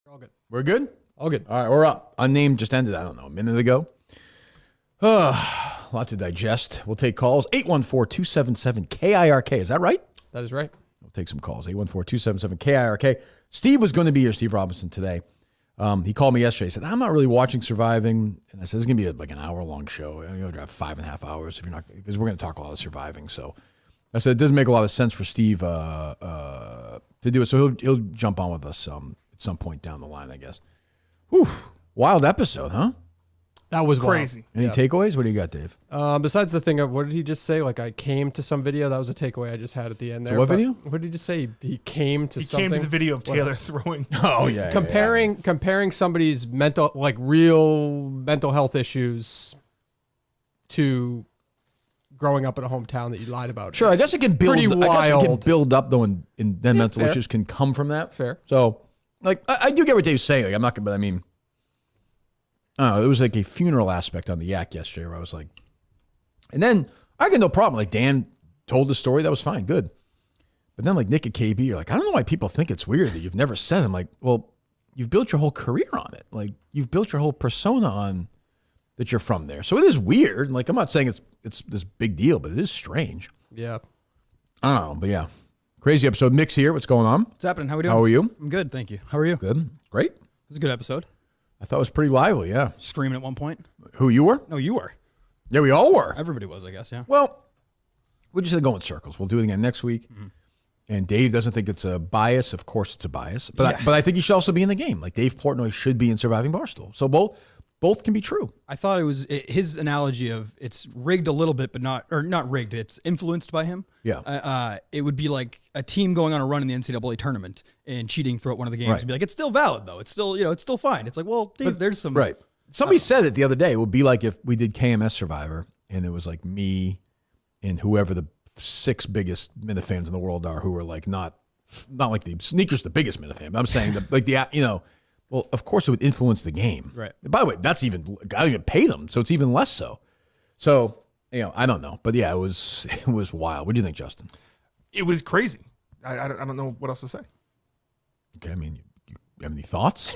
All good. We're good? All good. All right, we're up. Unnamed just ended, I don't know, a minute ago. Lot to digest. We'll take calls. 814-277-KIRK. Is that right? That is right. We'll take some calls. 814-277-KIRK. Steve was going to be here, Steve Robinson, today. He called me yesterday. He said, I'm not really watching Surviving. And I said, it's going to be like an hour-long show. You're going to drive 5.5 hours if you're not, because we're going to talk a lot of Surviving. So I said, it doesn't make a lot of sense for Steve to do it. So he'll jump on with us at some point down the line, I guess. Whew. Wild episode, huh? That was crazy. Any takeaways? What do you got, Dave? Besides the thing of, what did he just say? Like, I came to some video. That was a takeaway I just had at the end there. So what video? What did he just say? He came to He something. came to the video of Taylor throwing. Oh, yeah. Comparing somebody's real mental health issues to growing up in a hometown that you lied about. Sure, I guess it can build. Pretty I guess it can wild. build up though, and then mental fair. issues can come from that. Fair. So, like, I do get what Dave's saying. Like, I'm not gonna, but I mean, I don't know. There was like a funeral aspect on the yak yesterday where I was like, and then I got no problem. Like, Dan told the story, that was fine, good. But then like Nick and KB, you're like, I don't know why people think it's weird that you've never said it. I'm like, well, you've built your whole career on it. Like, you've built your whole persona on that you're from there. So it is weird. Like, I'm not saying it's this big deal, but it is strange. Yeah. I don't know, but yeah. Crazy episode. Mick's here. What's going on? What's happening? How we doing? How are you? I'm good, thank you. How are you? Good. Great. It was a good episode. I thought it was pretty lively, yeah. Screaming at one point. Who, you were? No, you were. Yeah, we all were. Everybody was, I guess, yeah. Well, we're just going to go in circles. We'll do it again next week. Mm-hmm. And Dave doesn't think it's a bias. Of course it's a bias. But, Yeah. I think he should also be in the game. Like, Dave Portnoy should be in Surviving Barstool. So both can be true. I thought it was his analogy of it's rigged a little bit, but not rigged. It's influenced by him. Yeah. It would be like a team going on a run in the NCAA tournament and cheating throughout one of the games Right. and be like, it's still valid though. It's still, it's still fine. It's like, well, Dave, there's some. Right. Somebody said it the other day. It would be like if we did KMS Survivor and it was like me and whoever the 6 biggest Minifans in the world are who are like not like the Sneaker's the biggest Minifan, but I'm saying that like well, of course it would influence the game. Right. By the way, I don't even pay them, so it's even less so. So, I don't know. But yeah, it was wild. What do you think, Justin? It was crazy. I don't know what else to say. Okay, I mean, you have any thoughts?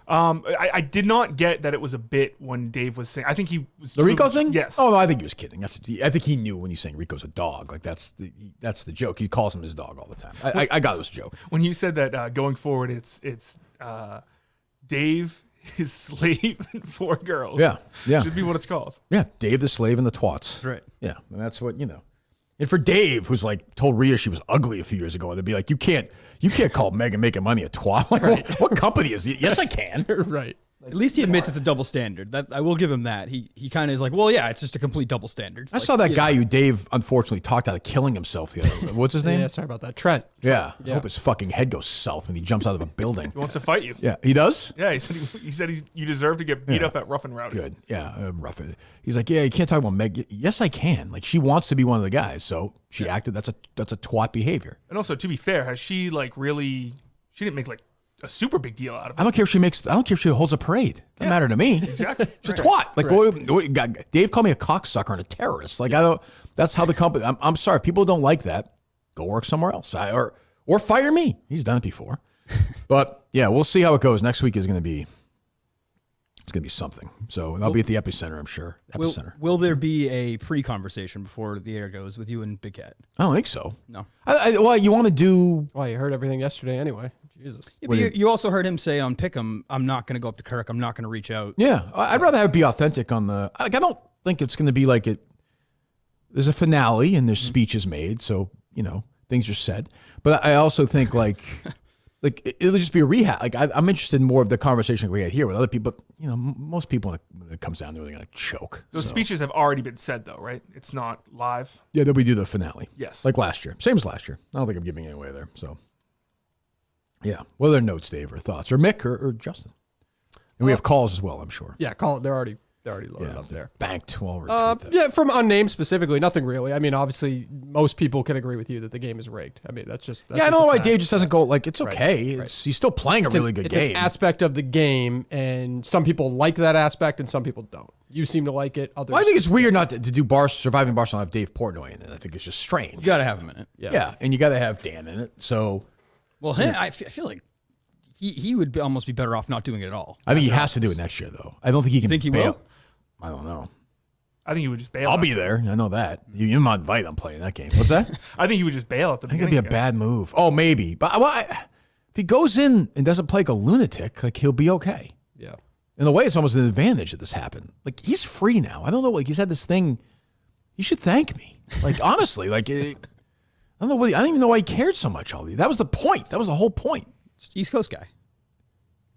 I did not get that it was a bit when Dave was saying. I think he was The Rico thing? Yes. Oh, no, I think he was kidding. I think he knew when he's saying Rico's a dog. Like, that's the joke. He calls him his dog all the time. I got it was a joke. When you said that going forward, it's Dave, his slave, and 4 girls. Yeah. Should be what it's called. Yeah, Dave the slave and the twats. That's right. Yeah, and that's what, And for Dave, who's like told Rhea she was ugly a few years ago, they'd be like, you can't call Megan Makin Money a twat. Like, right. what company is he? Yes, I can. Right. At least he admits it's a double standard. That I will give him that. He kind of is like, well, yeah, it's just a complete double standard. I saw that guy who Dave unfortunately talked out of killing himself the other. What's his name? Yeah, sorry about that. Trent. Yeah. I hope his fucking head goes south when he jumps out of a building. He wants to fight you. Yeah, he does? Yeah, he said you deserve to get beat up at Rough and Rowdy. Good. Yeah, rough it. He's like, yeah, you can't talk about Meg. Yes, I can. Like, she wants to be one of the guys, so she acted. That's a twat behavior. And also, to be fair, has she really? She didn't make like a super big deal out of it. I don't care if she holds a parade. Doesn't matter to me. Exactly. She's a twat. Like, what, Dave called me a cocksucker and a terrorist. Like, that's how the company. I'm sorry. If people don't like that, go work somewhere else. Or fire me. He's done it before. But yeah, we'll see how it goes. Next week is going to be. It's going to be something. So I'll be at the epicenter, I'm sure. Epicenter. Will there be a pre-conversation before the air goes with you and Big Cat? I don't think so. No. Well, you want to do. Well, you heard everything yesterday anyway. Jesus. Yeah, but you also heard him say on Pick'em, I'm not going to go up to Kirk. I'm not going to reach out. Yeah, I'd rather have it be authentic on the. Like, I don't think it's going to be like it. There's a finale and there's speeches made, so things are said. But I also think like it'll just be a rehab. Like I'm interested in more of the conversation we had here with other people. But most people when it comes down to it, they're going to choke. Those speeches have already been said, though, right? It's not live. Yeah, then we do the finale. Yes, like last year, same as last year. I don't think I'm giving any away there. So. Yeah. What are their notes, Dave, or thoughts? Or Mick or Justin? And we have calls as well, I'm sure. Yeah, call it. They're already loaded up there. Banked while we're yeah, from Unnamed specifically, nothing really. I mean, obviously, most people can agree with you that the game is rigged. I mean, that's I don't know why Dave just doesn't go, like, it's okay. Right. He's still playing a really good game. It's an aspect of the game, and some people like that aspect, and some people don't. You seem to like it. Others. Well, I think it's weird not to do Surviving Barstool and have Dave Portnoy in it. I think it's just strange. You got to have him in it. Yeah, and you got to have Dan in it. So, well, I feel like he would almost be better off not doing it at all. I think he has to do it next year, though. I don't think he can. Think he bail. will? I don't know. I think he would just bail. I'll be there. I know that. You're not invited. I'm playing that game. What's that? I think he would just bail at the I think beginning. it'd be a bad move. Oh, maybe. But if he goes in and doesn't play like a lunatic, like he'll be okay. Yeah. In a way, it's almost an advantage that this happened. Like he's free now. I don't know. Like he's had this thing. You should thank me. Like honestly, like I don't know. I don't even know why he cared so much. All these. That was the point. That was the whole point. East Coast guy.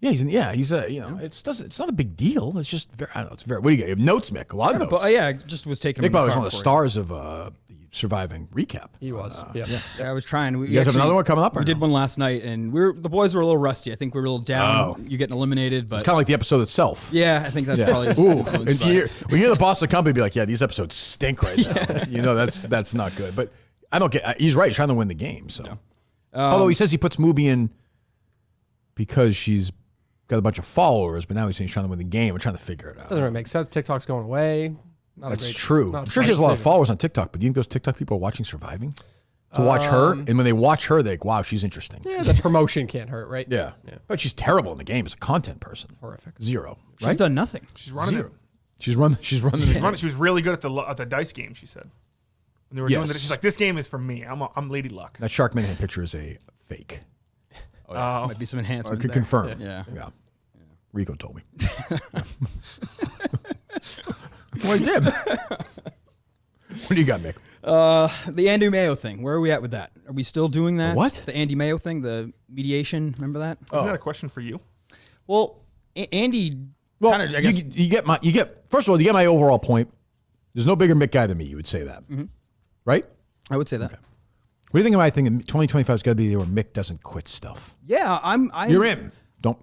Yeah, he's a it's not a big deal. It's just very, I don't know. It's very. What do you get? You have notes, Mick. A lot of notes. But I just was taking. Mick was one of the stars of the Surviving recap. He was. Yeah. I was trying. You guys have another one coming up? We did one last night, and the boys were a little rusty. I think we were a little down. You getting eliminated, but It's kind of like the episode itself. yeah, I think that's probably. Ooh, influenced and by it. when you're the boss of the company, be like, yeah, these episodes stink right now. You know that's not good. But I don't get. He's right. He's trying to win the game. So, although he says he puts Mubi in because she's got a bunch of followers, but now he's saying he's trying to win the game. We're trying to figure it out. Doesn't really make sense. TikTok's going away. That's true. I'm sure she has a lot of followers on TikTok, but do you think those TikTok people are watching Surviving to watch her? And when they watch her, they go, wow, she's interesting. Yeah, the promotion can't hurt, right? Yeah. But she's terrible in the game as a content person. Horrific. Zero. She's Right? done nothing. She's running it. She's running. She was really good at the dice game. She said when they were doing that, she's like, "This game is for me. I'm Lady Luck." That Shark Minahan picture is a fake. Might be some I enhancement. could there. confirm. Yeah. Rico told me. Well, he did. What do you got, Mick? The Andy Mayo thing. Where are we at with that? Are we still doing that? What? The Andy Mayo thing, the mediation. Remember that? Isn't that a question for you? Well, Andy. Well, kinda, I guess, you get first of all, you get my overall point. There's no bigger Mick guy than me. You would say that, right? I would say that. What do you think of my thing? 2025 has got to be the year where Mick doesn't quit stuff. Yeah, I'm. You're in. Don't.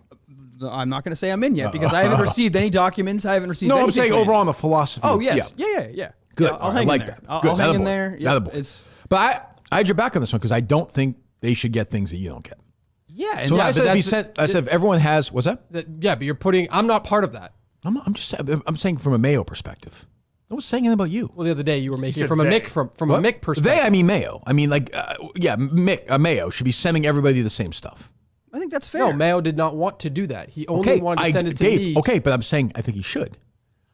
I'm not going to say I'm in yet because I haven't received any documents. I haven't received. No, I'm anything saying from overall on the philosophy. Oh yes, yeah. Good. I'll I hang like in there. that. I'll Good. hang in Attaboy. there. Yeah, Attaboy. But I had your back on this one because I don't think they should get things that you don't get. yeah. And So yeah, I said if everyone has, what's that? Yeah, but you're putting. I'm not part of that. I'm saying from a Mayo perspective. I was saying anything about you. Well, the other day you were making it said from a they. Mick from What? a Mick perspective. They, I mean Mayo. I mean Mayo should be sending everybody the same stuff. I think that's fair. No, Mayo did not want to do that. He only wanted to send it to Dave, me. okay, but I'm saying I think he should.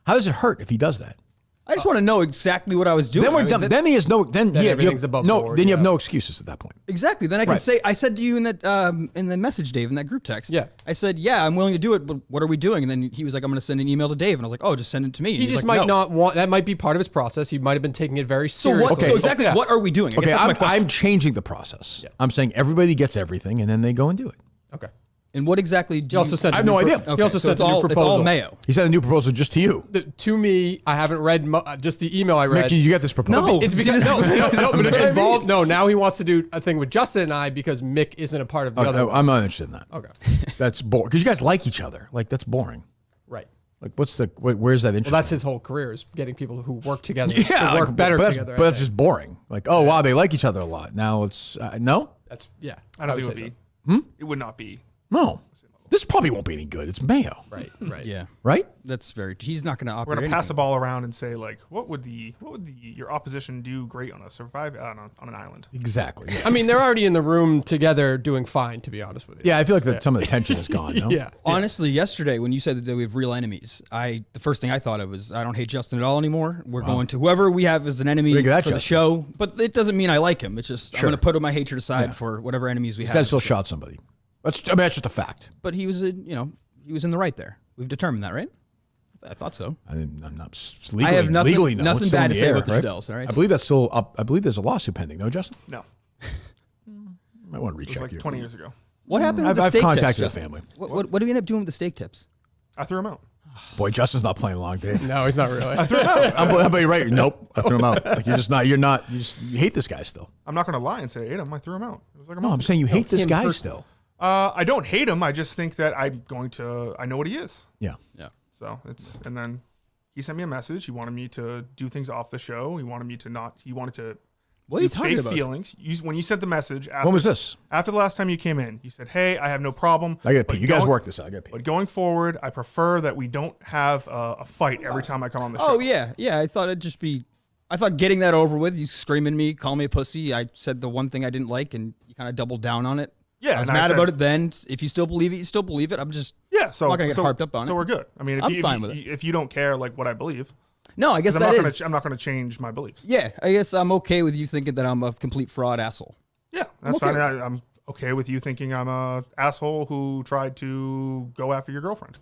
How does it hurt if he does that? I just want to know exactly what I was doing. Then we're I mean, done. that- Then he has no. Then you everything's have, above no. board, Then you have yeah. no excuses at that point. Exactly. Then I can Right. say, I said to you in the message, Dave, in that group text. Yeah. I said, yeah, I'm willing to do it, but what are we doing? And then he was like, I'm going to send an email to Dave, and I was like, oh, just send it to me. And He was just like, might no. not want. That might be part of his process. He might have been taking it very So seriously. what? So exactly, what are we doing? I guess Okay, that's my question. I'm changing the process. I'm saying everybody gets everything, and then they go and do it. Okay. And what exactly do He also sent. I have no idea. Okay, He also so sent it's a new all, proposal. It's all Mayo. He sent a new proposal just to you. To me, I haven't read just the email I read. Mick, you get this proposal? No. It's because no, but it's I mean. involved. No, now he wants to do a thing with Justin and I because Mick isn't a part of the Okay, other. I'm not interested in that. Okay. That's boring because you guys like each other. Like that's boring. Right. Like where's that interest? Well, that's his whole career is getting people who work together yeah, to work like, better but together. But that's just boring. Like wow, they like each other a lot. Now it's no, that's yeah. I don't think it would would say be. It would not be. no. This probably won't be any good. It's Mayo, so. Right. Yeah. right? That's very. He's not going to We're operate. gonna pass the anything. ball around and say like, what would your opposition do great on on an island? Exactly. Yeah. I mean, they're already in the room together doing fine. To be honest with you. Yeah, I feel like some of the tension is gone. No? Yeah. Honestly, yesterday when you said that we have real enemies, the first thing I thought of was I don't hate Justin at all anymore. We're going to whoever we have as an enemy Look at that, for the Justin. show, but it doesn't mean I like him. It's just Sure. I'm going to put my hatred aside for whatever enemies we have. Instead, still shot somebody. That's just a fact. But he was he was in the right there. We've determined that, right? I thought so. I'm not legally. I have nothing- legally, no, nothing it's still bad in to the say air, about the right? Fidel's, all right? I believe that's still up. I believe there's a lawsuit pending. No, Justin. No, Might want to it was recheck like your 20 years ago. What happened with I've the steak contacted tips? the Justin? family. What do we end up doing with the steak tips? I threw him out. Boy, Justin's not playing long, Dave. No, he's not really. How about you right? Nope. I threw him out. Like you're just not. You're not. You hate this guy still. I'm not gonna lie and say I hate him. I threw him out. It was like a No, I'm month. saying you hate this him guy personally. still. I don't hate him. I just think that I know what he is. Yeah. Yeah. So and then he sent me a message. He wanted me to do things off the show. He wanted me to not. He wanted to. What are you do talking fake about? feelings. When you sent the message. After, When was this? After the last time you came in, you said, "Hey, I have no problem." I got to but pee. You guys going- work this out. I got to pee. But going forward, I prefer that we don't have a fight every time I come on the show. Oh yeah. I thought it'd just be. I thought getting that over with. You screaming me, call me a pussy. I said the one thing I didn't like, and you kind of doubled down on it. Yeah, I was and I mad said- about it then. If you still believe it, you still believe it. I'm just So I'm not gonna get harped up on So it. we're good. I mean, I'm fine with it. if you don't care like what I believe, No, I guess 'cause that I'm not gonna change my beliefs. Yeah, I guess I'm okay with you thinking that I'm a complete fraud asshole. Yeah, that's okay fine. I'm okay with you thinking I'm a asshole who tried to go after your girlfriend.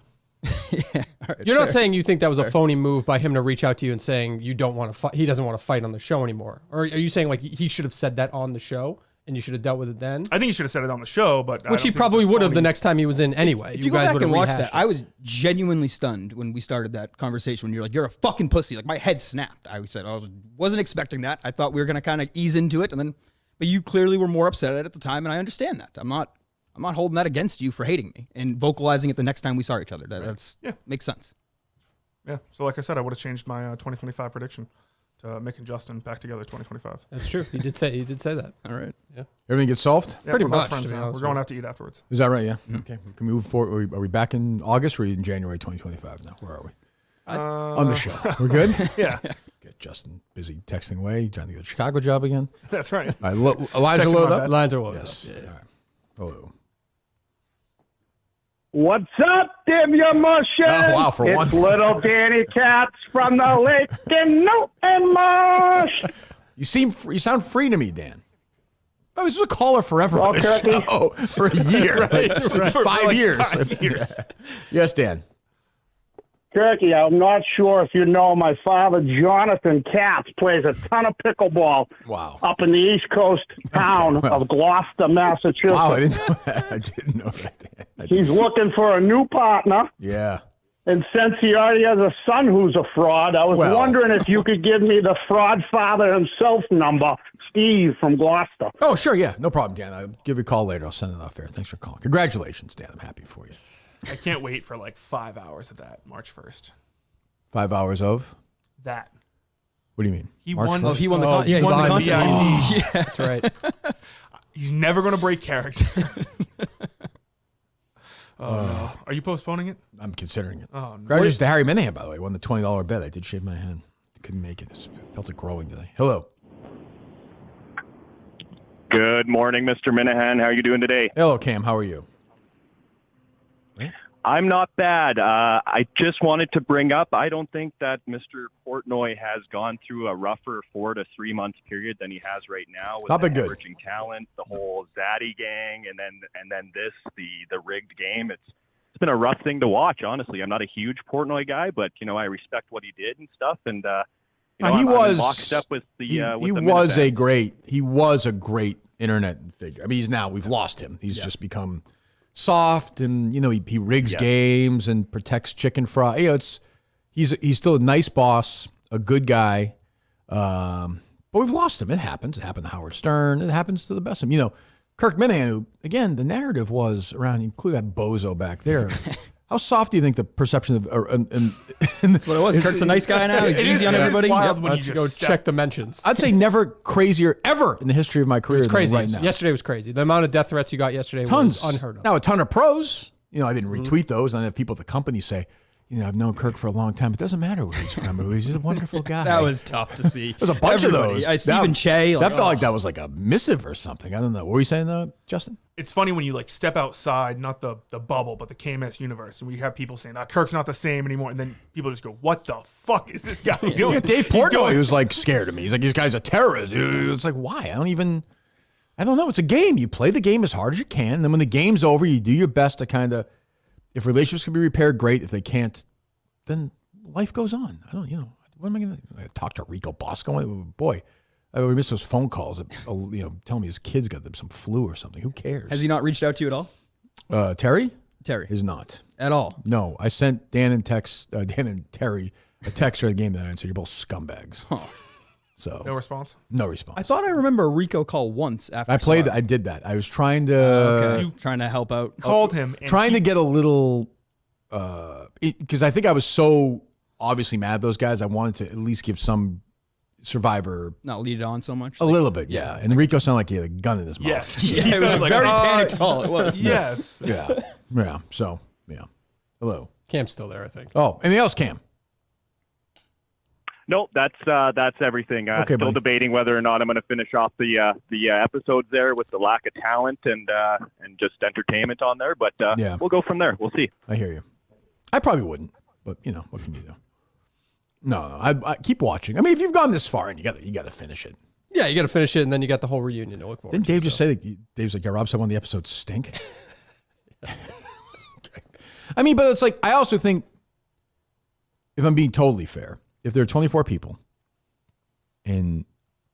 Yeah, all right, You're not fair. saying you think that was a phony move by him to reach out to you and saying you don't want to fight. He doesn't want to fight on the show anymore. Or are you saying like he should have said that on the show and you should have dealt with it then? I think you should have said it on the show, but Which he probably would have the next time he was in anyway. If you go guys back would have and watch rehashed that, I was genuinely stunned when we started that conversation. When you're like, "You're a fucking pussy," like my head snapped. I said, "I wasn't expecting that. I thought we were gonna kind of ease into it, and then, but you clearly were more upset at it at the time, and I understand that. I'm not holding that against you for hating me and vocalizing it the next time we saw each other. That's makes sense. Yeah. So like I said, I would have changed my 2025 prediction to Mick and Justin back together 2025. That's true. He did say that. All right. Yeah. Everything gets solved? Yeah, Pretty we're best much, friends to be now. honest We're going with out to eat afterwards. Is that right? Yeah. Okay. Can we move forward? Are we back in August or are we in January 2025 now? Where are we? On the show. We're good? Yeah, Get Justin busy texting away, trying to get a Chicago job again. that's right. All right, lines are Texting loaded my up? bets. Lines are loaded Yes. up. Yeah. All right. Hello. What's up, Dim your mushes? Oh, wow, for it's once. little Danny Katz from the lake in Newton Marsh. You sound free to me, Dan. I was a caller forever on Well, this Turkey. show for a year, like, For 5 like years. 5 years. Yes, Dan. Turkey, I'm not sure if you know my father, Jonathan Katz, plays a ton of pickleball Wow. up in the East Coast town well. of Gloucester, Massachusetts. Wow, I didn't know that. I didn't know that, Dan. He's looking for a new partner, Yeah. and since he already has a son who's a fraud, I was Well. wondering if you could give me the fraud father himself number, Steve from Gloucester. Oh, sure, yeah. No problem, Dan. I'll give you a call later. I'll send it off there. Thanks for calling. Congratulations, Dan. I'm happy for you. I can't wait for like 5 hours of that March 1st. 5 hours of? That What do you mean? he March won. 1st? He won the Oh, yeah, he won the won the contest. VIP. That's right. He's never going to break character. Oh no! Are you postponing it? I'm considering it. Oh no! Congratulations to Harry Minahan, by the way. Won the $20 bet. I did shave my head. Couldn't make it. It felt like growing today. Hello. Good morning, Mr. Minahan. How are you doing today? Hello, Cam. How are you? I'm not bad. I just wanted to bring up, I don't think that Mr. Portnoy has gone through a rougher 4 to 3 month period than he has right now with Not the been good. emerging talent, the whole Zaddy gang, and then this, the rigged game. It's been a rough thing to watch, honestly. I'm not a huge Portnoy guy, but I respect what he did and stuff. And He I'm was in lockstep with the. he with the was Minifan. he was a great internet figure. I mean, we've lost him. He's just become soft, and he rigs games and protects chicken fry. He's still a nice boss, a good guy. But we've lost him. It happens. It happened to Howard Stern. It happens to the best of them. Kirk Minahan, who, again, the narrative was around, include that bozo back there. How soft do you think the perception of That's what it was. Kirk's a nice guy now. He's easy on everybody. wild Yep. when Why you don't you just go check the mentions. I'd say never crazier ever in the history of my career It's crazy. than right now. Yesterday was crazy. The amount of death threats you got yesterday Tons. was unheard of. Now, a ton of pros. I didn't retweet those. And I have people at the company say, I've known Kirk for a long time. It doesn't matter where he's from. He's a wonderful guy. That was tough to see. There's a bunch of Everybody. those. Stephen Che. That felt like that was like a missive or something. I don't know. What were you saying, Justin? It's funny when you like step outside, not the bubble, but the KMS universe, and we have people saying, "Kirk's not the same anymore," and then people just go, "What the fuck is this guy doing?" Yeah, Dave He's Portnoy going- was like scared of me. He's like, this guy's a terrorist. It's like, why? I don't know. It's a game. You play the game as hard as you can. And then when the game's over, you do your best to kind of, if relationships can be repaired, great. If they can't, then life goes on. What am I going to talk to Rico Bosco? Boy, I would miss those phone calls, telling me his kid's got some flu or something. Who cares? Has he not reached out to you at all? Terry? Terry. Is not. At all. No, I sent Dan and Terry a text during the game that night and said, you're both scumbags. So No response. no response. I thought I remember a Rico call once after I did that. I was trying to trying to help out. Called him. And trying he- to get a little because I think I was so obviously mad at those guys. I wanted to at least give some Survivor Not lead it on so much. a little bit, yeah. And Rico sounded like he had a gun in his mouth. Yes. Yeah, He it was a sounded like, very "Oh, panicked call. It was. Yes. yeah. So yeah. Hello. Cam's still there, I think. Oh, anything else, Cam? Nope, that's everything. Okay, Still buddy. debating whether or not I'm going to finish off the episodes there with the lack of talent and just entertainment on there. But Yeah. we'll go from there. We'll see. I hear you. I probably wouldn't, but what can you do? No, I keep watching. I mean, if you've gone this far, and you got to finish it. Yeah, you got to finish it, and then you got the whole reunion to look forward Didn't to. Dave just say that? Dave's like, yeah, Rob said one of the episodes stink. Okay. I mean, but it's like, I also think, if I'm being totally fair, if there are 24 people and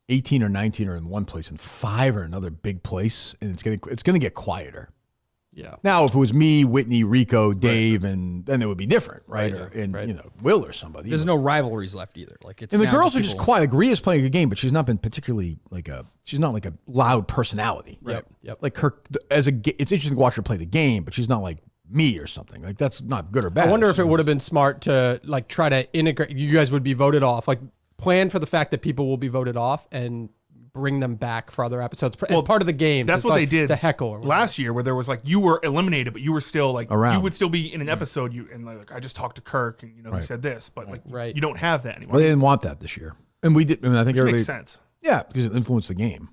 18 or 19 are in one place and 5 are in another big place, and it's gonna get quieter. Yeah. Now, if it was me, Whitney, Rico, Dave, and then it would be different, right? Will or somebody. There's no rivalries left either. Like it's And the now girls are just people- quiet. Like Rhea's playing a good game, but she's not been particularly she's not like a loud personality. Right. Yep. Like Kirk, it's interesting to watch her play the game, but she's not like me or something. Like that's not good or bad. I wonder It's if it just- would have been smart to like try to integrate. You guys would be voted off. Like plan for the fact that people will be voted off and bring them back for other episodes as part of the game. That's what they did to heckle or whatever. last year, where there was like you were eliminated, but you were still like Around. you would still be in an episode. I just talked to Kirk, and he Right. said this, but like Right. you don't have that anymore. Well, they didn't want that this year, and we did. I mean, I think Which everybody. makes sense. Yeah, because it influenced the game.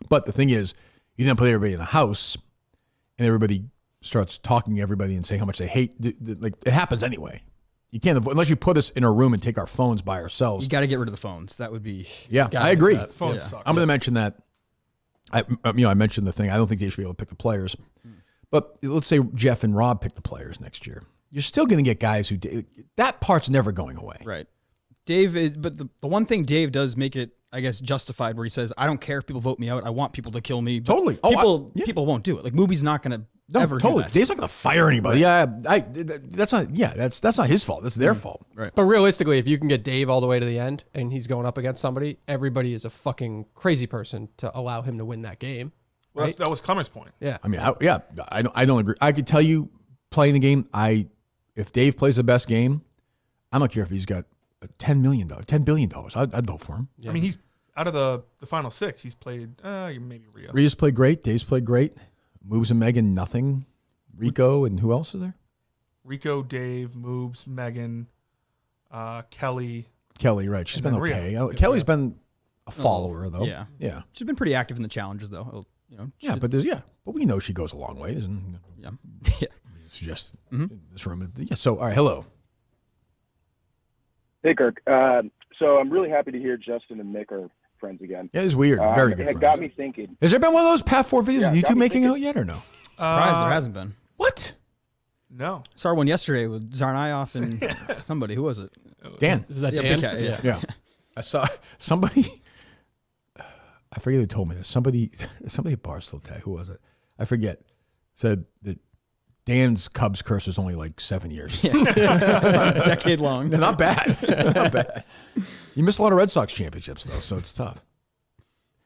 But the thing is, you then put everybody in the house, and everybody starts talking to everybody and saying how much they hate. Like it happens anyway. You can't avoid unless you put us in a room and take our phones by ourselves. You got to get rid of the phones. That would be. Yeah, Gotta I do agree. that. Phones suck. I'm going to mention that. I mentioned the thing. I don't think they should be able to pick the players. But let's say Jeff and Rob pick the players next year. You're still going to get guys who that part's never going away. Right. Dave is, but the one thing Dave does make it, I guess, justified where he says, I don't care if people vote me out. I want people to kill me. But Totally. Oh, people won't do it. Like, Mubi's not going to No, ever totally. do that. Dave's not going to fire anybody. Yeah, that's not. Yeah, that's not his fault. That's their fault. Right. But realistically, if you can get Dave all the way to the end and he's going up against somebody, everybody is a fucking crazy person to allow him to win that game. Well, Right? that was Clemmer's point. Yeah. I mean, I don't agree. I could tell you playing the game. If Dave plays the best game, I don't care if he's got $10 billion. I'd vote for him. I mean, he's out of the final 6. He's played maybe Rio. Rhea's played great. Dave's played great. Moves and Megan, nothing. Rico and who else is there? Rico, Dave, Moobs, Megan, Kelly. Kelly, right? She's And been then okay. Rhea. Kelly's been a follower though. Yeah. yeah, She's been pretty active in the challenges, though. yeah. But we know she goes a long way. Yeah. It's just in this room. Yeah. So all right, hello. Hey, Kirk. So I'm really happy to hear Justin and Mick are friends again. Yeah, it's weird. Very good. And it friends. got me thinking. Has there been one of those Path 4 videos Yeah, of you got two me making thinking. out yet or no? Surprised there hasn't been. What? No. Saw one yesterday with Zarnayoff and somebody. Who was it? Dan. Is that Yeah, Dan? big cat, yeah. Yeah. I saw somebody. I forget who told me this. Somebody at Barstool Tech. Who was it? I forget. Said that Dan's Cubs curse was only like 7 years. A decade long. Not bad. Not bad. You missed a lot of Red Sox championships though, so it's tough.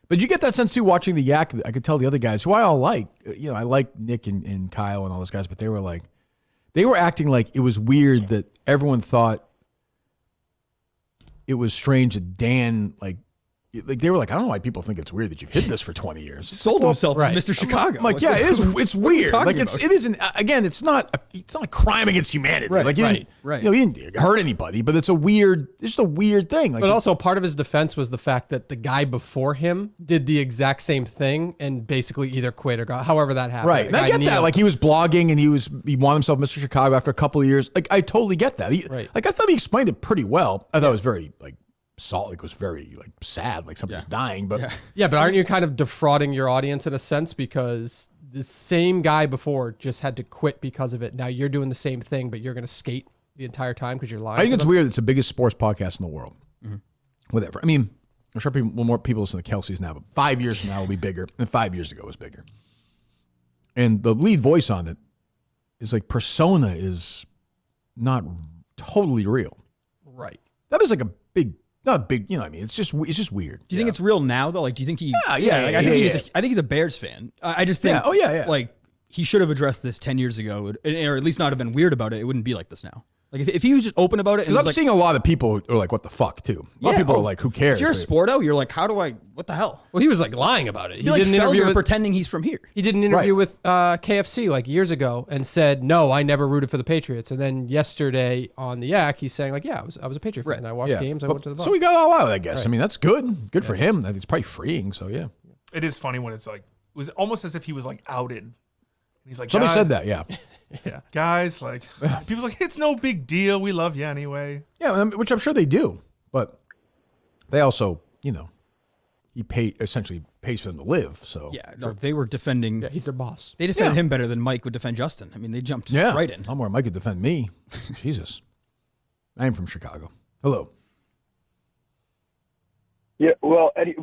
But you get that sense too watching the Yak. I could tell the other guys who I all like. I like Nick and Kyle and all those guys, but they were acting like it was weird that everyone thought it was strange that Dan like they were like, I don't know why people think it's weird that you've hid this for 20 years. Sold himself right. as Mr. Chicago. I'm like, yeah, it is. It's weird. talking Like about? it isn't. Again, it's not a crime against humanity. Right, Like he right, didn't, right. he didn't hurt anybody, but it's a weird. It's just a weird thing. Like But also part of his defense was the fact that the guy before him did the exact same thing and basically either quit or got, however that happened. right. The And I guy get that. Neil- Like he was blogging and he won himself Mr. Chicago after a couple of years. Like I totally get that. Right. Like I thought he explained it pretty well. I thought it was very like Salt Lake was very like sad, like somebody's dying. But Yeah, but aren't you kind of defrauding your audience in a sense because the same guy before just had to quit because of it. Now you're doing the same thing, but you're going to skate the entire time because you're lying. I think to it's them? weird. It's the biggest sports podcast in the world. Whatever. I mean, I'm sure more people listen to Kelsey's now, but 5 years from now will be bigger. And 5 years ago was bigger. And the lead voice on it is like persona is not totally real. Right. That is like not big. You know what I mean? It's just weird. Do you think it's real now though? Like, do you think he? Yeah, like, I think he's a Bears fan. I just think. Yeah, oh, yeah. Like he should have addressed this 10 years ago, or at least not have been weird about it. It wouldn't be like this now. Like if he was just open about it, Because I'm seeing a lot of people who are like, "What the fuck?" Too. A lot of people are like, "Who cares?" If you're a sporto, you're like, what the hell? Well, he was like lying about it. He You're like did an interview with, pretending he's from here. He did an interview with KFC like years ago and said, "No, I never rooted for the Patriots." And then yesterday on the Yak, he's saying like, "Yeah, I was a Patriot fan. I watched games. I went to the bar." So we got all out, I guess. I mean, that's good. Good for him. It's probably freeing. So yeah. It is funny when it's like, it was almost as if he was like outed. He's like, Somebody "Guys," said that. Yeah. yeah, guys, like, people's like, it's no big deal. We love you anyway. Yeah, which I'm sure they do, but they also, he essentially pays for them to live. So Yeah, no, they were defending. Yeah, he's their boss. They defended him better than Mike would defend Justin. I mean, they jumped right in. I'm where Mike could defend me. Jesus, I am from Chicago. Hello. Yeah, well, Eddie,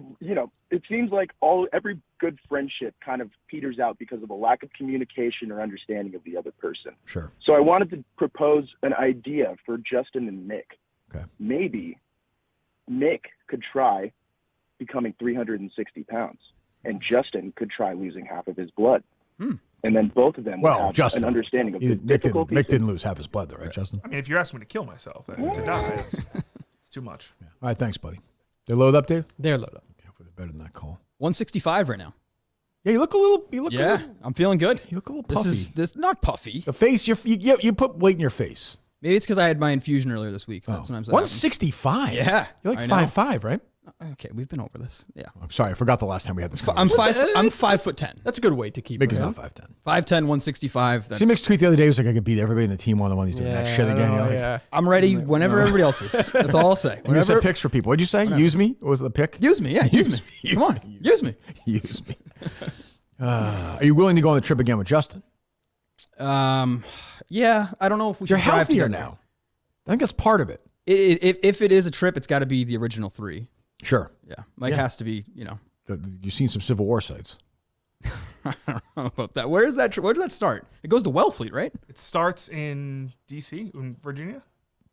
it seems like every good friendship kind of peters out because of a lack of communication or understanding of the other person. Sure. So I wanted to propose an idea for Justin and Mick. Okay. Maybe Mick could try becoming 360 pounds, and Justin could try losing half of his blood. And then both of them would have Justin, an understanding of the Mick difficulties. didn't lose half his blood, though, right, Justin? I mean, if you're asking me to kill myself, to die, it's too much. Yeah. All right, thanks, buddy. They load up, Dave? They're loaded up. Yeah, hopefully they're better than that call. 165 right now. Yeah, you look a little. I'm feeling good. You look a little puffy. This not puffy. The face, you put weight in your face. Maybe it's because I had my infusion earlier this week. Sometimes that 165. Yeah, You're like I know. 5'5", right? Okay, we've been over this. Yeah, I'm sorry, I forgot the last time we had this. I'm conversation. 5'10". That's a good weight to keep. Mick is right? not 5'10". 5'10", 165. That's, See Mick's tweet the other day was like, I could beat everybody in the team one-on-one. He's doing that shit again. You're like, I'm ready whenever everybody else is. That's all I'll say. you set picks for people. What'd you say? Use me? What was the pick? Use me, yeah, use me. Come on, use me. Use me. Are you willing to go on the trip again with Justin? Yeah, I don't know if we should You're drive healthier together. now. I think that's part of it. If it is a trip, it's got to be the original 3. Sure. Yeah, Mike has to be. You've seen some Civil War sites. I don't know about that. Where does that start? It goes to Wellfleet, right? It starts in D.C., in Virginia.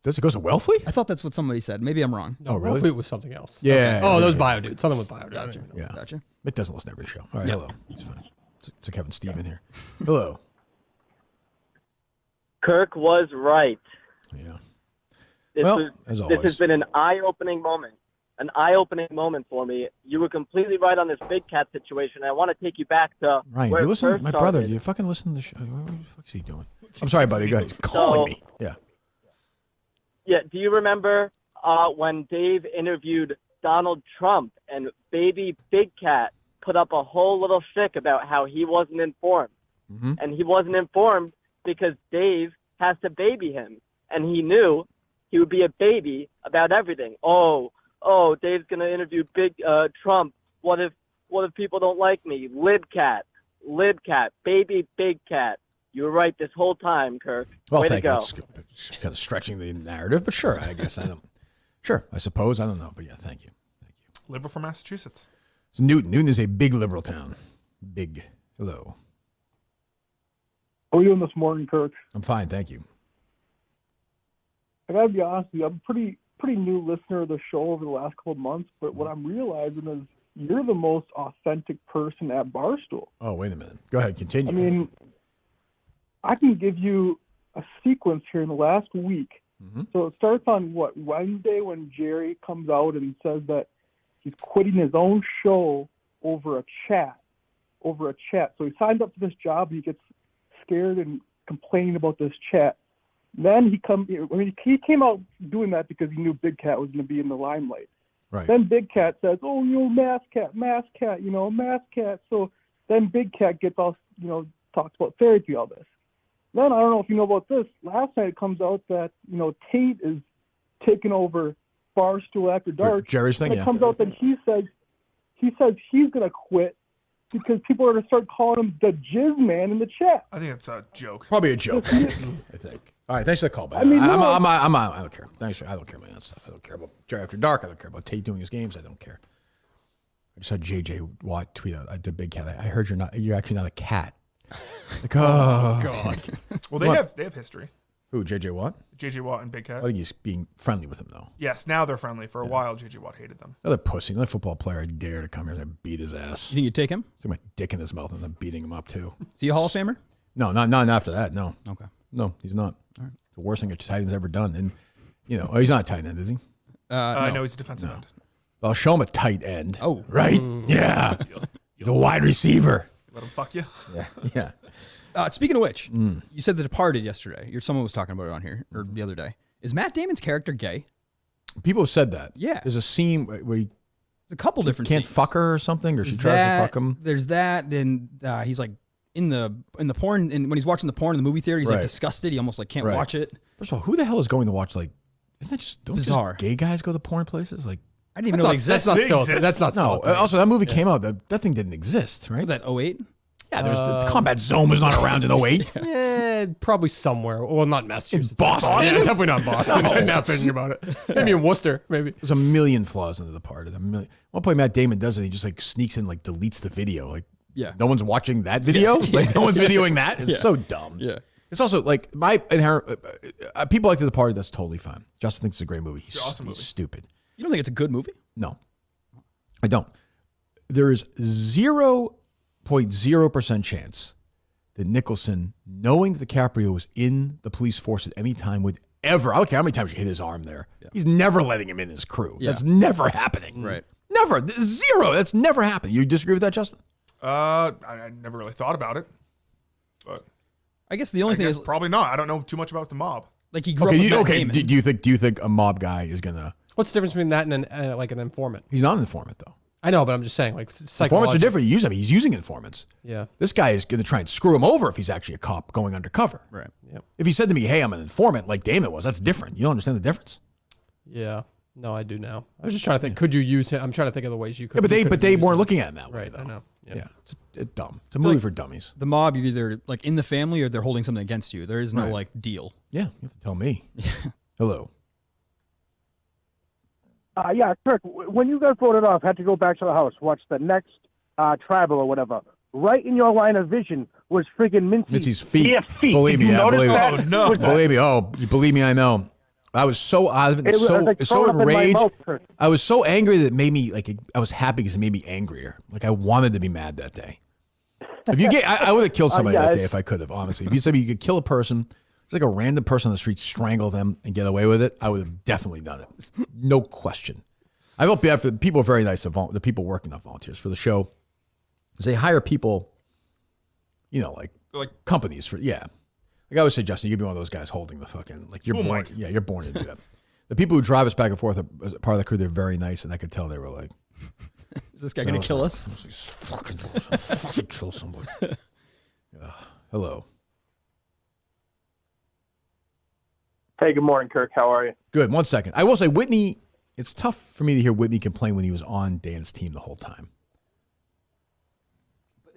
Does it go to Wellfleet? I thought that's what somebody said. Maybe I'm wrong. No, really? hopefully it was something else. Yeah. Oh, those bio dudes. Something with bio dudes. Yeah. Gotcha. Mick doesn't listen to every show. All right, hello. It's fine. It's like having Steve in here. Hello. Kirk was right. Yeah. This has been an eye-opening moment. An eye-opening moment for me. You were completely right on this Big Cat situation. I want to take you back to Ryan, where you it listen? first My brother, started. do you fucking listen to the show? What the fuck is he doing? I'm sorry, buddy. Go ahead. He's calling me. Yeah. Yeah, do you remember when Dave interviewed Donald Trump and baby Big Cat put up a whole little shtick about how he wasn't informed? Mm-hmm. And he wasn't informed because Dave has to baby him. And he knew he would be a baby about everything. Oh, Dave's going to interview Big Trump. What if people don't like me? Lib cat, baby Big Cat. You were right this whole time, Kirk. Well, Way to thank you. go. It's kind of stretching the narrative, but sure, I guess I don't. Sure, I suppose. I don't know, but yeah, thank you. Liberal from Massachusetts. So Newton is a big liberal town. Big. Hello. How are you doing this morning, Kirk? I'm fine, thank you. I gotta be honest with you, I'm a pretty new listener of the show over the last couple of months, but what I'm realizing is you're the most authentic person at Barstool. Oh, wait a minute. Go ahead, continue. I mean, I can give you a sequence here in the last week. Mm-hmm. So it starts on Wednesday when Jerry comes out and says that he's quitting his own show over a chat. So he signs up for this job, he gets scared and complaining about this chat. Then he came out doing that because he knew Big Cat was going to be in the limelight. Right. Then Big Cat says, "Oh, Mass Cat, Mass Cat." So then Big Cat gets all, talks about fairy tale, all this. Then I don't know if you know about this. Last night it comes out that Tate is taking over Barstool After Dark. Jerry's thing. And it comes out that he says he's going to quit because people are going to start calling him the Jizz Man in the chat. I think it's a joke. Probably a joke. I think. All right, thanks for the call, man. I mean, I don't care. Thanks. I don't care about that stuff. I don't care about Jerry After Dark. I don't care about Tate doing his games. I don't care. I just saw JJ Watt tweet out, "The Big Cat. I heard you're actually not a cat." Like, oh God. Well, they have history. Who? JJ Watt? JJ Watt and Big Cat. I think he's being friendly with him though. Yes, now they're friendly. For a while, JJ Watt hated them. Another pussy. Another football player. I dare to come here and beat his ass. You think you'd take him? Stick my dick in his mouth and I'm beating him up too. Is he a Hall of Famer? No, not after that. No. Okay. No, he's not. It's the worst thing a tight end's ever done. And, he's not a tight end, is he? No, he's a defensive end. I'll show him a tight end. Oh. Right? Yeah. He's a wide receiver. Let him fuck you. Yeah. Speaking of which, you said The Departed yesterday. Someone was talking about it on here, or the other day. Is Matt Damon's character gay? People have said that. Yeah. There's a scene where he There's a couple different can't scenes. fuck her or something, or she tries to fuck him. There's that. Then he's like in the porn, and when he's watching the porn in the movie theater, he's like disgusted. He almost like can't watch it. First of all, who the hell is going to watch isn't that just bizarre? Just gay guys go to porn places? Like, I didn't even know it exists. That's not no. Also, that movie came out. That thing didn't exist, right? Was that 08? Yeah, there's the Combat Zone was not around in 08. Probably somewhere. Well, not in Massachusetts. Boston. Yeah, definitely not Boston. Now thinking about it. Maybe in Worcester, maybe. There's a million flaws in The Departed. One point Matt Damon does it. He just like sneaks in, like deletes the video. Like, no one's watching that video. Like, no one's videoing that. It's so dumb. Yeah. It's also like my inherent people like The Departed. That's totally fine. Justin thinks it's a great movie. He's awesome movie. Stupid. You don't think it's a good movie? No, I don't. There is 0.0% chance that Nicholson, knowing that DiCaprio was in the police force at any time, would ever, I don't care how many times you hit his arm there, he's never letting him in his crew. That's never happening. Right. Never. Zero. That's never happened. You disagree with that, Justin? I never really thought about it, but I guess the only thing is probably not. I don't know too much about the mob. Like he grew up with Matt Damon. Do you think a mob guy is gonna? What's the difference between that and an informant? He's not an informant though. I know, but I'm just saying, like, informants are different. He's using informants. Yeah. This guy is going to try and screw him over if he's actually a cop going undercover. Right. Yep. If he said to me, "Hey, I'm an informant," like Damon was, that's different. You don't understand the difference? Yeah. No, I do now. I was just trying to think. Could you use him? I'm trying to think of the ways you could. Yeah, but they weren't looking at him that way. Right. Though. I know. Yeah. It's dumb. It's a movie for dummies. The mob, you're either like in the family or they're holding something against you. There is no like deal. Yeah, you have to tell me. Hello. Yeah, Kirk, when you got voted off, had to go back to the house, watch the next tribal or whatever. Right in your line of vision was friggin' Mintzy's feet. Yeah, feet. Believe me, Did you notice believe that? me. Oh, no. Believe me. Oh, believe me, I know. I was so so enraged. I was so angry that it made me I was happy because it made me angrier. Like I wanted to be mad that day. If you I would have killed somebody that day if I could have. Honestly, if you said you could kill a person, it's like a random person on the street, strangle them and get away with it, I would have definitely done it. No question. I felt bad for the people. Are very nice to the people working, not volunteers for the show. They hire people, like companies for Like I always say, Justin, you could be one of those guys holding the fucking you're born. Mike. Yeah, you're born to do that. The people who drive us back and forth as part of the crew, they're very nice, and I could tell they were like, "Is this guy going to kill us?" Fucking kill somebody. Hello. Hey, good morning, Kirk. How are you? Good. 1 second. I will say, Whitney. It's tough for me to hear Whitney complain when he was on Dan's team the whole time.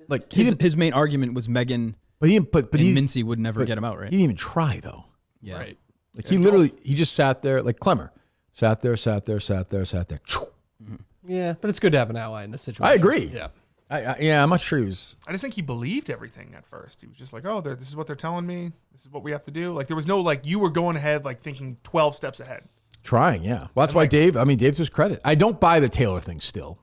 Like his main argument was Megan. But Mintzy would never get him out, right? He didn't even try though. Yeah. Right. Like he just sat there like Clemmer. Sat there. Yeah, but it's good to have an ally in this situation. I agree. Yeah. I'm not sure he was. I just think he believed everything at first. He was just like, "Oh, this is what they're telling me. This is what we have to do." Like there was no you were going ahead thinking 12 steps ahead. Trying, yeah. Well, that's why Dave to his credit. I don't buy the Taylor thing still.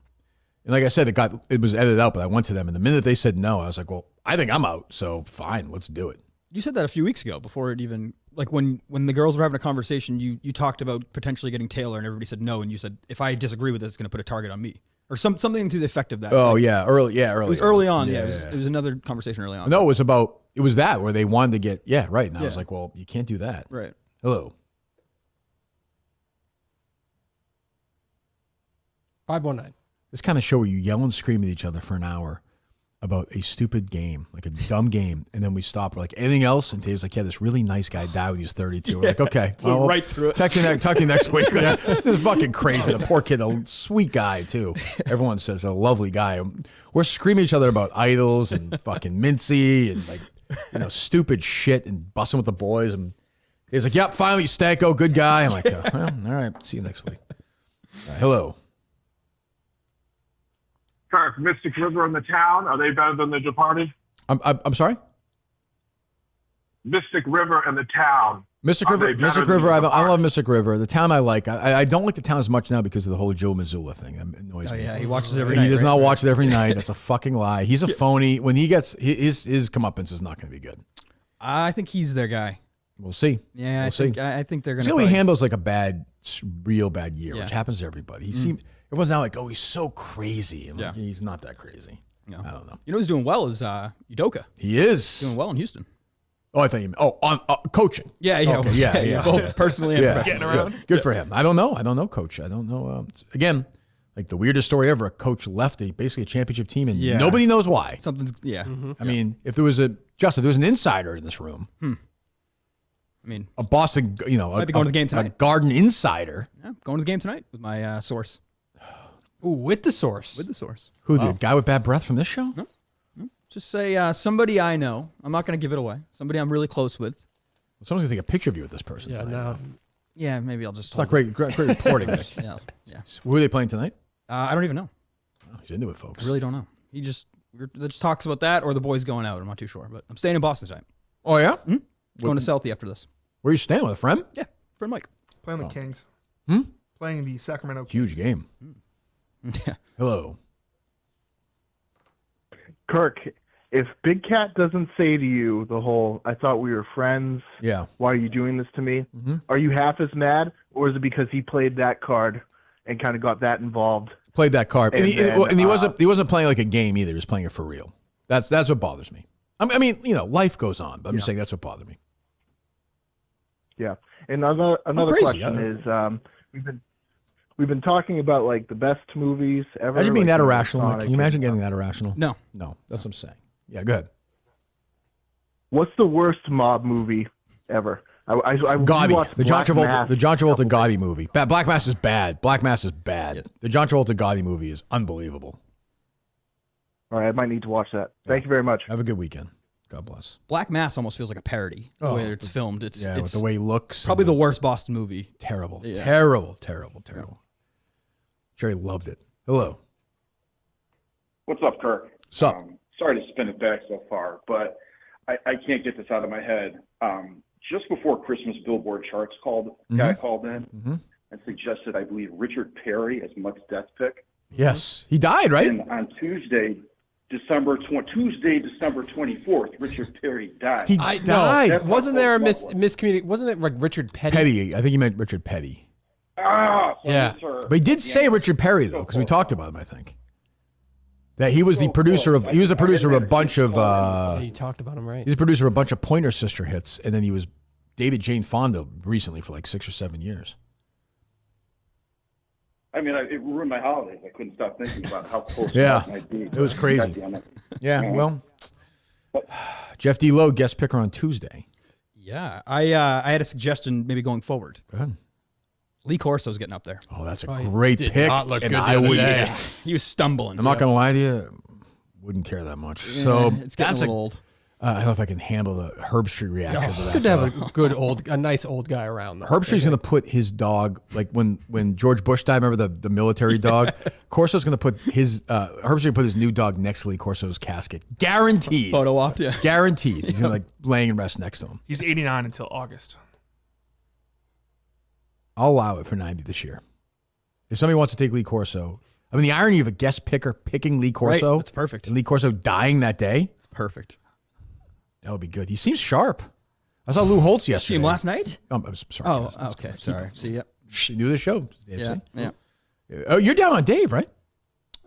And like I said, it was edited out, but I went to them, and the minute they said no, I was like, well, I think I'm out, so fine, let's do it. You said that a few weeks ago before it even when the girls were having a conversation, you talked about potentially getting Taylor, and everybody said no, and you said if I disagree with this, it's going to put a target on me, or something to the effect of that. Oh yeah, early. It was early on. Yeah, it was another conversation early on. No, it was that where they wanted to get right, and I was like, well, you can't do that. Right. Hello. 519. This kind of show where you yell and scream at each other for an hour about a stupid game, like a dumb game, and then we stop. We're like, anything else? And Dave's like, yeah, this really nice guy died when he was 32. We're like, okay. Well, right through it. Talk to you next week. This is fucking crazy. The poor kid, a sweet guy, too. Everyone says a lovely guy. We're screaming at each other about idols and fucking Mintzy and stupid shit and busting with the boys. And he's like, yep, finally, Stanko, good guy. I'm like, well, all right, see you next week. Hello. Kirk, Mystic River and the Town, are they better than The Departed? I'm sorry? Mystic River and the Town. Mystic River, I love Mystic River. The Town I like. I don't like the Town as much now because of the whole Joe Missoula thing. That annoys me. Yeah, he watches it every night. He does not watch it every night. That's a fucking lie. He's a phony. When he gets his comeuppance is not going to be good. I think he's their guy. We'll see. Yeah, We'll see. I think they're going See to. how he handles like a real bad year, Yeah. which happens to everybody. Everyone's now like, oh, he's so crazy. I'm like, he's not that crazy. No. I don't know. You know who's doing well is Udoka. He is Doing well in Houston. Oh, I thought you meant, on coaching. Yeah. Okay, yeah. Both personally and Getting professionally. around. Good for him. I don't know, coach. I don't know. Again, like the weirdest story ever. A coach left basically a championship team, and nobody knows why. Something's I mean, if there was an insider in this room, I mean, a Boston, Might be going to the game tonight. a Garden insider. yeah, going to the game tonight with my source. Ooh, with the source. With the source. Who, the guy with bad breath from this show? No. Just say somebody I know. I'm not going to give it away. Somebody I'm really close with. Someone's gonna take a picture of you with this person. Yeah, tonight. no. Yeah, maybe I'll just. It's not great reporting. Nick. Yeah. Who are they playing tonight? I don't even know. Oh, he's into it, folks. I really don't know. He just talks about that or the boys going out. I'm not too sure, but I'm staying in Boston tonight. Oh yeah, Going to Southie after this. Where are you staying with a friend? Yeah, friend Mike. Playing the Kings. Playing the Sacramento Kings. Huge game. Yeah. Hello. Kirk, if Big Cat doesn't say to you the whole, I thought we were friends, Yeah. why are you doing this to me? Are you half as mad, or is it because he played that card and kind of got that involved? Played that card, and, And he then, he wasn't playing like a game either. He was playing it for real. That's what bothers me. I mean, life goes on, but I'm just saying that's what bothered me. Yeah. And another crazy. question is, we've been talking about like the best movies ever. Imagine being like, that irrational. Mike. Sonic Can you imagine and getting that irrational? No. That's what I'm saying. Yeah, go ahead. What's the worst mob movie ever? I Gotti, watched the John Black Mass Travolta Gotti movie. Black Mass is bad. Black Mass is bad. The John Travolta Gotti movie is unbelievable. All right, I might need to watch that. Thank you very much. Have a good weekend. God bless. Black Mass almost feels like a parody the way it's filmed. It's with the way he looks. probably the worst Boston movie. Terrible. Yeah. Terrible. Jerry loved it. Hello. What's up, Kirk? What's up? Sorry to spin it back so far, but I can't get this out of my head. Just before Christmas, Billboard charts guy called in and suggested, I believe, Richard Perry as Mutt's death pick. Yes. He died, right? And on Tuesday, December 24th, Richard Perry died. He died. That's Wasn't how there a close that was. miscommunication? Wasn't it like Richard Petty? Petty. I think he meant Richard Petty. Yeah. But he did say Richard Perry though, because we talked about him. I think that he was the producer of. He was the producer of a bunch of. Yeah, you talked about him, right? He's a producer of a bunch of Pointer Sister hits, and then he was dated Jane Fonda recently for like 6 or 7 years. I mean, it ruined my holidays. I couldn't stop thinking about how close Yeah. that might be. It was crazy. God damn it. Yeah. Well, Jeff D. Lowe guest picker on Tuesday. Yeah, I had a suggestion maybe going forward. Go ahead. Lee Corso's getting up there. Oh, that's a Oh, he great did pick. not look and good the I other would. day. He was stumbling. I'm not gonna lie to you. Wouldn't care that much. So it's getting that's a little old. I don't know if I can handle the Herb Street reaction to It's that. good to have a nice old guy around. Though. Herb Street's going to put his dog, like when George Bush died, remember the military dog? Corso's going to put his, Herb Street put his new dog next to Lee Corso's casket. Guaranteed. Photo op, yeah. Guaranteed. He's going to like laying and rest next to him. He's 89 until August. I'll allow it for 90 this year. If somebody wants to take Lee Corso, I mean, the irony of a guest picker picking Lee Corso. Right, that's perfect. And Lee Corso dying that day. It's perfect. That would be good. He seems sharp. I saw Lou Holtz See yesterday. him last night? I'm sorry. Oh, Jess. okay. Sorry. See, yep. She knew the show. Yeah. Oh, you're down on Dave, right?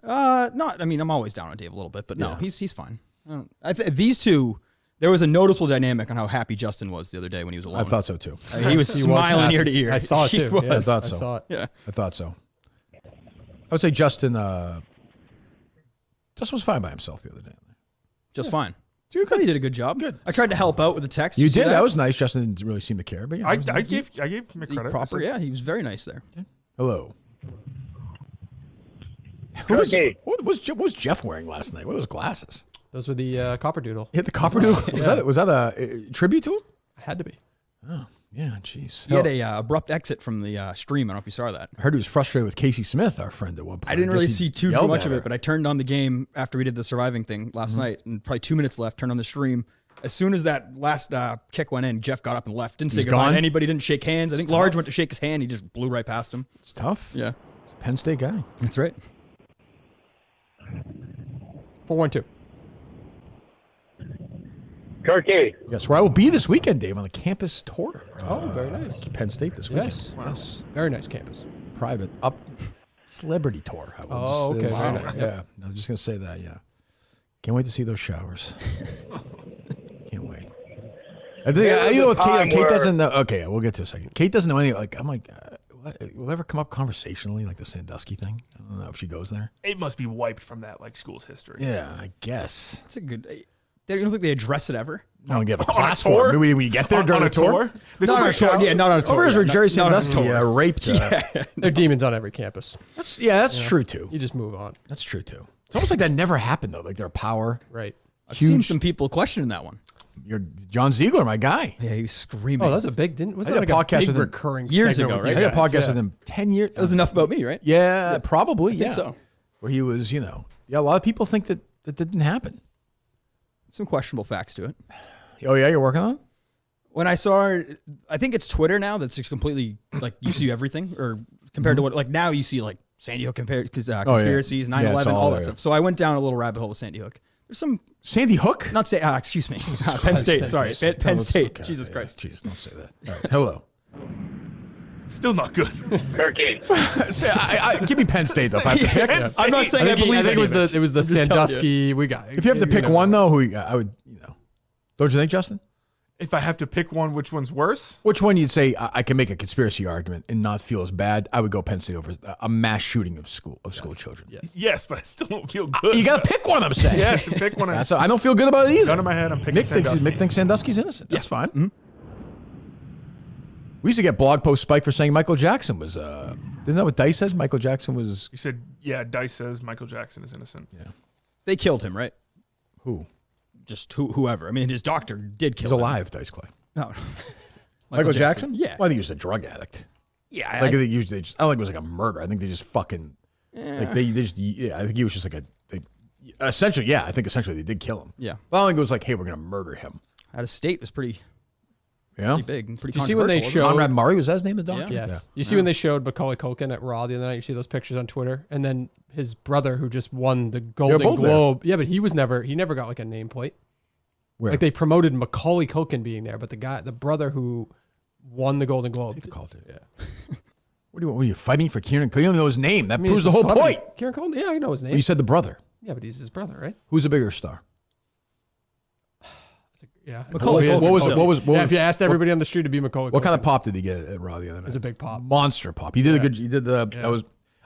Not. I mean, I'm always down on Dave a little bit, but no, he's fine. These two, there was a noticeable dynamic on how happy Justin was the other day when he was alone. I thought so too. He was smiling happy. ear to ear. I saw it He too. was. Yes, I thought so. I saw it. Yeah. I thought so. I would say Justin was fine by himself the other day. Just fine. Dude, he did a good job. Good. I tried to help out with the text. You see did. That was nice. Justin didn't really seem to care, but yeah, I that was nice. gave him a credit. proper. Yeah, he was very nice there. Hello. Okay. What was Jeff wearing last night? What were those glasses? Those were the copper doodle. He had the copper doodle. Was that a tribute to him? Had to be. Oh yeah, jeez. He had a abrupt exit from the stream. I don't know if you saw that. I heard he was frustrated with Casey Smith, our friend, at one point. I didn't guess really he see too yelled much at of her. it, but I turned on the game after we did the surviving thing last night, and probably 2 minutes left. Turned on the stream. As soon as that last kick went in, Jeff got up and left. Didn't say He's goodbye. gone? to Anybody didn't shake hands. I think Large went to shake his hand. He just blew right past him. It's tough. Yeah, He's a Penn State guy. that's right. 412. Kirky. Yes, where I will be this weekend, Dave, on the campus tour. Oh, very nice. Penn State this weekend. Yes. Yes. Very nice campus. Private celebrity tour. Oh, okay. Very nice. Yeah, I was just gonna say that. Yeah, can't wait to see those showers. Can't wait. I think you know with Kate doesn't know. Okay, we'll get to a second. Kate doesn't know anything. Like I'm like, what, will it ever come up conversationally, like the Sandusky thing? I don't know if she goes there. It must be wiped from that like school's history. Yeah, I guess. That's a good. You don't think they address it ever? I don't give a class for it. Maybe when you get there during the tour. Not on a tour. Yeah, not on a tour. Over is where Jerry Sandusky raped. They're demons on every campus. That's true too. You just move on. That's true too. It's almost like that never happened though. Like their power. Right. I've seen some people questioning that one. You're John Ziegler, my guy. Yeah, he was screaming. Oh, that's a big. Was I that did like a podcast big with him recurring years segment ago, with right? you I did a guys? podcast Yeah. with him 10 years. That was enough about me, right? Yeah, probably. I think so. Where he was, a lot of people think that didn't happen. Some questionable facts to it. Oh yeah, you're working on it? When I saw, I think it's Twitter now that's just completely like you see everything, or compared to what like now you see like Sandy Hook conspiracies, 9/11, all that stuff. So I went down a little rabbit hole with Sandy Hook. There's some Sandy Hook. Not say. Excuse me, Penn State. Sorry, Penn State. Okay, Jesus yeah, Christ. Jesus, don't say that. All right, hello. Still not good. Kirky. Give me Penn State though. If I have to pick, I'm not saying I believe I think any of it was the I'm just telling you. Sandusky. We got. if you have to pick one though, I would, don't you think, Justin? If I have to pick one, which one's worse? Which one you'd say I can make a conspiracy argument and not feel as bad? I would go Penn State over a mass shooting of school children. Yes, but I still don't feel good. You got to pick one. I'm saying. Yes, pick one. I don't feel good about it either. Gun in my head, I'm picking Sandusky. Mick thinks Sandusky's innocent. That's fine. Mm-hmm. We used to get blog post spike for saying Michael Jackson was. Isn't that what Dice said? Michael Jackson was. You said, yeah. Dice says Michael Jackson is innocent. Yeah. They killed him, right? Who? Just whoever. I mean, his doctor did kill He's him. alive, Dice Clay. No. Michael Jackson? Yeah. Well, I think he was a drug addict. Yeah. I think they usually just. I don't think it was like a murder. I think they just fucking. Like they just. Yeah, I think he was just like a. Essentially, yeah. I think essentially they did kill him. Yeah. But I don't think it was like, hey, we're gonna murder him. Out of state was pretty. Yeah. Pretty big and pretty. You see when they controversial. showed Conrad Murray, was that his name? The doctor. Yes. Yeah. You see when they showed Macaulay Culkin at Raw the other night. You see those pictures on Twitter, and then his brother who just won the Golden both Globe. Yeah, but he never got like a nameplate. Where? Like they promoted Macaulay Culkin being there, but the brother who won the Golden Globe. Yeah. What are you fighting for Kieran? You don't know his name. That proves the he's whole son. point. Kieran Culkin. Yeah, I know his name. Well, you said the brother. Yeah, but he's his brother, right? Who's a bigger star? Yeah. Macaulay Culkin. What was if you asked everybody on the street to be Macaulay Culkin. What kind of pop did he get at Raw the other night? It was a big pop. Monster pop. He did a good. He did the. Yeah. That was.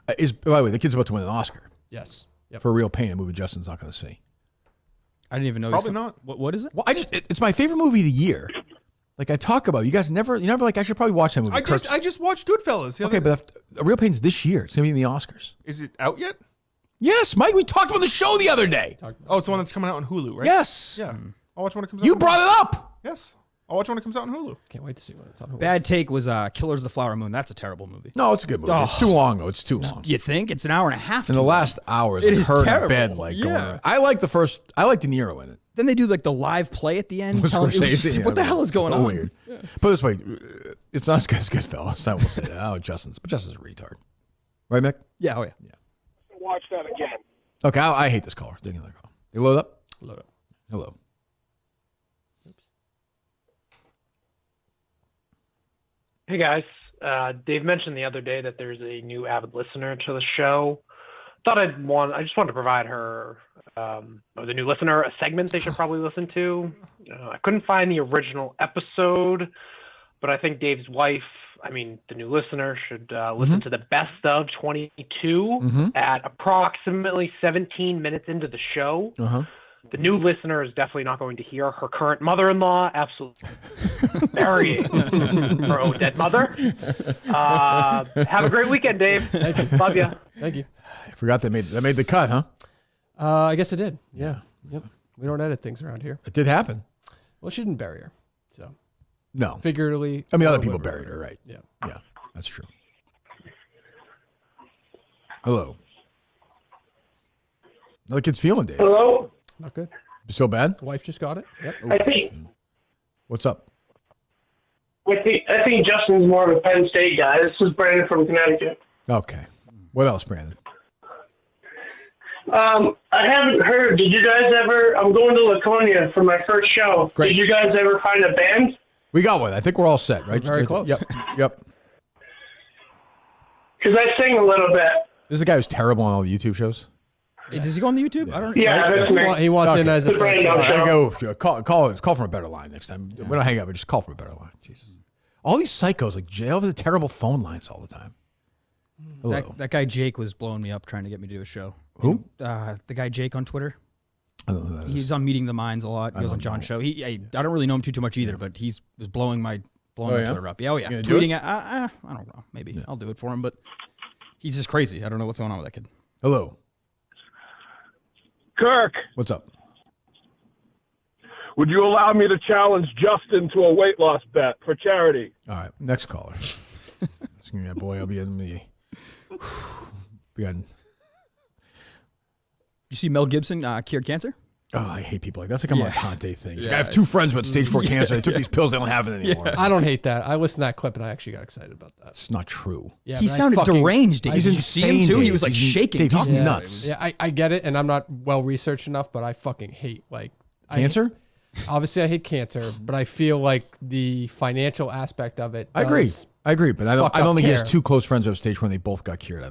By the way, the kid's about to win an Oscar Yes. Yep. for Real Pain, a movie Justin's not going to see. I didn't even know. Probably not. What is it? Well, it's my favorite movie of the year. Like I talk about, you guys you never like. I should probably watch that movie. I just watched Goodfellas. Okay, but Real Pain's this year. It's going to be in the Oscars. Is it out yet? Yes, Mike. We talked about the show the other day. Oh, it's the one that's coming out on Hulu, right? Yes. Yeah. I'll watch when it comes out. You brought it up. Yes. I'll watch when it comes out on Hulu. Can't wait to see when it's on Hulu. Bad take was Killers of the Flower Moon. That's a terrible movie. No, it's a good movie. It's too long though. It's too long. Do you think it's an hour and a half? In the last hours, I heard in bed like going. Yeah. I like De Niro in it. Then they do like the live play at the end. With telling- it was Scorsese, just- yeah, what the hell is going so on? Weird. Put it this way, it's not as good as Goodfellas. I will say that. Oh, Justin's a retard, right, Mick? Yeah. Oh yeah. Watch that again. Okay, I hate this caller. Take another call. You load up. Load up. Hello. Hey guys, Dave mentioned the other day that there's a new avid listener to the show. I just wanted to provide her, or the new listener, a segment they should probably listen to. I couldn't find the original episode, but I think Dave's wife, the new listener, should listen to the best of 22 at approximately 17 minutes into the show. The new listener is definitely not going to hear her current mother-in-law absolutely burying her own dead mother. Have a great weekend, Dave. Thank you. Love you. Thank you. I forgot that made the cut, huh? I guess it did. Yeah. Yep. We don't edit things around here. It did happen. Well, she didn't bury her. So No. figuratively. Other people buried her, right? Yeah. Yeah, that's true. Hello. How the kid's feeling, Dave? Hello? Not good. Still bad? Wife just got it. Yep. I think What's up? I think Justin's more of a Penn State guy. This is Brandon from Connecticut. Okay. What else, Brandon? I haven't heard. Did you guys ever? I'm going to Laconia for my first show. Great. Did you guys ever find a band? We got one. I think we're all set, right? Very close. Yep. Because I sing a little bit. This is a guy who's terrible on all the YouTube shows. Hey, does he go on the YouTube? I don't. Yeah, that's me. He wants in as a Right fan. now, I go call from a better line next time. We don't hang up, but just call from a better line. Jesus. All these psychos like Jay over the terrible phone lines all the time. Hello. That guy Jake was blowing me up trying to get me to do a show. Who? The guy Jake on Twitter. I don't know who that is. He's on Meeting the Minds a lot. He goes on John's show. I don't really know him too much either, but he was blowing my Twitter up. Yeah, oh yeah. Tweeting it. I don't know. Maybe I'll do it for him, but he's just crazy. I don't know what's going on with that kid. Hello. Kirk, What's up? would you allow me to challenge Justin to a weight loss bet for charity? All right, next caller. That boy, I'll be in the. You see Mel Gibson cured cancer? Oh, I hate people like that. That's like a Montante thing. I have two friends with stage 4 cancer. They took these pills. They don't have it anymore. I don't hate that. I listened to that clip and I actually got excited about that. It's not true. Yeah, he but sounded deranged. Did He's you see him insane, too? He Dave. was like shaking. Dave, he's talking. nuts. Yeah, I get it, and I'm not well researched enough, but I fucking hate Cancer? Obviously, I hate cancer, but I feel like the financial aspect of it. I agree, but I don't think he has care. two close friends of stage 4 and they both got cured. I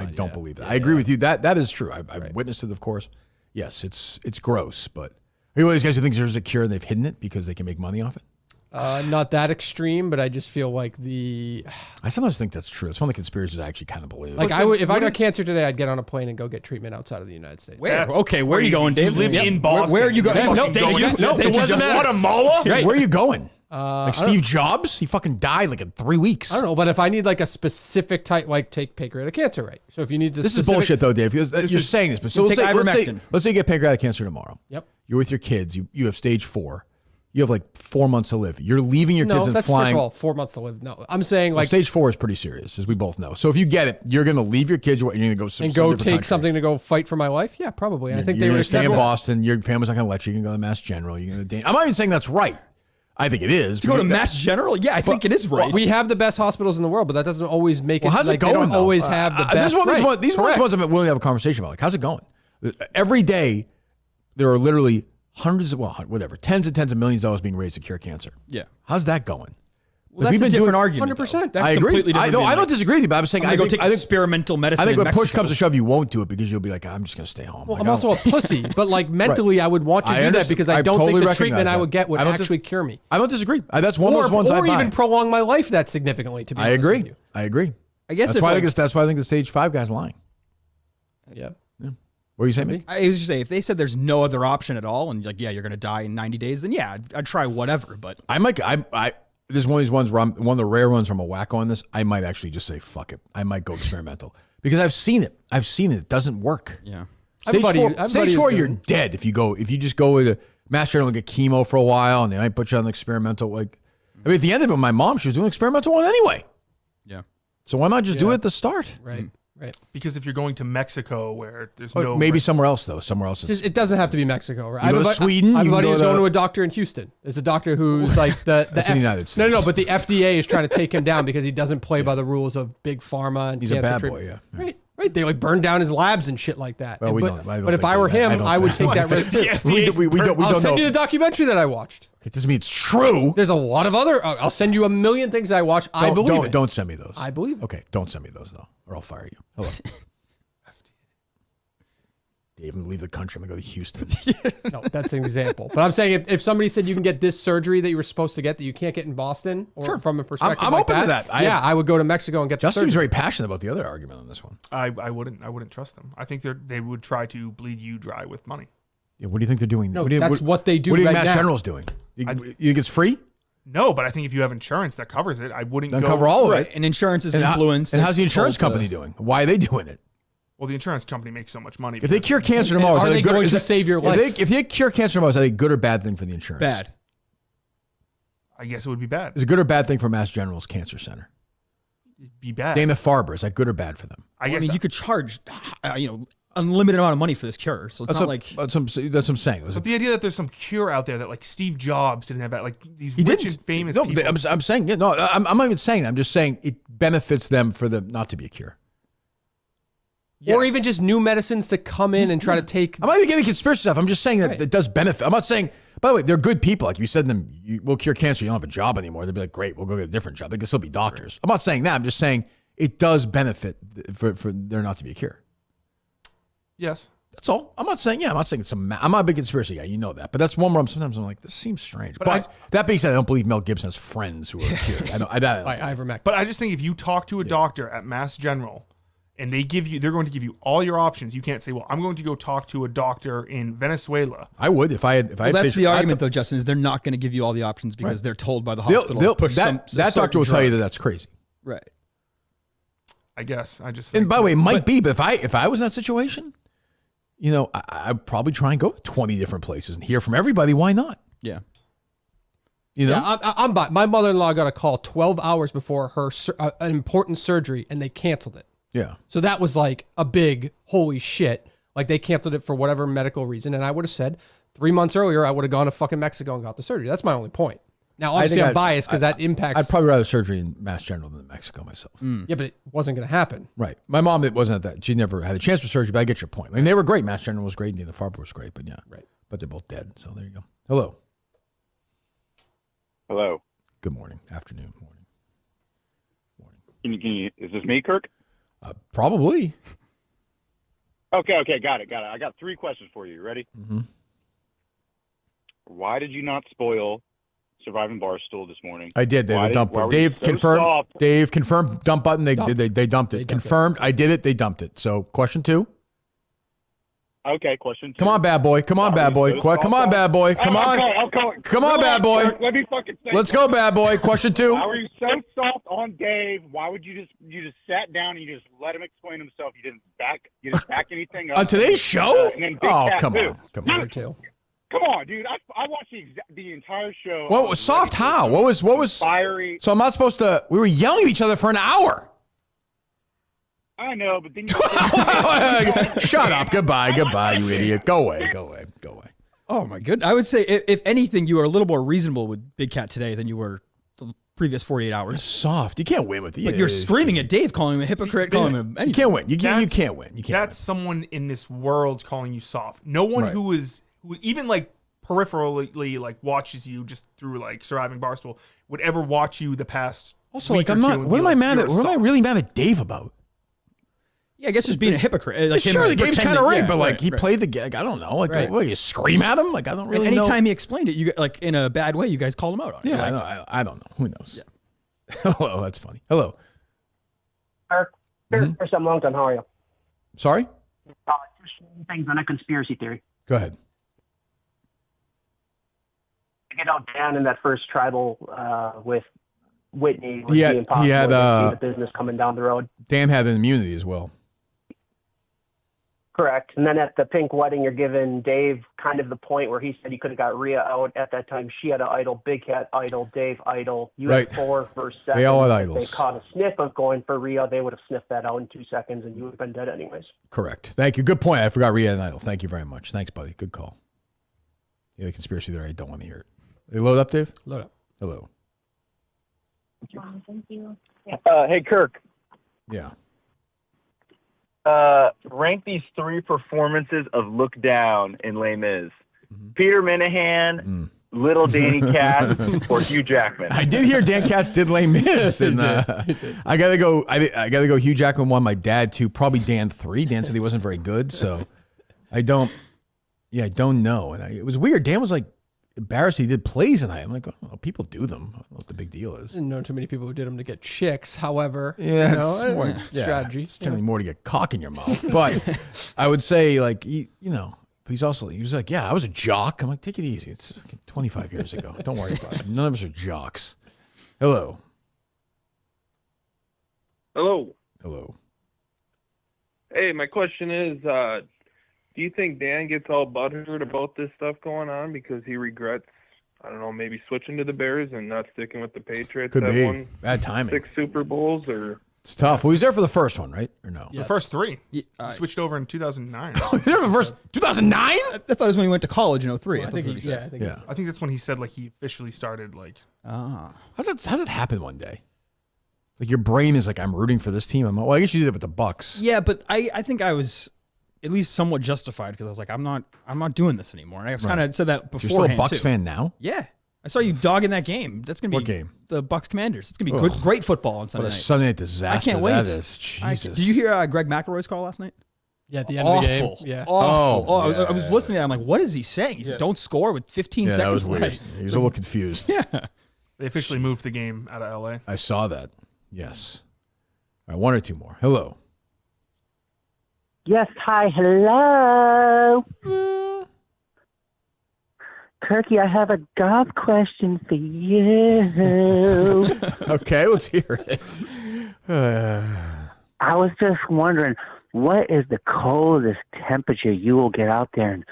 don't believe that. I agree with you. That is true. I've witnessed it, of course. Yes, it's gross, but are you one of these guys who thinks there's a cure and they've hidden it because they can make money off it? Not that extreme, but I just feel like I sometimes think that's true. It's one of the conspiracies I actually kind of believe. Like if I got cancer today, I'd get on a plane and go get treatment outside of the United States. Where are you going, Dave? You live in Boston. Where are you going? No, it wasn't Guatemala? Where are you going? Like Steve Jobs? He fucking died like in 3 weeks. I don't know, but if I need like a specific type, like take pancreatic cancer, right? So if you need this is bullshit though, Dave. Because you're saying this, but so let's say you get pancreatic cancer tomorrow. Yep. You're with your kids. You have stage 4. You have like 4 months to live. You're leaving your kids and flying. First of all, 4 months to live. No, I'm saying like stage 4 is pretty serious, as we both know. So if you get it, you're going to leave your kids. You're going to go and go take something to go fight for my life. Yeah, probably. I think they were stay in Boston. Your family's not going to let you. You can go to Mass General. You're going to. I'm not even saying that's right. I think it is. To go to Mass General? Yeah, I think it is right. Well, we have the best hospitals in the world, but that doesn't always make it. How's it going? They don't always have the best. These are ones I'm willing to have a conversation about. Like, how's it going? Every day, there are literally tens and tens of millions of dollars being raised to cure cancer. Yeah. How's that going? Well, that's a different argument. 100%. That's I agree. completely different. I don't disagree with you, but I'm saying I think experimental medicine. I think in when push Mexico. comes to shove, you won't do it because you'll be like, I'm just going to stay home. Well, like, I'm also a pussy, but like mentally, I would want to do that because I don't think the treatment I would get would actually cure me. I don't disagree. That's one of those ones I buy. Or even prolong my life that significantly. To be honest with you. I agree. I guess that's why I think the stage 5 guy's lying. Yeah. What are you saying, Mick? I was just saying, if they said there's no other option at all, and like, yeah, you're going to die in 90 days, then yeah, I'd try whatever. But this is one of these ones where one of the rare ones from a wacko on this. I might actually just say fuck it. I might go experimental because I've seen it. It doesn't work. Yeah. Stage 4, you're dead if you just go with a Mass General and get chemo for a while, and they might put you on the experimental. Like, I mean, at the end of it, my mom, she was doing experimental one anyway. Yeah. So why not just do it at the start? Right. Right. Because if you're going to Mexico where there's maybe somewhere else though. Somewhere else. It doesn't have to be Mexico, right? You go to Sweden. I have a buddy who's going to a doctor in Houston. There's a doctor who's like the United States. No, but the FDA is trying to take him down because he doesn't play by the rules of big pharma and he's cancer a bad treatment. boy. Yeah. Right. They like burn down his labs and shit like that. Well, But if I were him, I would take that risk too. I'll send you the documentary that I watched. It doesn't mean it's true. There's a lot of other. I'll send you a million things I watched. I believe it. Don't send me those. I believe it. Okay, don't send me those though, or I'll fire you. Hello. Dave, I'm gonna leave the country. I'm gonna go to Houston. No, that's an example. But I'm saying if somebody said you can get this surgery that you were supposed to get that you can't get in Boston, or from a perspective I'm like open to that. I would go to Mexico and get. Justin the seems surgery. very passionate about the other argument on this one. I wouldn't trust them. I think they would try to bleed you dry with money. Yeah, what do you think they're doing? No, that's what they do. What do you right think Mass now. General's doing? You think it's free? No, but I think if you have insurance that covers it, I wouldn't Then go cover all of it. And insurance is And influenced. and how's the insurance company doing? Why are they doing it? Well, the insurance company makes so much money. If they cure cancer tomorrow, are they going to save your life? If they cure cancer tomorrow, is that a good or bad thing for the insurance? Bad. I guess it would be bad. Is it a good or bad thing for Mass General's Cancer Center? It'd be bad. Dana-Farber, is that good or bad for them? I guess mean, you could charge, unlimited amount of money for this cure. So it's not like that's what I'm saying. But the idea that there's some cure out there that like Steve Jobs didn't have, like these rich and famous people. I'm saying I'm not even saying that. I'm just saying it benefits them for not to be a cure. Or even just new medicines to come in and try to take. I'm not even getting conspiracy stuff. I'm just saying that it does benefit. I'm not saying, by the way, they're good people. Like you said to them, we'll cure cancer. You don't have a job anymore. They'd be like, great, we'll go get a different job. They can still be doctors. I'm not saying that. I'm just saying it does benefit for there not to be a cure. Yes. That's all. I'm not saying it's I'm not a big conspiracy guy. You know that. But that's one where sometimes I'm like, this seems strange. But that being said, I don't believe Mel Gibson has friends who are cured. But I just think if you talk to a doctor at Mass General and they're going to give you all your options, you can't say, well, I'm going to go talk to a doctor in Venezuela. I would if I had that's the argument though, Justin, is they're not going to give you all the options because they're told by the hospital to push that doctor will tell you that that's crazy. Right. I guess. And by the way, it might be, but if I was in that situation, I'd probably try and go to 20 different places and hear from everybody. Why not? Yeah. I'm by. My mother-in-law got a call 12 hours before her an important surgery, and they canceled it. Yeah. So that was like a big holy shit. Like they canceled it for whatever medical reason, and I would have said 3 months earlier I would have gone to fucking Mexico and got the surgery. That's my only point. Now obviously I'm biased because that impacts. I'd probably rather surgery in Mass General than Mexico myself. Yeah, but it wasn't going to happen. Right. My mom, it wasn't that. She never had a chance for surgery, but I get your point. I mean, they were great. Mass General was great. And the Farber was great, but yeah. Right. But they're both dead. So there you go. Hello. Hello. Good morning. Afternoon. Morning. Can you, is this me, Kirk? Probably. Okay. Got it. I got 3 questions for you. You ready? Mm-hmm. Why did you not spoil Surviving Barstool this morning? I did. They dumped it. Dave confirmed. Soft? Dave confirmed. Dump button. They dumped it. Confirmed. I did it. They dumped it. So question 2. Okay. Question 2. Come on, bad boy. Come on, bad boy. Come on, bad boy. Come on. Come on, bad boy. Kirk, let me fucking say Let's go, bad boy. Question 2. Why were you so soft on Dave? Why would you just sat down and you just let him explain himself? You didn't back anything up On today's show? And then Big Oh, Cat come too. on. Come on, dude. I watched the entire show. What was soft? How? What was fiery? So I'm not supposed to. We were yelling at each other for an hour. I know, but then Shut up. Goodbye, you idiot. Go away. Oh my goodness. I would say if anything, you were a little more reasonable with Big Cat today than you were the previous 48 hours. It's soft. You can't win with it. Like you're screaming at Dave, calling him a hypocrite, calling him anything. You can't win. You can't win. That's someone in this world calling you soft. No one who even like peripherally like watches you just through like Surviving Barstool would ever watch you the past. Also, week like I'm not. What am I mad at? What am I really mad at Dave about? Yeah, I guess just being a hypocrite. Like sure, the game's kind of rigged, but like he played the gag. I don't know. Like, what, you scream at him? Like I don't really know. Anytime he explained it, you like in a bad way, you guys called him out on it. Yeah, I don't know. Who knows? Yeah. Hello, that's funny. Hello. Kirk, first I'm long time. How are you? Sorry? Things on a conspiracy theory. Go ahead. You know, Dan in that first tribal with Whitney. He had the business coming down the road. Dan had an immunity as well. Correct. And then at the pink wedding, you're giving Dave kind of the point where he said he could have got Rhea out at that time. She had an idol, Big Cat idol, Dave idol. You had 4 for 7. They all had If idols. they caught a sniff of going for Rhea, they would have sniffed that out in 2 seconds, and you would have been dead anyways. Correct. Thank you. Good point. I forgot Rhea and idol. Thank you very much. Thanks, buddy. Good call. Yeah, the conspiracy there. I don't want to hear it. They load up, Dave? Load up. Hello. Thank you. Hey, Kirk. Yeah. Rank these 3 performances of Look Down in Les Mis. Peter Minahan, Little Danny Katz, or Hugh Jackman. I did hear Dan Katz did Les Mis, and I gotta go. I gotta go. Hugh Jackman 1. My dad 2. Probably Dan 3. Dan said he wasn't very good, so I don't. Yeah, I don't know. And it was weird. Dan was like embarrassed he did plays tonight. I'm like, oh, people do them. I don't know what the big deal is. I didn't know too many people who did them to get chicks. However, yeah, it's more strategy. It's generally more to get cock in your mouth. But I would say, like, he was like, yeah, I was a jock. I'm like, take it easy. It's 25 years ago. Don't worry about it. None of us are jocks. Hello. Hello. Hey, my question is, do you think Dan gets all butthurt about this stuff going on because he regrets, I don't know, maybe switching to the Bears and not sticking with the Patriots? Could that be. won Bad timing. 6 Super Bowls, or it's tough. Well, he was there for the first one, right? Or no? The first 3. He switched over in 2009. The first 2009? I thought it was when he went to college in 03. I think that's when he said like he officially started like. How's it happen one day? Like your brain is like, I'm rooting for this team. Well, I guess you did it with the Bucks. Yeah, but I think I was at least somewhat justified because I was like, I'm not doing this anymore. And I was kind of said that beforehand. You're still a Bucks fan now? Yeah. I saw you dogging that game. That's going to be what game? The Bucks Commanders. It's going to be great football on Sunday What a night. Sunday night disaster I can't wait. That is. Jesus. Did you hear Greg McElroy's call last night? Yeah, at the end of the game. Yeah. Awful. I was yeah. listening to it. I'm like, what is he saying? He said, don't score with 15 seconds that was weird. left. He was a little confused. Yeah. They officially moved the game out of LA. I saw that. Yes. All right, one or two more. Hello. Yes, hi, hello. Kirky, I have a golf question for you. Okay, let's hear it. I was just wondering, what is the coldest temperature you will get out there and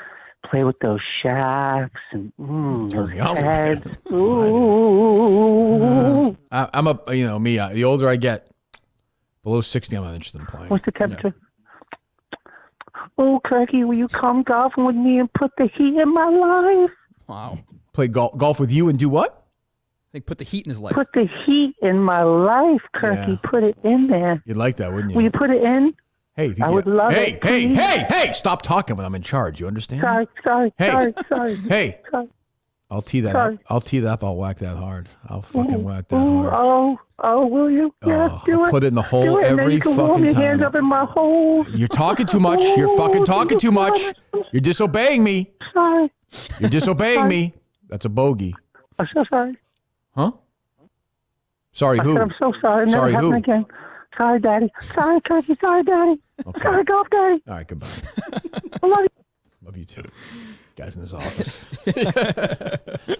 play with those shafts and Turn me those on. heads? Ooh. I'm me. The older I get, below 60, I'm not interested in playing. What's the temperature? Oh, Kirky, will you come golfing with me and put the heat in my life? Wow. Play golf with you and do what? I think put the heat in his life. Put the heat in my life, Kirky. Yeah. Put it in there. You'd like that, wouldn't you? Will you put it in? Hey, I would love it. Hey! Stop talking when I'm in charge. You understand? Sorry. Hey. Sorry. I'll tee that Sorry. up. I'll tee that up. I'll whack that hard. I'll fucking whack that hard. Oh, will you? Yeah, do I'll it. put it in the hole Do it, and then every you can warm fucking your hands time. up in my hole. You're talking too much. You're fucking talking too much. You're disobeying me. Sorry. You're disobeying me. That's a bogey. I'm so sorry. Huh? Sorry, I who? said I'm so sorry. Never Sorry, happen who? again. Sorry, Daddy. Sorry, Kirky. Sorry, Daddy. Okay. Sorry, Golf Daddy. All right, goodbye. I love you. Love you too. Guys in his office. I think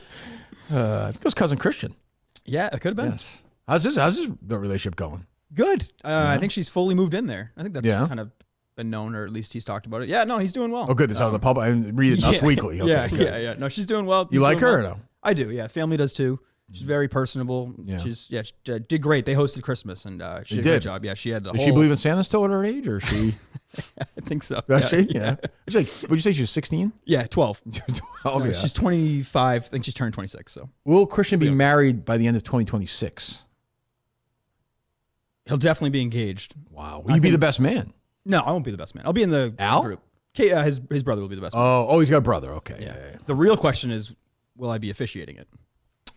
it was cousin Christian. Yeah, it could have been. Yes. How's this relationship going? Good. I think she's fully moved in there. I think that's Yeah. kind of been known, or at least he's talked about it. Yeah, no, he's doing well. Oh, good. It's out in the public. I read it Us Weekly. Okay, yeah, good. yeah. No, she's doing well. You She's like doing her or well. no? I do. Yeah, family does too. She's very personable. Yeah. She did great. They hosted Christmas and she They did a did. good job. Yeah, she had the Does whole. she believe in Santa still at her age, or is she? I think so. Does she? Yeah. She's like, would you say she was 16? Yeah, 12. 12, No, yeah. She's 25. I think she's turned 26. So Will Christian be married by the end of 2026? he'll definitely be engaged. Wow. Will you be the best man? No, I won't be the best man. I'll be in the Al? group. His brother will be the best man. Oh, he's got a brother. Okay. Yeah. The real question is, will I be officiating it?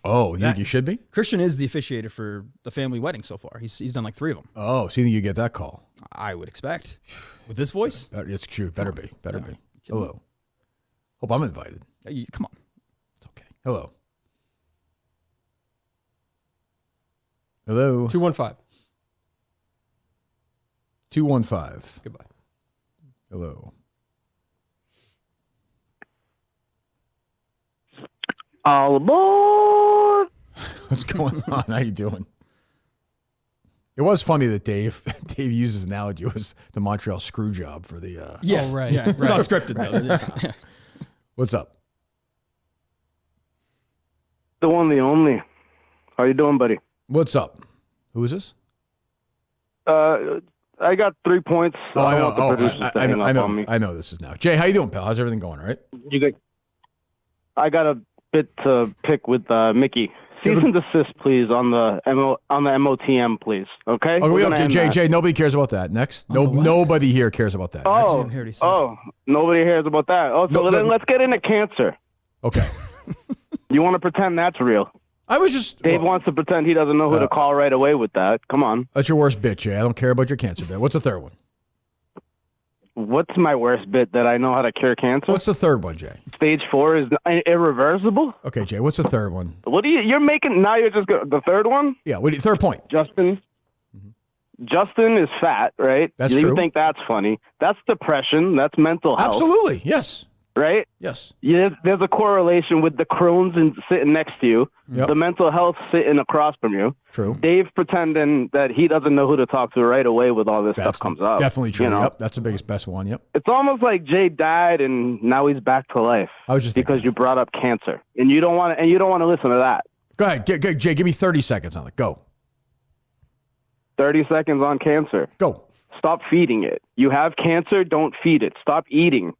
Oh, you think you should be? Christian is the officiator for the family wedding so far. He's done like 3 of them. Oh, so you think you get that call? I would expect. With this voice? It's true. Better be. Hello. Hope I'm invited. Come on. It's okay. Hello. Hello. 215. 215. Goodbye. Hello. All aboard. What's going on? How you doing? It was funny that Dave used his analogy. It was the Montreal screw job for the. Yeah, Oh, right. Yeah, it's right. not scripted though. Yeah. What's up? The one, the only. How you doing, buddy? What's up? Who is this? I got 3 points. Oh, I know. want the producers to hang up on me. I know this is now. Jay, how you doing, pal? How's everything going? All right. I got a bit to pick with Mickey. Cease and desist, please, on the MOTM, please. Okay. Oh, We're gonna okay. end that. Jay, nobody cares about that. Next, nobody here cares about that. Nobody hears about that. Oh, so then let's get into cancer. Okay. You want to pretend that's real? I was just. Dave wants to pretend he doesn't know who to call right away with that. Come on. That's your worst bit, Jay. I don't care about your cancer bit. What's the third one? What's my worst bit that I know how to cure cancer? What's the third one, Jay? Stage 4 is irreversible. Okay, Jay. What's the third one? What do you're making now? You're just the third one. Yeah. Third point. Justin is fat, right? That's you true. think that's funny? That's depression. That's mental health. Absolutely. Yes. Right? Yes. Yeah, there's a correlation with the Crohn's sitting next to you, the mental health sitting across from you. True. Dave pretending that he doesn't know who to talk to right away with all this stuff comes up. Definitely true. You know? Yep. That's the best one. Yep. It's almost like Jay died and now he's back to life. I was just because you brought up cancer and you don't want to listen to that. Go ahead, Jay. Give me 30 seconds on it. Go. 30 seconds on cancer. Go. Stop feeding it. You have cancer, don't feed it. Stop eating.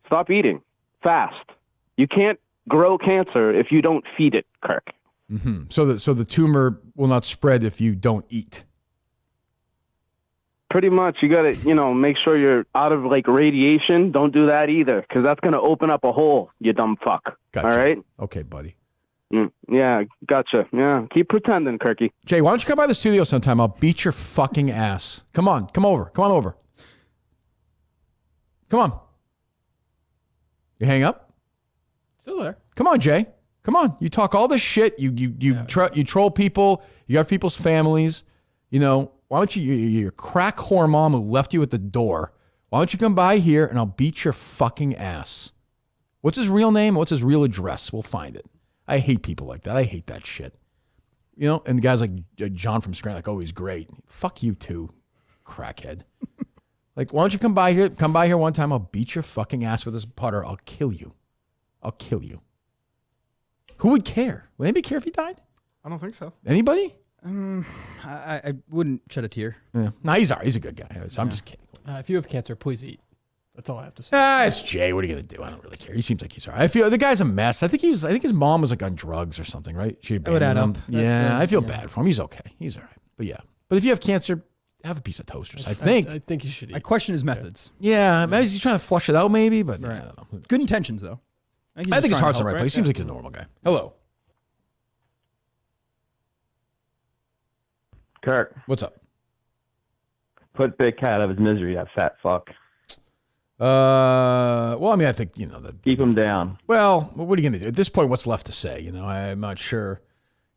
Stop eating. Fast. You can't grow cancer if you don't feed it, Kirk. Mm-hmm. So the tumor will not spread if you don't eat. Pretty much, you got to, make sure you're out of like radiation. Don't do that either, because that's going to open up a hole, you dumb fuck. Gotcha. All right? Okay, buddy. Yeah, gotcha. Yeah, keep pretending, Kirky. Jay, why don't you come by the studio sometime? I'll beat your fucking ass. Come on, come over. Come on over. Come on. You hang up? Still there. Come on, Jay. Come on. You talk all this shit. You troll people. You have people's families. Why don't you, your crack whore mom who left you at the door, why don't you come by here and I'll beat your fucking ass? What's his real name? What's his real address? We'll find it. I hate people like that. I hate that shit. And the guys like John from Scranton, like, oh, he's great. Fuck you too, crackhead. Like, why don't you come by here? Come by here one time. I'll beat your fucking ass with this putter. I'll kill you. I'll kill you. Who would care? Would anybody care if he died? I don't think so. Anybody? I wouldn't shed a tear. Yeah. No, he's all right. He's a good guy. So I'm just kidding. If you have cancer, please eat. That's all I have to say. It's Jay. What are you gonna do? I don't really care. He seems like he's all right. I feel the guy's a mess. I think his mom was like on drugs or something, right? She would add abandoned up. him. Yeah, I feel bad for him. He's okay. He's all right. But yeah. But if you have cancer, have a piece of toasters. I think. I think you should eat. I question his methods. Yeah, maybe he's trying to flush it out, maybe. But I don't know. Good intentions, though. I think his heart's in the right place. He seems like he's a normal guy. Hello. Kirk. What's up? Put Big Cat out of his misery, that fat fuck. Well, I mean, I think, keep him down. Well, what are you going to do? At this point, what's left to say? I'm not sure.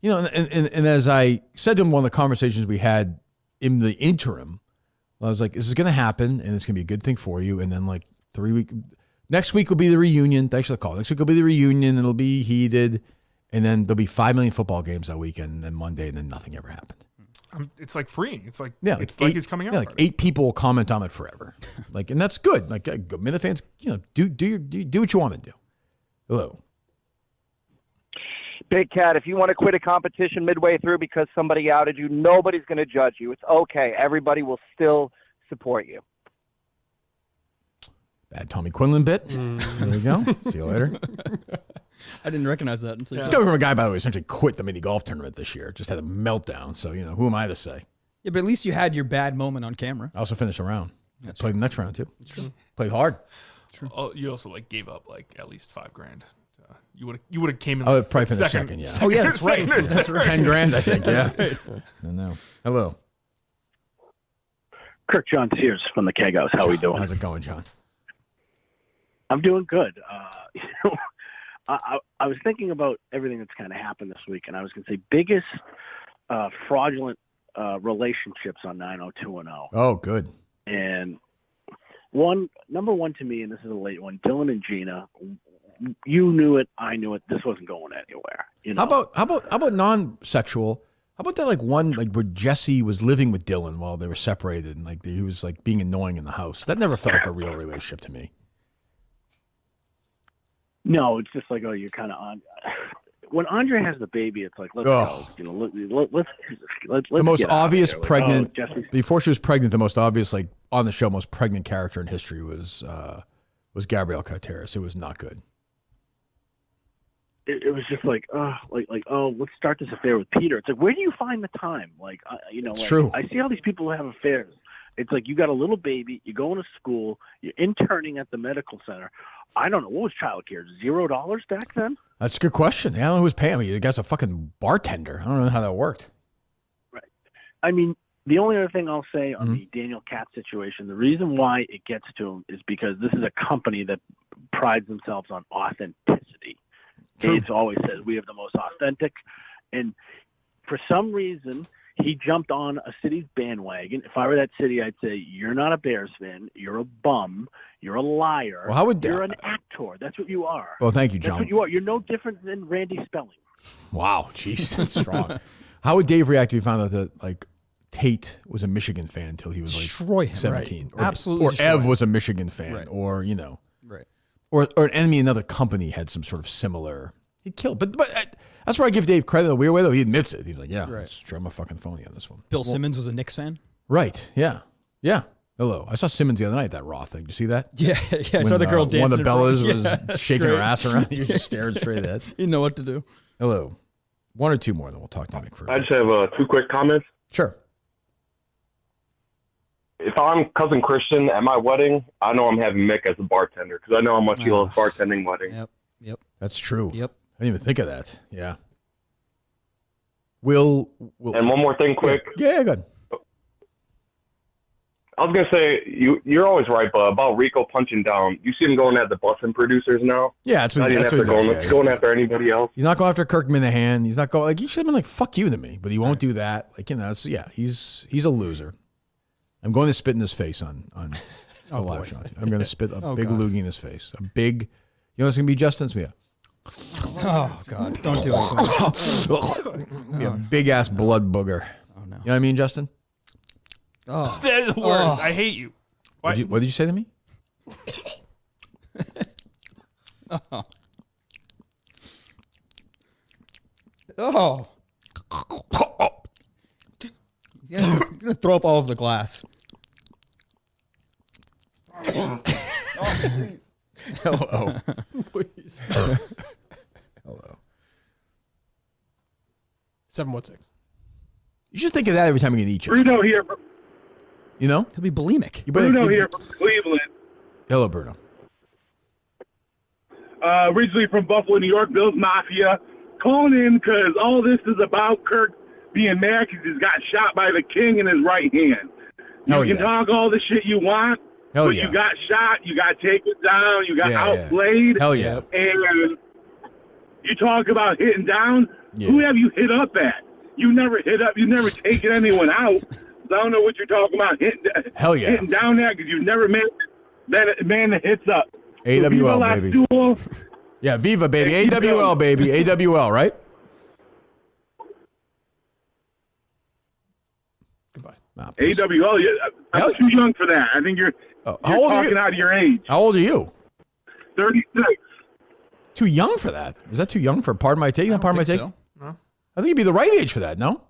And as I said to him, one of the conversations we had in the interim, I was like, this is going to happen and it's going to be a good thing for you. And then like 3 weeks, next week will be the reunion. Thanks for the call. Next week will be the reunion. It'll be heated. And then there'll be 5 million football games that weekend and then Monday and then nothing ever happened. It's like freeing. It's like it's like he's coming out. Yeah, like 8 people will comment on it forever. And that's good. Like Minifans, do what you want to do. Hello. Big Cat, if you want to quit a competition midway through because somebody outed you, nobody's going to judge you. It's okay. Everybody will still support you. Bad Tommy Quinlan bit. There we go. See you later. I didn't recognize that until It's coming from a guy, by the way, who essentially quit the mini golf tournament this year. Just had a meltdown. So, who am I to say? Yeah, but at least you had your bad moment on camera. I also finished a round. That's played the next round, too. That's true. Played hard. True. Oh, you also gave up at least $5,000. You would have came in. I would probably finished second. Yeah. Oh yeah, that's right. That's right. $10,000, I think. Yeah. Right. I know. Hello. Kirk, John Sears from the Keg House. How are we doing? How's it going, John? I'm doing good. I was thinking about everything that's kind of happened this week, and I was going to say biggest fraudulent relationships on 90210. Oh, good. And number one to me, and this is a late one, Dylan and Gina. You knew it, I knew it. This wasn't going anywhere. How about non-sexual? How about that one where Jesse was living with Dylan while they were separated and he was being annoying in the house? That never felt like a real relationship to me. No, it's just you're kind of on. When Andre has the baby, it's like, let's go. Let's the most obvious there. pregnant before she was pregnant. The most obvious, on the show, most pregnant character in history was Gabrielle Carteris. It was not good. It was just let's start this affair with Peter. It's where do you find the time? True. I see all these people who have affairs. It's you got a little baby, you're going to school, you're interning at the medical center. I don't know. What was childcare? $0 back then? That's a good question. I don't know who's paying me. The guy's a fucking bartender. I don't know how that worked. Right. I mean, the only other thing I'll say on the Daniel Katz situation, the reason why it gets to him is because this is a company that prides themselves on authenticity. It's always says we have the most authentic. And for some reason, he jumped on a city's bandwagon. If I were that city, I'd say, you're not a Bears fan. You're a bum. You're a liar. Well, you're an actor. That's what you are. Well, thank you, John. That's what you are. You're no different than Randy Spelling. Wow. Jeez, that's strong. How would Dave react if he found out that, Tate was a Michigan fan until he was, destroy him, 17? Right. Absolutely. Or Ev was a Michigan fan. Right. Or, Right. Or an enemy in another company had some sort of similar... He'd kill. But that's where I give Dave credit in a weird way, though. He admits it. He's like, it's true. I'm a fucking phony on this one. Bill Simmons was a Knicks fan? Right. Yeah. Yeah. Hello. I saw Simmons the other night at that Raw thing. Did you see that? Yeah. I saw the girl dancing. One of the Bellas was shaking her ass around. He was just staring straight ahead. You know what to do. Hello. One or two more, then we'll talk to Mick for a I bit. just have 2 quick comments. Sure. If I'm cousin Christian at my wedding, I know I'm having Mick as a bartender because I know how much he loves bartending weddings. Yep. That's true. Yep. I didn't even think of that. Yeah. We'll And one more thing, quick. Yeah, good. I was gonna say you're always right, but about Rico punching down. You see him going at the busing producers now. Yeah, that's what, not even that's after what he does, yeah. going after anybody else. He's not going after Kirk Minahan. He's not going like you should have been like fuck you to me, but he won't do that. Like it's, he's a loser. I'm going to spit in his face on the live show. I'm going to spit a big loogie in his face. A big, you know what's going to be, Justin? It's going to be Oh God! Don't do it. a big ass blood booger. Oh no! You know what I mean, Justin? Oh, That is the worst. I hate you. What did you say to me? Oh. Oh. He's gonna throw up all over the glass. Oh, please. Hello. Please. Hello. 716. You should think of that every time you get eat chips. Bruno here. You know? He'll be bulimic. Bruno here from Cleveland. Hello, Bruno. Originally from Buffalo, New York, Bills Mafia. Calling in because all this is about Kirk being mad because he's got shot by the king in his right hand. Hell You can talk all the shit you want, Hell but yeah. you got shot, you got taken down, you got outplayed. Hell yeah. And you talk about hitting down. Who have you hit up at? You never hit up. You never taken anyone out. So I don't know what you're talking about. Hitting down there because you've never met that man that hits up. AWL, So baby. Barstool, Yeah, Viva, baby. AWL, baby. AWL, right? AWL, I'm too young for that. I think you're how old are you? talking out of your age. How old are you? 36. Too young for that. Is that too young for Pardon My Take? Not Pardon My Take? so. No. I think you'd be the right age for that, no?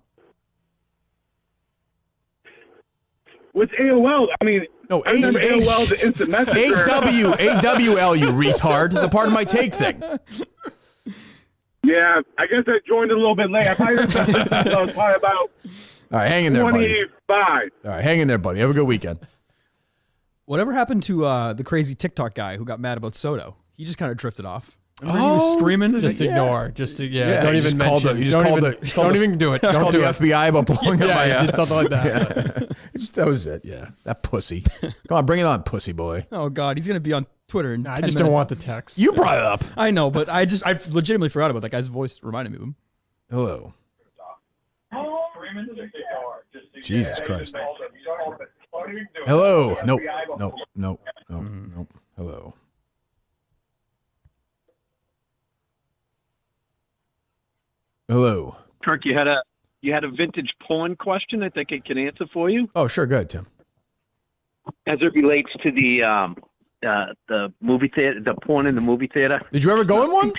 What's AOL? I mean, no, I remember AOL, the instant messenger. AWL, you retard. The Pardon My Take thing. Yeah, I guess I joined a little bit late. I probably was probably about All right, hang in there, buddy. 25. All right, hang in there, buddy. Have a good weekend. Whatever happened to the crazy TikTok guy who got mad about Soto? He just kind of drifted off. Remember he was screaming. Just ignore. Just don't he even just called mention. the- he just called Don't even do it. Just Don't called do the it. FBI about blowing up my he did something like that. That was it, yeah. That pussy. Come on, bring it on, pussy boy. Oh God, he's gonna be on Twitter in 10 I just minutes. don't want the text. You brought it up. I know, but I legitimately forgot about that guy's voice reminded me of him. Hello. Jesus Christ. Hello. Nope. Hello. Hello. Kirk, you had a vintage porn question. I think I can answer for you. Oh, sure. Go ahead, Tim. As it relates to the movie theater, the porn in the movie theater. Did you ever go in one?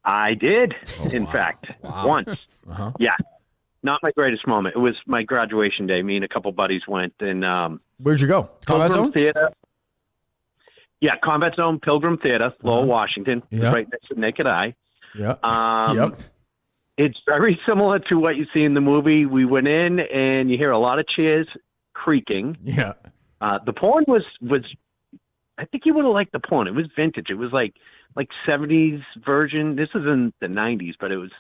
I did, in fact, once. Uh-huh. Yeah, not my greatest moment. It was my graduation day. Me and a couple buddies went, and where'd you go? Combat Pilgrim Zone? Theater. Yeah, Combat Zone, Pilgrim Theater, Lowell, Washington, Yeah. right next to Naked Eye. Yeah. Yep. It's very similar to what you see in the movie. We went in, and you hear a lot of chairs creaking. Yeah. The porn was. I think you would have liked the porn. It was vintage. It was like 70s version. This is in the 90s, but it was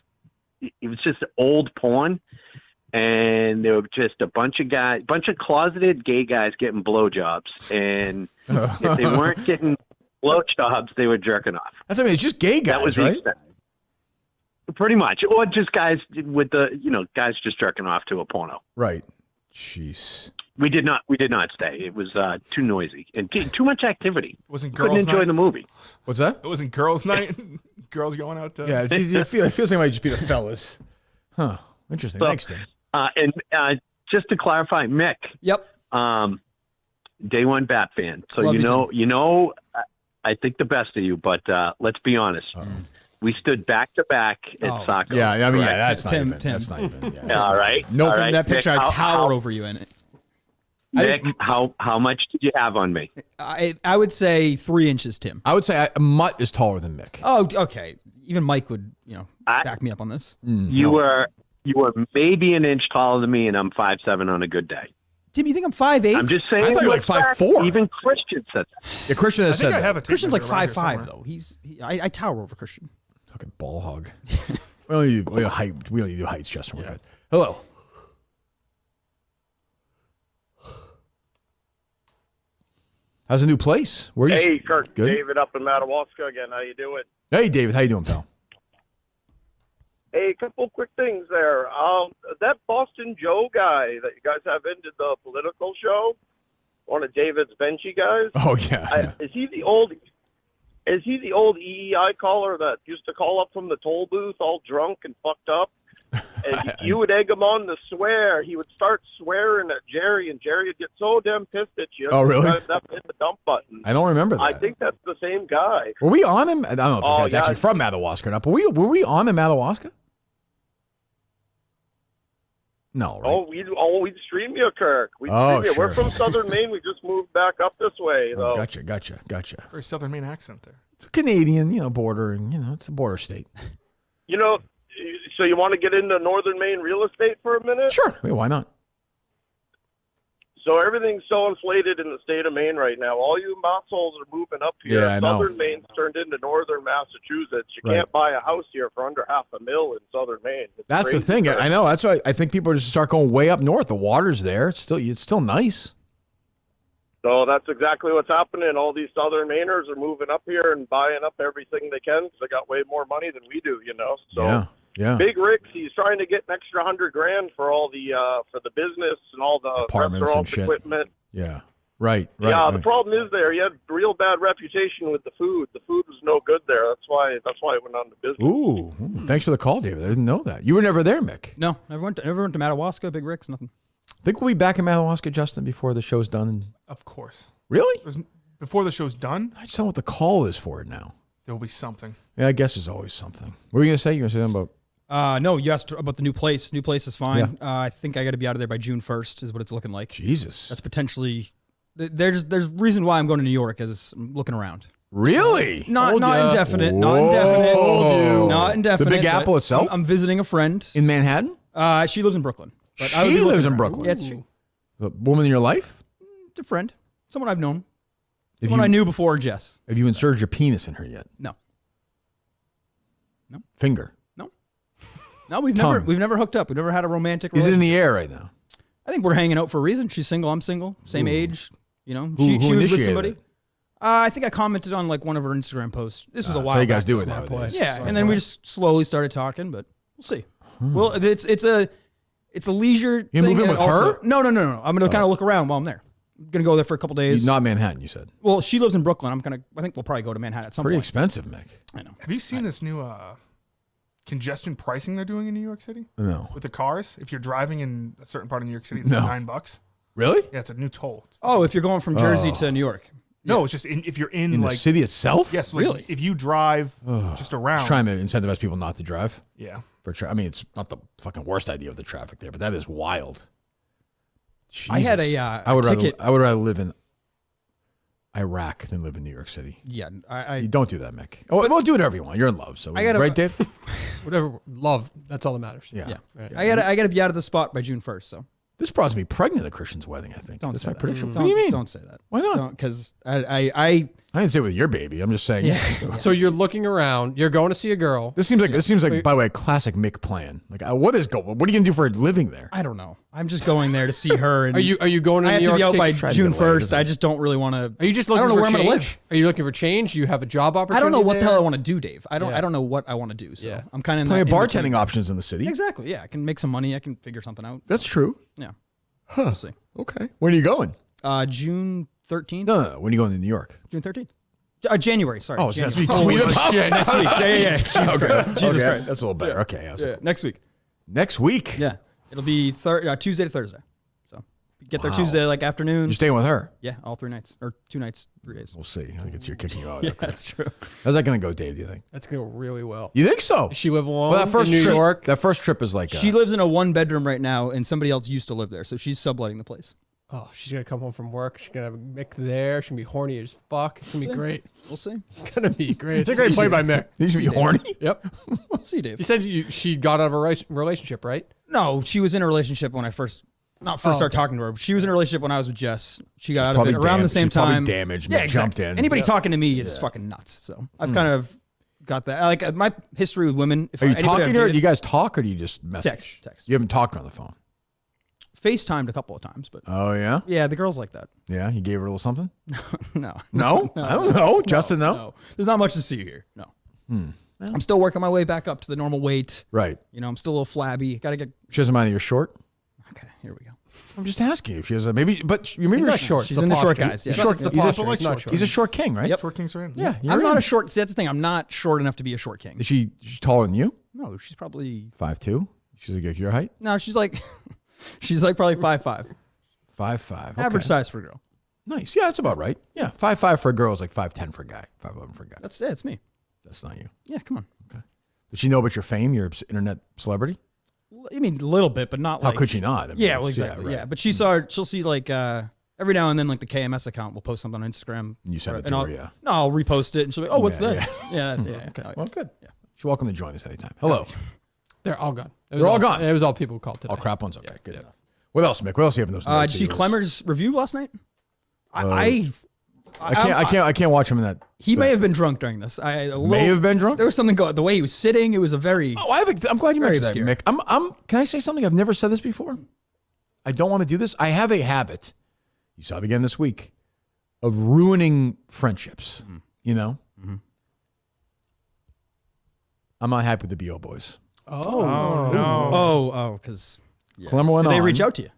just old porn, and there were just a bunch of closeted gay guys getting blowjobs, and if they weren't getting blowjobs, they were jerking off. That's it's just gay guys, That was right? Pretty much, or just guys with guys just jerking off to a porno. Right. Jeez. We did not stay. It was too noisy and too much activity. It wasn't Couldn't girls' enjoy night? the movie. What's that? It wasn't girls' night. Girls going out to. Yeah, it's easy. It feels like it might just be the fellas. Huh. Interesting. So, Thanks, Tim. And just to clarify, Mick. Yep. Day one Bat fan. So Love you know, I think the best of you. But let's be honest. We stood back to back at soccer. Yeah, I mean, correct? yeah, that's not Tim. even. That's not even. Yeah. All right. No, all from right. That picture, Mick, I tower over you in it. Mick, how much did you have on me? I would say 3 inches, Tim. I would say Mutt is taller than Mick. Oh, okay. even Mike would, back me up on this. You were maybe an inch taller than me, and I'm 5'7" on a good day. Tim, you think I'm 5'8"? I'm just saying. I thought you were like 5'4". Even Christian said that. Yeah, Christian has said that. Christian's like 5'5", though. I tower over Christian. Fucking ball hog. we only do heights, Justin. We're good. Hello. How's the new place? Where are you? Hey, Kirk. Good? David up in Madawaska again. How you doing? Hey, David. How you doing, pal? Hey, a couple quick things there. That Boston Joe guy that you guys have into the political show, one of David's benchy guys. Oh yeah. Is he the old EEI caller that used to call up from the toll booth all drunk and fucked up? And you would egg him on to swear. He would start swearing at Jerry, and Jerry would get so damn pissed at you. Oh, really? Hit the dump button. I don't remember that. I think that's the same guy. Were we on him? I don't know if the guy's yeah. actually from Madawaska or not, but were we on the Madawaska? No, right? We'd stream you, Kirk. We'd Oh, stream you. sure. We're from Southern Maine. We just moved back up this way, though. Gotcha. Very Southern Maine accent there. It's a Canadian, border, and it's a border state. So you want to get into Northern Maine real estate for a minute? Sure. Wait, why not? So everything's so inflated in the state of Maine right now. All you muscles are moving up here. Yeah, I know. Southern Maine's turned into Northern Massachusetts. You Right. can't buy a house here for under $500,000 in Southern Maine. It's That's the crazy. thing. I know. That's why I think people just start going way up north. The water's there. It's still nice. So that's exactly what's happening. All these Southern Mainers are moving up here and buying up everything they can because they got way more money than we do, So yeah. Big Rick's, he's trying to get an extra $100,000 for all the for the business and all the Apartments restaurant and shit. equipment. Yeah. Right. Yeah, the problem is there. He had real bad reputation with the food. The food was no good there. That's why it went on to business. Ooh, thanks for the call, David. I didn't know that. You were never there, Mick. No, never went to Madawaska, Big Rick's, nothing. Think we'll be back in Madawaska, Justin, before the show's done. Of course. Really? Before the show's done? I just don't know what the call is for it now. There will be something. Yeah, I guess there's always something. What were you going to say? You were going to say something about... No, you asked about the new place. New place is fine. Yeah. I think I got to be out of there by June 1st is what it's looking like. Jesus. That's potentially... There's reason why I'm going to New York as I'm looking around. Really? Not indefinite. Whoa. Not indefinite. The Big Apple but itself? I'm visiting a friend. In Manhattan? She lives in Brooklyn. But She lives in Brooklyn? Yeah, it's she. The woman in your life? It's a friend. Someone I've known. Someone I knew before Jess. Have you inserted your penis in her yet? No. Finger? No, we've Tongue. never hooked up. We've never had a romantic Is it relationship. in the air right now? I think we're hanging out for a reason. She's single. I'm single. Same age. Who She was with initiated somebody. it? I think I commented on like one of her Instagram posts. This was a That's while how back. you guys do it nowadays. Yeah, and then we just slowly started talking, but we'll see. Well, it's a leisure You're thing. moving and with also- her? No. I'm going to kind of look around while I'm there. I'm going to go there for a couple days. Not Manhattan, you said. Well, she lives in Brooklyn. I think we'll probably go to Manhattan at some Pretty point. expensive, Mick. I know. Have you seen this new congestion pricing they're doing in New York City? No. With the cars? If you're driving in a certain part of New York City, it's No. like $9. Really? Yeah, it's a new toll. Oh, if you're going from Jersey to New York. No, it's just if you're in the like city itself? Yes, like, Really? If you drive just around. Just trying to incentivize people not to drive. Yeah. I mean, it's not the fucking worst idea with the traffic there, but that is wild. I had Jesus. a I would ticket. rather live in Iraq than live in New York City. Yeah, You don't do that, Mick. Oh, well, do whatever you want. You're in love, so right, Dave? Whatever, love. That's all that matters. Yeah. Right. I got to be out of the spot by June 1st. So This broad's gonna be pregnant at Christian's wedding, I think. don't That's say my that. prediction. Don't, What do you mean? Don't say that. Why not? Because I didn't say it with your baby. I'm just saying. Yeah. So you're looking around. You're going to see a girl. This seems like by the way, a classic Mick plan. Like, what are you gonna do for a living there? I don't know. I'm just going there to see her. And Are you going to I have New to be York out by City? June 1st. I just don't really want to. Are you just I looking don't know for where I'm change? going to live. Are you looking for change? Do you have a job opportunity? I don't know what the there? hell I want to do, Dave. I don't Yeah. know what I want to do. So Yeah. I'm kind of Plenty of bartending options in the city. Exactly. Yeah, I can make some money. I can figure something out. That's true. Yeah. Huh. We'll see. Okay. When are you going? June 13th. No. When are you going to New York? June 13th. January. Sorry. Oh, so that's January. what you tweet about? Shit, next week. Yeah. Jesus Okay. Christ. Jesus Okay. Christ. That's a little better. Okay. Yeah, next week. Next week? Yeah. It'll be Tuesday to Thursday. So get there Wow. Tuesday afternoon. You're staying with her? Yeah, all 3 nights or 2 nights, 3 days. We'll see. I think it's you're kicking you out. Yeah, Okay. that's true. How's that going to go, Dave, do you think? That's going to go really well. You think so? Does she live alone Well, that first in New trip, York? That first trip is like... She lives in a 1-bedroom right now, and somebody else used to live there, so she's subletting the place. Oh, she's gonna come home from work. She's gonna have Mick there. She's gonna be horny as fuck. It's gonna be great. We'll see. It's gonna be great. It's a great play by Mick. You should be horny? Yep. We'll see, Dave. You said she got out of a relationship, right? No, she was in a relationship when I first started talking to her. She was in a relationship when I was with Jess. She got out of it around the same time. Probably damaged. Yeah, Jumped exactly. in. Anybody talking to me is fucking nuts. So I've kind of got that. Like my history with women. Are you talking to her? Do you guys talk or do you just message? Text. You haven't talked on the phone? FaceTimed a couple of times, but Oh, yeah? yeah, the girls like that. Yeah, you gave her a little something? No. No? I don't know. Justin, no? No. There's not much to see here. No. Hmm. I'm still working my way back up to the normal weight. Right. You know, I'm still a little flabby. Got to get. She doesn't mind that you're short? Okay, here we go. I'm just asking if she has a maybe, but maybe He's you're not short. She's in the short guys. Yeah. Short. the He's posture. a, He's not short. he's a short king, right? Yep. Short kings are in. Yeah. I'm not a short. See, that's the thing. I'm not short enough to be a short king. Is she's taller than you? No, she's probably 5'2"? She's like your height? No, she's like probably 5'5". 5'5". Okay. Average size for a girl. Nice. Yeah, that's about right. Yeah. 5'5" for a girl is like 5'10" for a guy. 5'11" for a guy. That's it's me. That's not you. Yeah, come on. Okay. Does she know about your fame? You're an internet celebrity? I mean, a little bit, but not How like. could she not? I mean, Yeah, well, exactly. right. Yeah, but she'll see like every now and then like the KMS account will post something on Instagram. You send it and to I'll, her, yeah. No, I'll repost it and she'll be, oh, what's Yeah, this? Yeah. Okay. Oh, yeah. Well, good. Yeah. She's welcome to join us anytime. Hello. They're all gone. They're all gone. It was all people who called today. All crap ones? Okay, good enough. What else, Mick? What else do you have in those notes? Did you see Clemmer's review last night? I can't watch him in that. He may have been drunk during this. May have been drunk? There was something going. The way he was sitting, it was a very. Oh, I'm glad you very mentioned that, obscure. Mick. Can I say something? I've never said this before. I don't want to do this. I have a habit. You saw it again this week of ruining friendships. You know. Mm-hmm. I'm not happy with the BO boys. Because Clemmer went on. Did they reach out to you?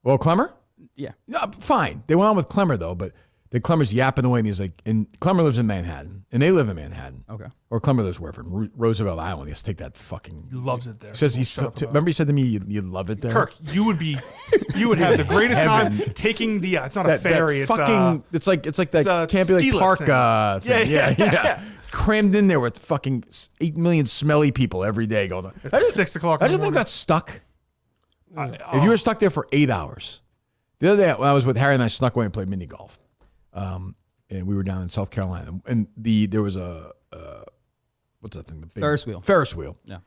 Well, Clemmer? Yeah. Fine. They went on with Clemmer, though, but the Clemmer's yapping away, and he's like, and Clemmer lives in Manhattan, and they live in Manhattan. Okay. Or Clemmer lives wherever, Roosevelt Island. He has to take that fucking. He loves it there. He says remember he said to me, you love it there? Kirk, you would have the greatest time taking the, it's not a ferry. It's like that Campy Lake Park thing. Yeah. Crammed in there with fucking 8 million smelly people every day going on. It's 6 o'clock. I just think that's stuck. If you were stuck there for 8 hours. The other day, when I was with Harry and I snuck away and played mini golf. And we were down in South Carolina. And there was a, what's that thing? The big Ferris wheel. Ferris wheel. Yeah.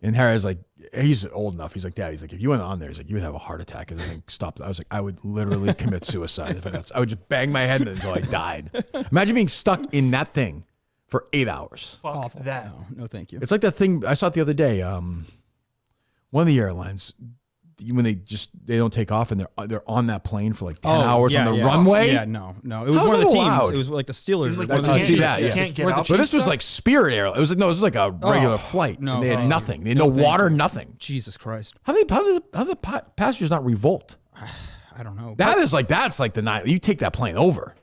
And Harry's like, he's old enough. He's like, Dad, if you went on there, he's like, you would have a heart attack. And then stopped. I was like, I would literally commit suicide if I would just bang my head until I died. Imagine being stuck in that thing for 8 hours. Fuck that. No, thank you. It's like that thing I saw it the other day. One of the airlines, when they don't take off and they're on that plane for like 10 hours on the runway. Yeah, no. It was one of the teams. It was like the Steelers. See that? You Yeah. can't get out. But this was like Spirit Airlines. It was like a regular flight. no, And they had thank nothing. you. They had No, no thank water, you. nothing. Jesus Christ. How do the passengers not revolt? I don't know. That's like the night you take that plane over.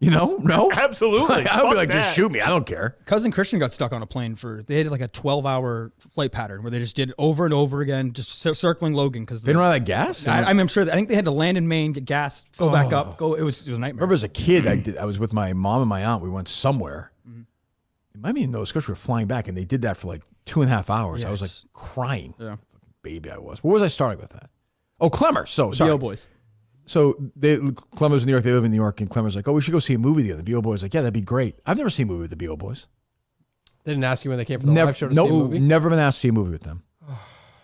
You know? No? Absolutely. I would be like, Fuck just that. shoot me. I don't care. Cousin Christian got stuck on a plane they had like a 12-hour flight pattern where they just did it over and over again, just circling Logan because They don't have that gas? I'm sure. I think they had to land in Maine, get gas, fill back up, go. It was a nightmare. Remember as a kid, I was with my mom and my aunt. We went somewhere. It might be in Nova Scotia. We were flying back, and they did that for like 2.5 hours. I was like crying. Yeah. Baby, I was. What was I starting with that? Oh, Clemmer. So sorry. BO boys. So Clemmer's in New York. They live in New York, and Clemmer's like, "Oh, we should go see a movie together." The BO Boys like, "Yeah, that'd be great." I've never seen a movie with the BO Boys. They didn't ask you when they came for the live show to see a movie? Never been asked to see a movie with them.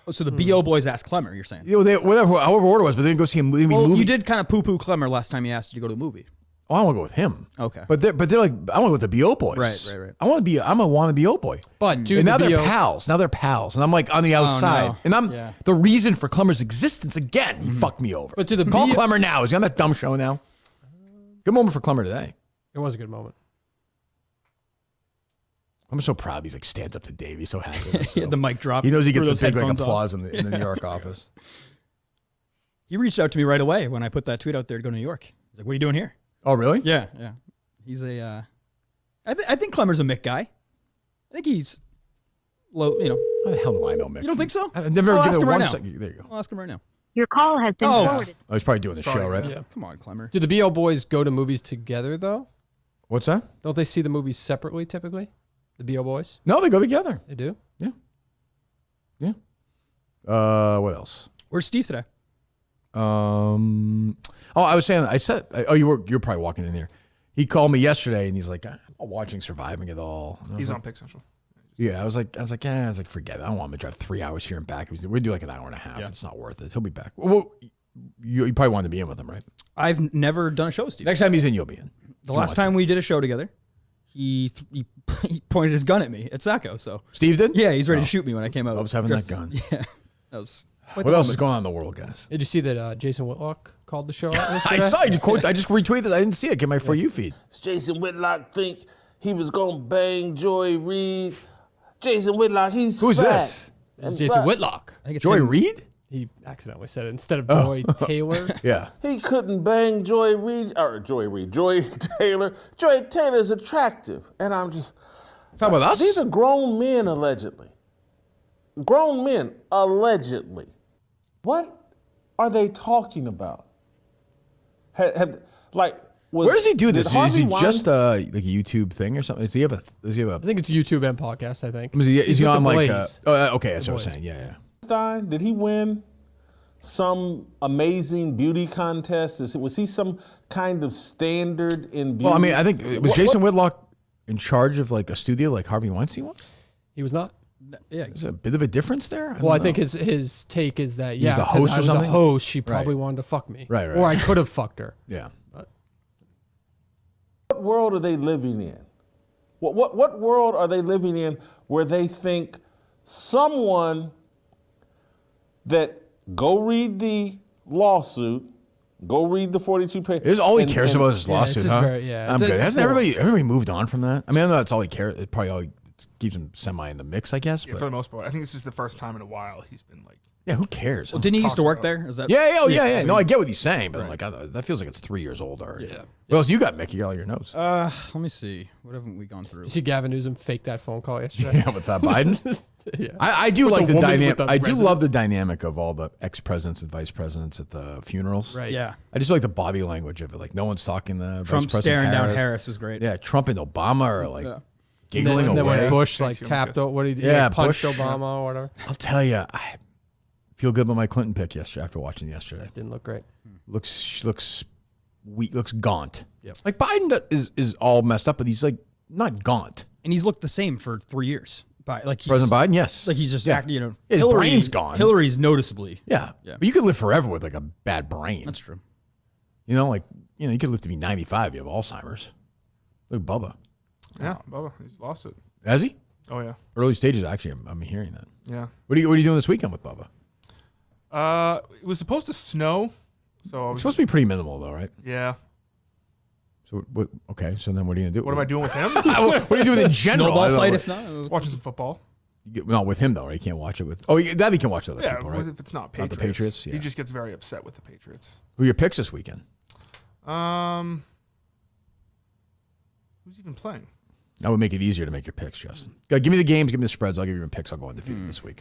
Oh, so the BO boys asked Clemmer, you're saying? You know, however order was, but they didn't go see a movie. Well, you did kind of poo-poo Clemmer last time he asked you to go to the movie. Oh, I want to go with him. Okay. But they're like, I want to go with the BO Boys. Right. I'm a wanna BO boy. But dude, and now they're pals. Now they're pals. And I'm like on the outside. no. And I'm the reason for Clemmer's existence again. He fucked me over. But to the Call Clemmer now. Is he on that dumb show now? Good moment for Clemmer today. It was a good moment. I'm so proud. He's like stands up to Dave. He's so happy. He had the mic drop. He knows he gets threw the those big like headphones applause in the New York office. He reached out to me right away when I put that tweet out there to go to New York. He's like, "What are you doing here?" Oh, really? Yeah. He's a. I think Clemmer's a Mick guy. I think he's low. You know. How the hell do I know Mick? You don't think so? I've never I'll given ask it him right one now. second. There you go. I'll ask him right now. Your call has been forwarded. Oh, he's probably doing the show, right? Yeah. Come on, Clemmer. Do the BO boys go to movies together though? What's that? Don't they see the movies separately typically? The BO boys? No, they go together. They do? Yeah. What else? Where's Steve today? Oh, I said, you're probably walking in here. He called me yesterday and he's like, I'm not watching Surviving at all. He's on Pick Central. Yeah, I was like, forget it. I don't want him to drive 3 hours here and back. We'd do like an hour and a half. Yeah. It's not worth it. He'll be back. Well, you probably wanted to be in with him, right? I've never done a show with Steve. Next time he's in, you'll be in. The last time we did a show together, he pointed his gun at me at Sacco. So Steve did? Yeah, he's ready to shoot me when I came out. I was having that gun. Yeah, that was. What else is going on in the world, guys? Did you see that Jason Whitlock called the show out? I saw it. I just retweeted. I didn't see it. Get my For You feed. Jason Whitlock think he was gonna bang Joy Reid. Jason Whitlock, who's fat. this? It's Jason Whitlock. Joy Reid? He accidentally said it instead of Joy Taylor. Yeah. He couldn't bang Joy Taylor. Joy Taylor's attractive, and I'm just talking about us. These are grown men allegedly. Grown men allegedly. What are they talking about? Where does he do this? Is he just like a YouTube thing or something? Does he have a? I think it's YouTube and podcast. I think. Is he on like? Okay, that's The what I was Blaze. saying. Yeah. Did he win some amazing beauty contest? Was he some kind of standard in beauty? Well, I mean, I think was Jason Whitlock in charge of like a studio like Harvey Weinstein was? He was not. Yeah, there's a bit of a difference there. I think his take is that He's the host I or was something? a host, she probably wanted to fuck me, Right. Or I could have fucked her. Yeah. What world are they living in? What world are they living in where they think someone that go read the lawsuit, go read the 42 pages. Is all he cares about is his lawsuit, huh? I'm good. Hasn't everybody moved on from that? I mean, I know that's all he cares. It probably all keeps him semi in the mix, I guess. Yeah, But for the most part. I think this is the first time in a while he's been like. yeah, who cares? Well, didn't he used to work there? Is that? Yeah. No, I get what he's saying, but like that feels like it's 3 years old already. Yeah. What else you got, Mick? You got all your notes. Let me see. What haven't we gone through? You see Gavin Newsom fake that phone call yesterday? Yeah, with Biden. Yeah. I do With like the woman dynamic. with the I do president. love the dynamic of all the ex-presidents and vice presidents at the funerals. Right. Yeah. I just like the body language of it. Like no one's talking the Trump vice president staring down Harris was great. Yeah, Trump and Obama are like giggling and then away. when Bush like tapped, what did he punched Bush. Obama or whatever? I'll tell you, I feel good about my Clinton pick yesterday after watching yesterday. Didn't look great. Looks weak. Looks gaunt. Yep. Like Biden is all messed up, but he's like not gaunt. And he's looked the same for 3 years. Like President Biden, yes. Like he's just acting, His brain's gone. Hillary's noticeably. Yeah. But you could live forever with like a bad brain. That's true. You could live to be 95. You have Alzheimer's. Look at Bubba. Yeah, Bubba, he's lost it. Has he? Oh yeah. Early stages, actually. I'm hearing that. Yeah. What are you doing this weekend with Bubba? It was supposed to snow, so It's supposed to be pretty minimal, though, right? Yeah. So what? Okay. So then, what are you gonna do? What am I doing with him? What are you doing in general? Snowball I don't fight, know. if not. Watching some football. Not with him though, right? You can't watch it with. Oh, that he can watch with other people, right? If it's not Not Patriots. the Patriots. Yeah. He just gets very upset with the Patriots. Who are your picks this weekend? Who's even playing? That would make it easier to make your picks, Justin. Go, give me the games, give me the spreads. I'll give you your picks. I'll go undefeated this week.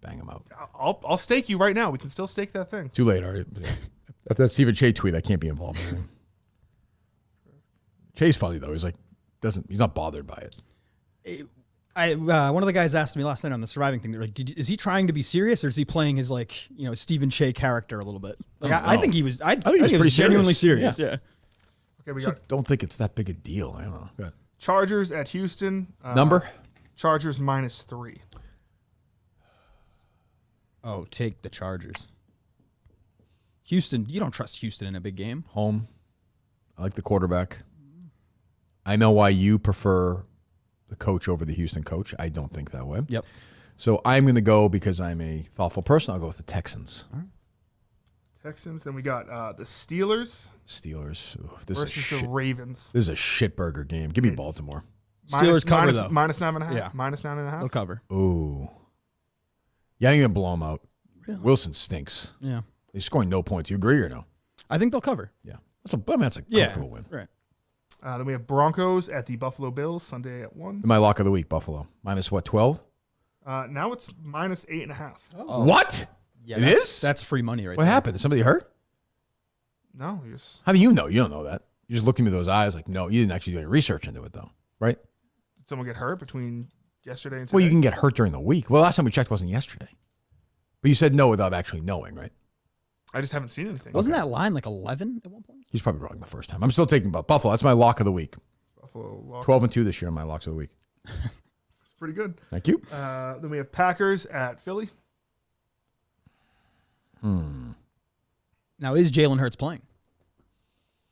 Bang them out. I'll stake you right now. We can still stake that thing. Too late already. After that Stephen Che tweet, I can't be involved in anything. Che's funny though. He's like, he's not bothered by it. One of the guys asked me last night on the Surviving thing. They're like, is he trying to be serious, or is he playing his Stephen Che character a little bit? Like, I think he was. I think he was pretty genuinely serious. Yeah. Yeah. Okay, we So got don't think it's that big a deal. I don't know. Go ahead. Chargers at Houston. Number? Chargers -3. Oh, take the Chargers. Houston, you don't trust Houston in a big game. Home. I like the quarterback. I know why you prefer the coach over the Houston coach. I don't think that way. Yep. So I'm going to go because I'm a thoughtful person. I'll go with the Texans. All right. Texans. Then we got the Steelers. Steelers. Ooh, this versus is the Ravens. This is a shit burger game. Give me Baltimore. Steelers cover, though. -9.5. Yeah. -9.5. They'll cover. Ooh. Yeah, I'm going to blow them out. Really? Wilson stinks. Yeah. He's scoring no points. You agree or no? I think they'll cover. Yeah. That's a comfortable win. Right. Then we have Broncos at the Buffalo Bills Sunday at 1. My lock of the week, Buffalo. Minus what, 12? Now it's -8.5. Oh. What? Yeah, It is? That's free money right What there. happened? Did somebody hurt? No, you just How do you know? You don't know that. You just looked at me with those eyes like, no, you didn't actually do any research into it, though, right? did someone get hurt between yesterday and today? Well, you can get hurt during the week. Well, last time we checked wasn't yesterday. But you said no without actually knowing, right? I just haven't seen anything. Wasn't that line like 11 at one point? He's probably wrong the first time. I'm still taking Buffalo. That's my lock of the week. Buffalo lock. 12-2 this year on my locks of the week. It's pretty good. Thank you. Then we have Packers at Philly. Now, is Jalen Hurts playing?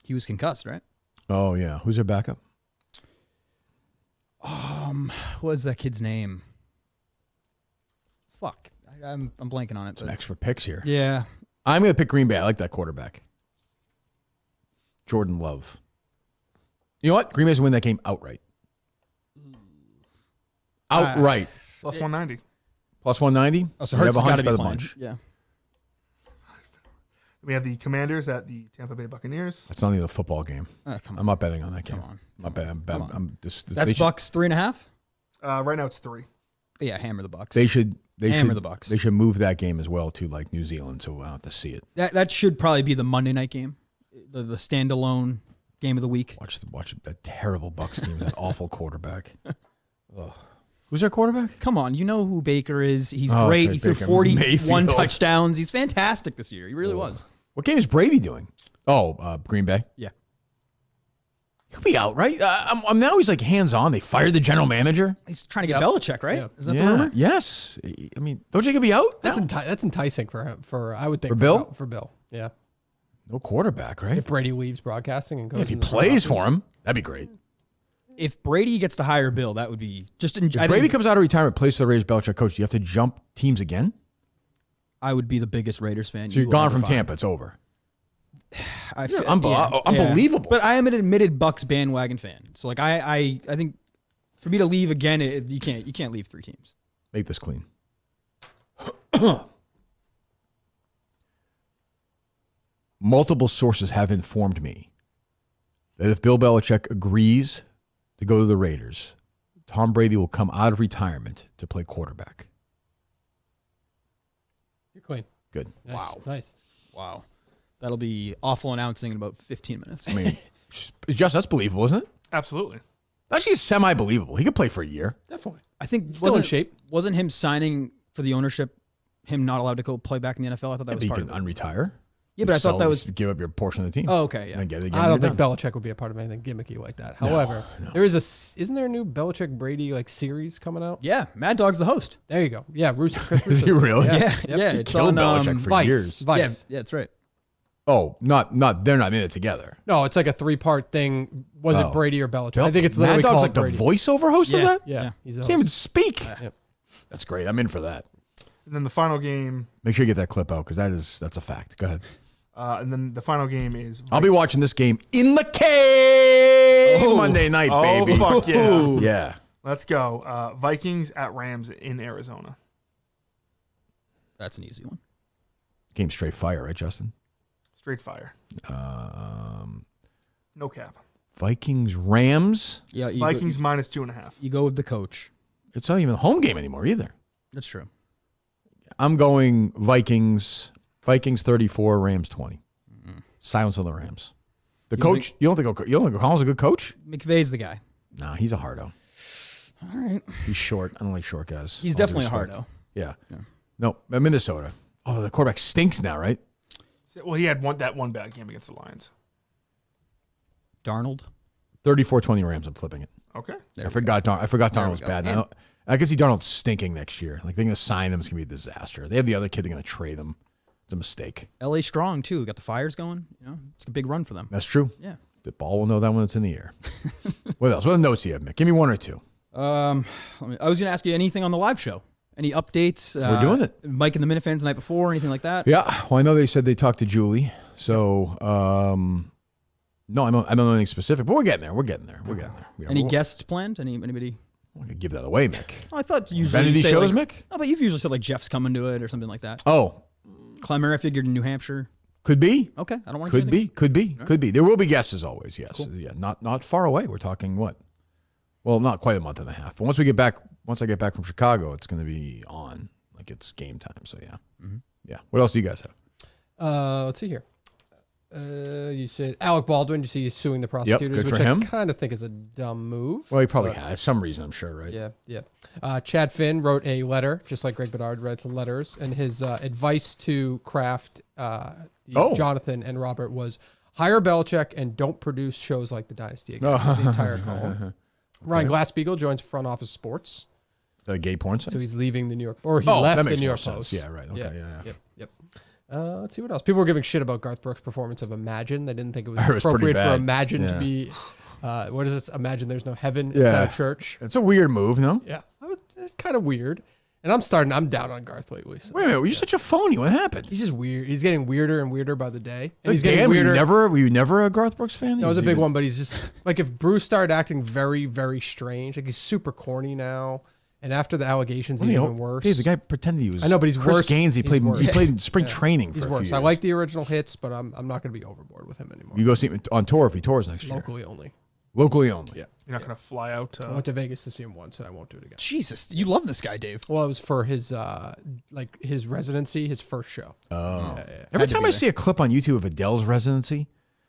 He was concussed, right? Oh, yeah. Who's their backup? What is that kid's name? Fuck. I'm blanking on it. Some extra picks here. Yeah. I'm going to pick Green Bay. I like that quarterback. Jordan Love. You know what? Green Bay's going to win that game outright. Outright. Plus 190. Plus 190? Oh, so Hurts you have a hunch gotta by be the playing. bunch. Yeah. We have the Commanders at the Tampa Bay Buccaneers. That's not even a football game. Come on. I'm not betting on that game. Come on. I'm not betting. I'm just, That's Bucks 3.5? Right now it's 3. Yeah, hammer the Bucks. They should hammer the Bucks. They should move that game as well to like New Zealand, so I don't have to see it. That should probably be the Monday night game, the standalone game of the week. Watch that terrible Bucks team, that awful quarterback. Ugh. Who's their quarterback? Come on, you know who Baker is. He's Oh, great. sorry, He threw Baker 41 Mayfield. touchdowns. He's fantastic this year. He really was. What game is Brady doing? Oh, Green Bay. Yeah. He'll be out, right? I'm now he's like hands-on. They fired the general manager. He's trying to get Belichick, right? Yeah. Is that the rumor? Yes. I mean, don't you think he'll be out? That's enticing for him. I would think For Bill? For Bill, yeah. No quarterback, right? If Brady leaves broadcasting and goes, If he in the plays front for him, that'd be great. If Brady gets to hire Bill, that would be just. If Brady comes out of retirement, plays for the Raiders, Belichick coach, do you have to jump teams again? I would be the biggest Raiders fan. So you're gone from Tampa. It's over. Unbelievable. But I am an admitted Bucks bandwagon fan. So like I think for me to leave again, you can't leave 3 teams. Make this clean. Multiple sources have informed me that if Bill Belichick agrees to go to the Raiders, Tom Brady will come out of retirement to play quarterback. You're clean. Good. Nice. Wow. Nice. Wow. That'll be awful announcing in about 15 minutes. I mean, just that's believable, isn't it? Absolutely. Actually, it's semi-believable. He could play for a year. Definitely. I think Still in shape. Wasn't him signing for the ownership, him not allowed to go play back in the NFL? I thought that was He part can of it. unretire. Yeah, but I thought that was. Give up your portion of the team. Oh, okay, yeah. And get I don't think done. Belichick would be a part of anything gimmicky like that. However, there is isn't there a new Belichick Brady like series coming out? Yeah, Mad Dog's the host. There you go. Yeah, Chris Is he Russo. really? Yeah, Yep. yeah. He It's killed on Belichick for Vice. years. Vice. Yeah, that's right. Oh, not they're not in it together. No, it's like a 3-part thing. Was it Brady or Belichick? I think it's Mad literally Dog's called like the Brady. voiceover host of that? Yeah, he's a Can't even host. speak. Yep. That's great. I'm in for that. And then the final game. Make sure you get that clip out because that's a fact. Go ahead. And then the final game is. I'll be watching this game in the cave Monday night, baby. Oh, fuck yeah. Yeah. Let's go. Vikings at Rams in Arizona. That's an easy one. Game straight fire, right, Justin? Straight fire. No cap. Vikings, Rams. Yeah, Vikings minus 2.5. You go with the coach. It's not even a home game anymore either. That's true. I'm going Vikings 34, Rams 20. Silence on the Rams. The You coach, you don't think Collins is a good coach? McVay's the guy. Nah, he's a hardo. All right. He's short. I don't like short guys. He's All due definitely a respect. hardo. Yeah. No, Minnesota. Oh, the quarterback stinks now, right? Well, he had that one bad game against the Lions. Darnold. 34-20 Rams. I'm flipping it. Okay. I forgot Darnold was go. bad. And- Now, I can see Darnold stinking next year. Like they're going to sign him. It's going to be a disaster. They have the other kid. They're going to trade him. It's a mistake. LA strong too. Got the Fires going. You know, it's a big run for them. That's true. Yeah. The ball will know that when it's in the air. What else? What notes do you have, Mick? Give me one or two. I was going to ask you anything on the live show. Any updates? We're doing it. Mike and the Minifans the night before, anything like that? Yeah. Well, I know they said they talked to Julie. So, no, I don't know anything specific, but we're getting there. Yeah, Any guests planned? Anybody? I could give that away, Mick. Oh, I thought usually Vanity you say shows, like, Mick? No, but you've usually said like Jeff's coming to it or something like that. Oh. Clemmer, I figured in New Hampshire. Could be. Okay, I don't want to. Could be. There will be guests as always. Yes. Cool. Yeah. Not far away. We're talking what? Well, not quite a month and a half. But once I get back from Chicago, it's going to be on. Like it's game time. So yeah. Mm-hmm. Yeah. What else do you guys have? Let's see here. You said Alec Baldwin. You see, he's suing the prosecutors, good which for him. I kind of think is a dumb move. Well, he probably has some reason, I'm sure, right? Yeah. Chad Finn wrote a letter, just like Greg Bedard writes letters, and his advice to Kraft, Jonathan, and Robert was hire Belichick and don't produce shows like The Dynasty again. That was the entire column. Ryan Glass-Steagall joins Front Office Sports. The gay porn site? So he's leaving the New York, or he left the New York Post. Yeah, right. Okay, yeah. Yep. Let's see what else. People were giving shit about Garth Brooks' performance of Imagine. They didn't think it was appropriate for Imagine to be, what is it? Imagine there's no heaven inside a church. It's a weird move, no? Yeah. It's kind of weird. And I'm down on Garth lately. So. Wait a minute, you're such a phony. What happened? He's just weird. He's getting weirder and weirder by the day. And he's Dan, getting weirder. Were you never a Garth Brooks fan? No, I was a big one, but he's just, like, if Bruce started acting very, very strange, like he's super corny now. And after the allegations, he's even worse. Hey, the guy pretended he was. I know, but he's Chris worse. Gaines. He played spring training for he's a few worse. years. I like the original hits, but I'm not going to be overboard with him anymore. You go see him on tour if he tours next year. Locally only. Locally only. Yeah. You're not going to fly out. I went to Vegas to see him once, and I won't do it again. Jesus, you love this guy, Dave. Well, it was for his his residency, his first show. Oh. Every time I see a clip on YouTube of Adele's residency,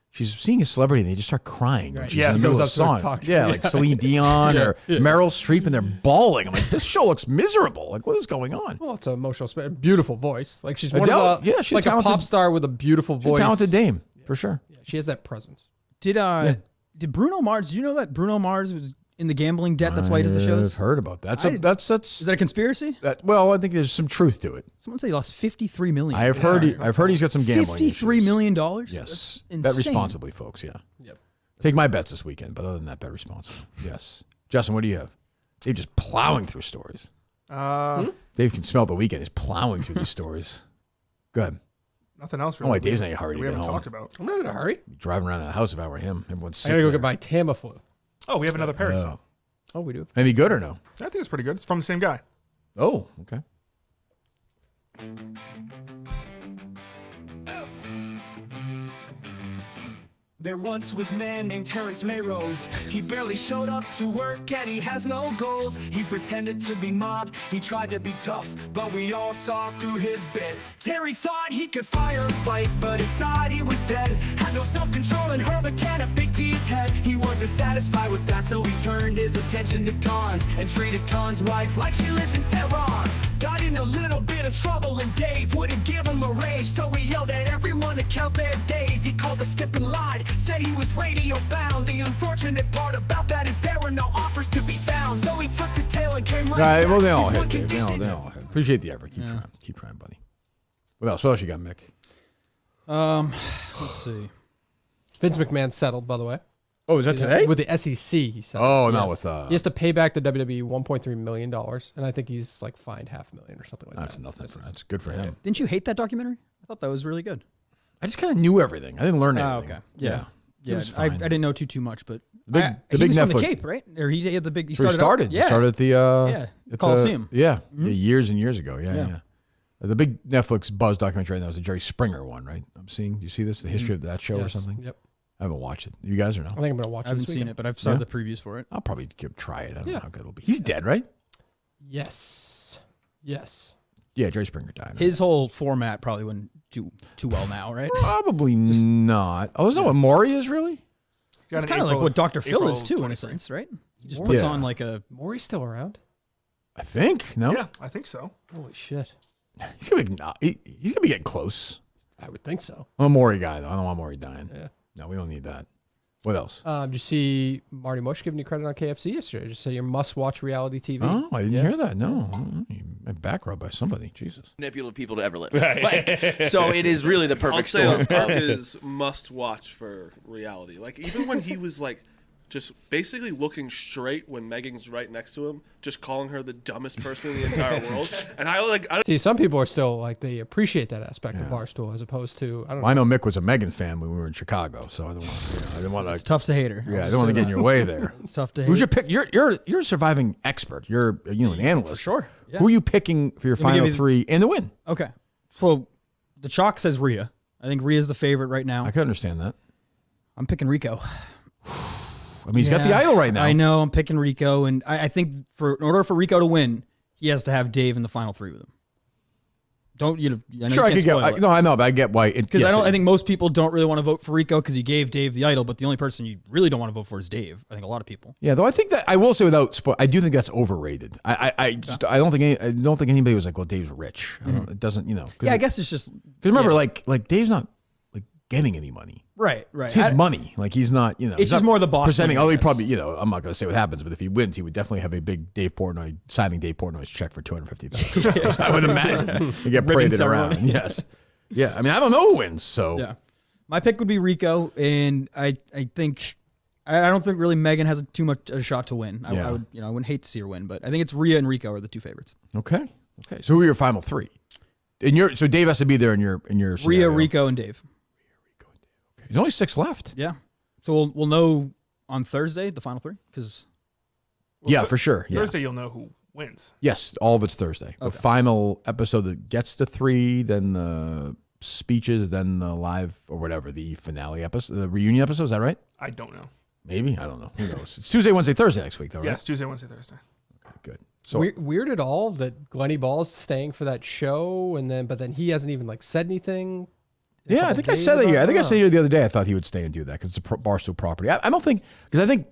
she's seeing a celebrity and they just start crying. Right. She's in the middle of a song. Like Celine Dion or Meryl Streep, and they're bawling. I'm like, this show looks miserable. Like, what is going on? Well, it's an emotional, beautiful voice. Like she's Adele, one of the, she's like a pop star with a beautiful voice. She's a talented dame, for sure. Yeah, she has that presence. Did Bruno Mars? Did you know that Bruno Mars was in the gambling debt? That's why he does the shows. I've heard about that. That's Is that a conspiracy? Well, I think there's some truth to it. Someone said he lost $53 million. I've heard he's got some gambling. $53 million. Yes, That's bet responsibly, folks. Yeah. Yep. Take my bets this weekend, but other than that, bet responsibly. Yes. Justin, what do you have? Dave just plowing through stories. Dave can smell the weekend. He's plowing through these stories. Go ahead. Nothing else Oh, really. wait, Dave's in a hurry to we get haven't home. talked about. I'm not in a hurry. Driving around the house if I were him. Everyone's sick. I gotta go there. get my Tamiflu. Oh, we have another parasol. Oh, we do. Any good or no? I think it's pretty good. It's from the same guy. Oh, okay. There once was a man named Terrence Mayrose. He barely showed up to work and he has no goals. He pretended to be mobbed, he tried to be tough, but we all saw through his bit. Terry thought he could fire a fight, but inside he was dead. Had no self-control and hurled a can of big to his head. He wasn't satisfied with that, so he turned his attention to Cons and treated Cons' wife like she lives in Tehran. Got in a little bit of trouble and Dave wouldn't give him a raise, so he yelled at everyone to count their days. He called the skip and lied, said he was radio bound. The unfortunate part about that is there were no offers to be found. So he tucked his tail and came right back. Well, they all His hit, one Dave. They condition- all hit. Appreciate the effort. Keep trying, buddy. What else? What else you got, Mick? Let's see. Vince McMahon settled, by the way. Oh, is that today? With the SEC, he settled. Oh, not with. He has to pay back the WWE $1.3 million, and I think he's like fined $500,000 or something like That's that. nothing. That's good for him. Didn't you hate that documentary? I thought that was really good. I just kind of knew everything. I didn't learn anything. Oh, okay. Yeah. It was I fine. didn't know too much, but The he big was from Netflix. the Cape, right? Or he had the big. He So he started. Yeah. He started at the yeah, at Coliseum. Yeah, Mhm. years and years ago. Yeah, Yeah. yeah. The big Netflix buzz documentary right now was the Jerry Springer one, right? I'm seeing. Do you see this? The history of that show or Yes. something? Yep. I haven't watched it. You guys or no? I think I'm gonna watch. I haven't this seen weekend. it, but I've saw the previews for it. I'll probably try it. I don't know Yeah. how good it'll be. He's dead, right? Yes. Yes. Yeah, Jerry Springer died. His whole format probably went too well now, right? Probably not. Oh, is that what Maury is really? It's kind of like what Dr. Phil is too, in a sense, right? He just puts on like a. Maury's still around. I think. No. Yeah, I think so. Holy shit. He's gonna be. He's gonna be getting close. I would think so. I'm a Maury guy though. I don't want Maury dying. Yeah. No, we don't need that. What else? Did you see Marty Mush giving you credit on KFC yesterday? Just say your must-watch reality TV. Oh, I didn't hear that. No, my back rubbed by somebody. Jesus. Manipulative people to ever live. Like, so it is really the perfect storm. Kirk is must watch for reality. Like even when he was like just basically looking straight when Megan's right next to him, just calling her the dumbest person in the entire world. And I See, some people are still like they appreciate that aspect of Barstool as opposed to I don't know. I know Mick was a Megan fan when we were in Chicago, so I didn't want to. It's tough to hate her. Yeah, I don't want to get in your way there. It's tough to hate. Who's your pick? You're a surviving expert. You're an analyst. Sure. Yeah. Who are you picking for your Let me final give you- three and the win? Okay. So the chalk says Rhea. I think Rhea's the favorite right now. I can understand that. I'm picking Rico. I mean, he's got the idol right now. I know. I'm picking Rico, and I think in order for Rico to win, he has to have Dave in the final three with him. Don't you know? I know Sure, you I could can't spoil get. it. No, I know, but I get why. Because I think most people don't really want to vote for Rico because he gave Dave the idol, but the only person you really don't want to vote for is Dave. I think a lot of people. Yeah, though I think that I will say without I do think that's overrated. I don't think anybody was like, well, Dave's rich. It doesn't, Yeah, I guess it's just because remember, like Dave's not like getting any money. Right. It's his money. Like he's not, It's he's just not more the boss presenting. money, I He guess. probably, I'm not going to say what happens, but if he wins, he would definitely have a big Dave Portnoy signing Dave Portnoy's check for $250,000. I would imagine he get Ribbon paraded around. ceremony. Yes. Yeah. I mean, I don't know who wins. So Yeah. My pick would be Rico, and I think I don't think really Megan has too much a shot to win. I would I wouldn't hate to see her win, but I think it's Rhea and Rico are the two favorites. Okay. So who are your final three? So Dave has to be there in your Rhea, scenario. Rico, and Dave. There's only 6 left. Yeah. So we'll know on Thursday the final three because. Yeah, for sure. Yeah. Thursday you'll know who wins. Yes, all of it's Thursday. The final episode that gets to 3, then the speeches, then the live or whatever, the finale episode, the reunion episode. Is that right? I don't know. Maybe. I don't know. Who knows? It's Tuesday, Wednesday, Thursday next week, though, right? Yes, Tuesday, Wednesday, Thursday. Okay, good. So Weird at all that Glenny Balls is staying for that show, but then he hasn't even said anything. Yeah, I think I said that here. I think I said here the other day I thought he would stay and do that because it's a Barstool property. I don't think because I think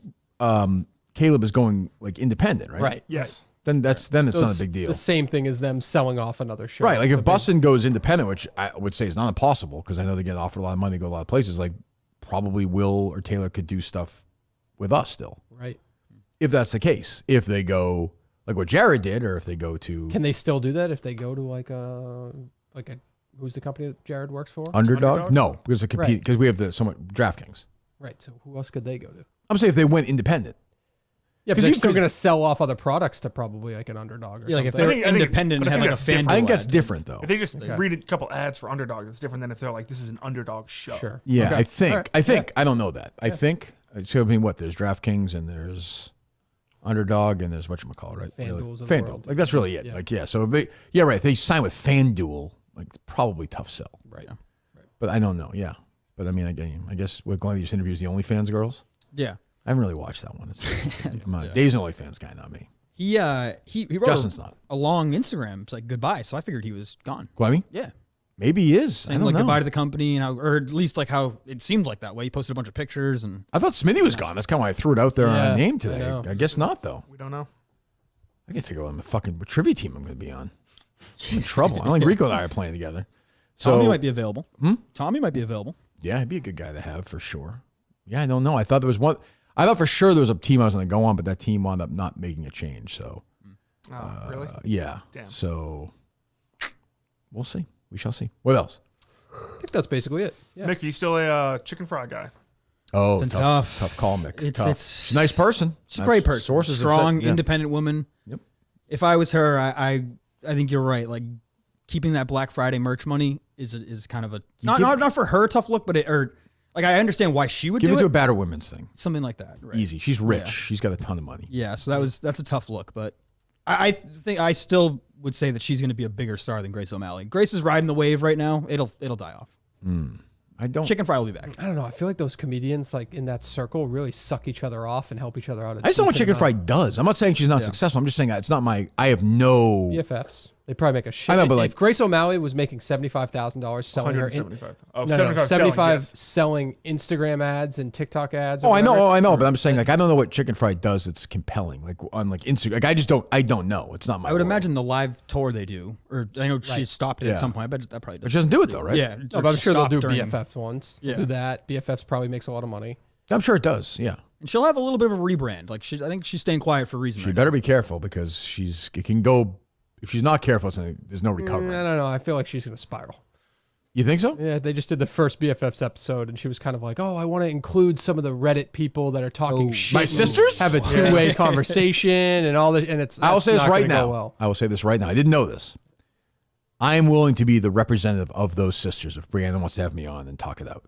Caleb is going like independent, right? Right. Yes. Then it's So not a big deal. The same thing as them selling off another show. Right. Like if Bustin goes independent, which I would say is not impossible because I know they get offered a lot of money to go a lot of places. Like probably Will or Taylor could do stuff with us still. Right. If that's the case, if they go like what Jared did, or if they go to Can they still do that if they go to like a who's the company that Jared works for? Underdog? No, because because we have the somewhat DraftKings. Right. So who else could they go to? I'm saying if they went independent. Yeah, but they're still going to sell off other products to probably like an Underdog. Or Yeah, like if something. they're independent and have like a fan. I think that's different though. If they just read a couple ads for Underdog, it's different than if they're like, this is an Underdog show. Sure. Yeah, Okay. I think. All right. I think. I don't know that. I think. So I mean, what? There's DraftKings and there's Underdog and there's whatchamacallit, right? FanDuel's of the FanDuel. world. Like that's really it. Yeah. Like so if they, right. If they sign with FanDuel, like it's probably tough sell. Right. But I don't know. Yeah. But I mean, I guess what Glenny just interviews the OnlyFans girls. Yeah. I haven't really watched that one. Dave's an OnlyFans guy, not me. He wrote Justin's not. a long Instagram. It's like goodbye. So I figured he was gone. Glenny? Yeah. Maybe he is. I Saying don't like know. goodbye to the company and or at least like how it seemed like that way. He posted a bunch of pictures and I thought Smitty was gone. That's kind of why I threw it out there on Yeah, a name I today. know. I guess not though. We don't know. I can figure out what trivia team I'm going to be on. I'm in trouble. I don't think Rico and I are playing together. So Tommy might be available. Hmm? Tommy might be available. Yeah, he'd be a good guy to have for sure. Yeah, I don't know. I thought there was one. I thought for sure there was a team I was going to go on, but that team wound up not making a change. So, Really? Yeah. Damn. So we'll see. We shall see. What else? I think that's basically it. Yeah. Mick, are you still a chicken fry guy? Oh, Been tough call, Mick. It's Tough. She's a nice person. She's a great person. Sources have strong, said- yeah. independent woman. Yep. If I was her, I think you're right. Like keeping that Black Friday merch money is kind of a not for her tough look, but like I understand why she would Give do it to it. a Battle Women's thing. Something like that. Right. Easy. She's rich. Yeah. She's got a ton of money. Yeah, so that's a tough look, but I think I still would say that she's going to be a bigger star than Grace O'Malley. Grace is riding the wave right now. It'll die off. I don't. Chicken Fry will be back. I don't know. I feel like those comedians like in that circle really suck each other off and help each other out. I just don't know what Chicken Fry does. I'm not saying she's not successful. I'm just saying it's not my. I have no. BFFs. They probably make a shit. I know, but if like Grace O'Malley was making $75,000 selling her, $75,000 75 yes. selling Instagram ads and TikTok ads. Oh, I know, but I'm saying like I don't know what Chicken Fry does. That's compelling, like on like Instagram. Like I don't know. It's not my. I would world. imagine the live tour they do, or I know she Right. stopped it Yeah. at some point. I bet that probably But she doesn't do it though, right? Yeah, No, but I'm sure they'll do during- BFFs once. Yeah. They'll do that. BFFs probably makes a lot of money. I'm sure it does. Yeah. And she'll have a little bit of a rebrand. Like I think she's staying quiet for a reason. She right better be careful because it can go. If she's not careful, there's no recovery. I don't know. I feel like she's going to spiral. You think so? Yeah, they just did the first BFFs episode, and she was kind of like, "Oh, I want to include some of the Reddit people that are talking shit. My and sisters? have a two-way conversation and all that." And I will say this not right gonna go now. well. I will say this right now. I didn't know this. I am willing to be the representative of those sisters if Brianna wants to have me on and talk it out.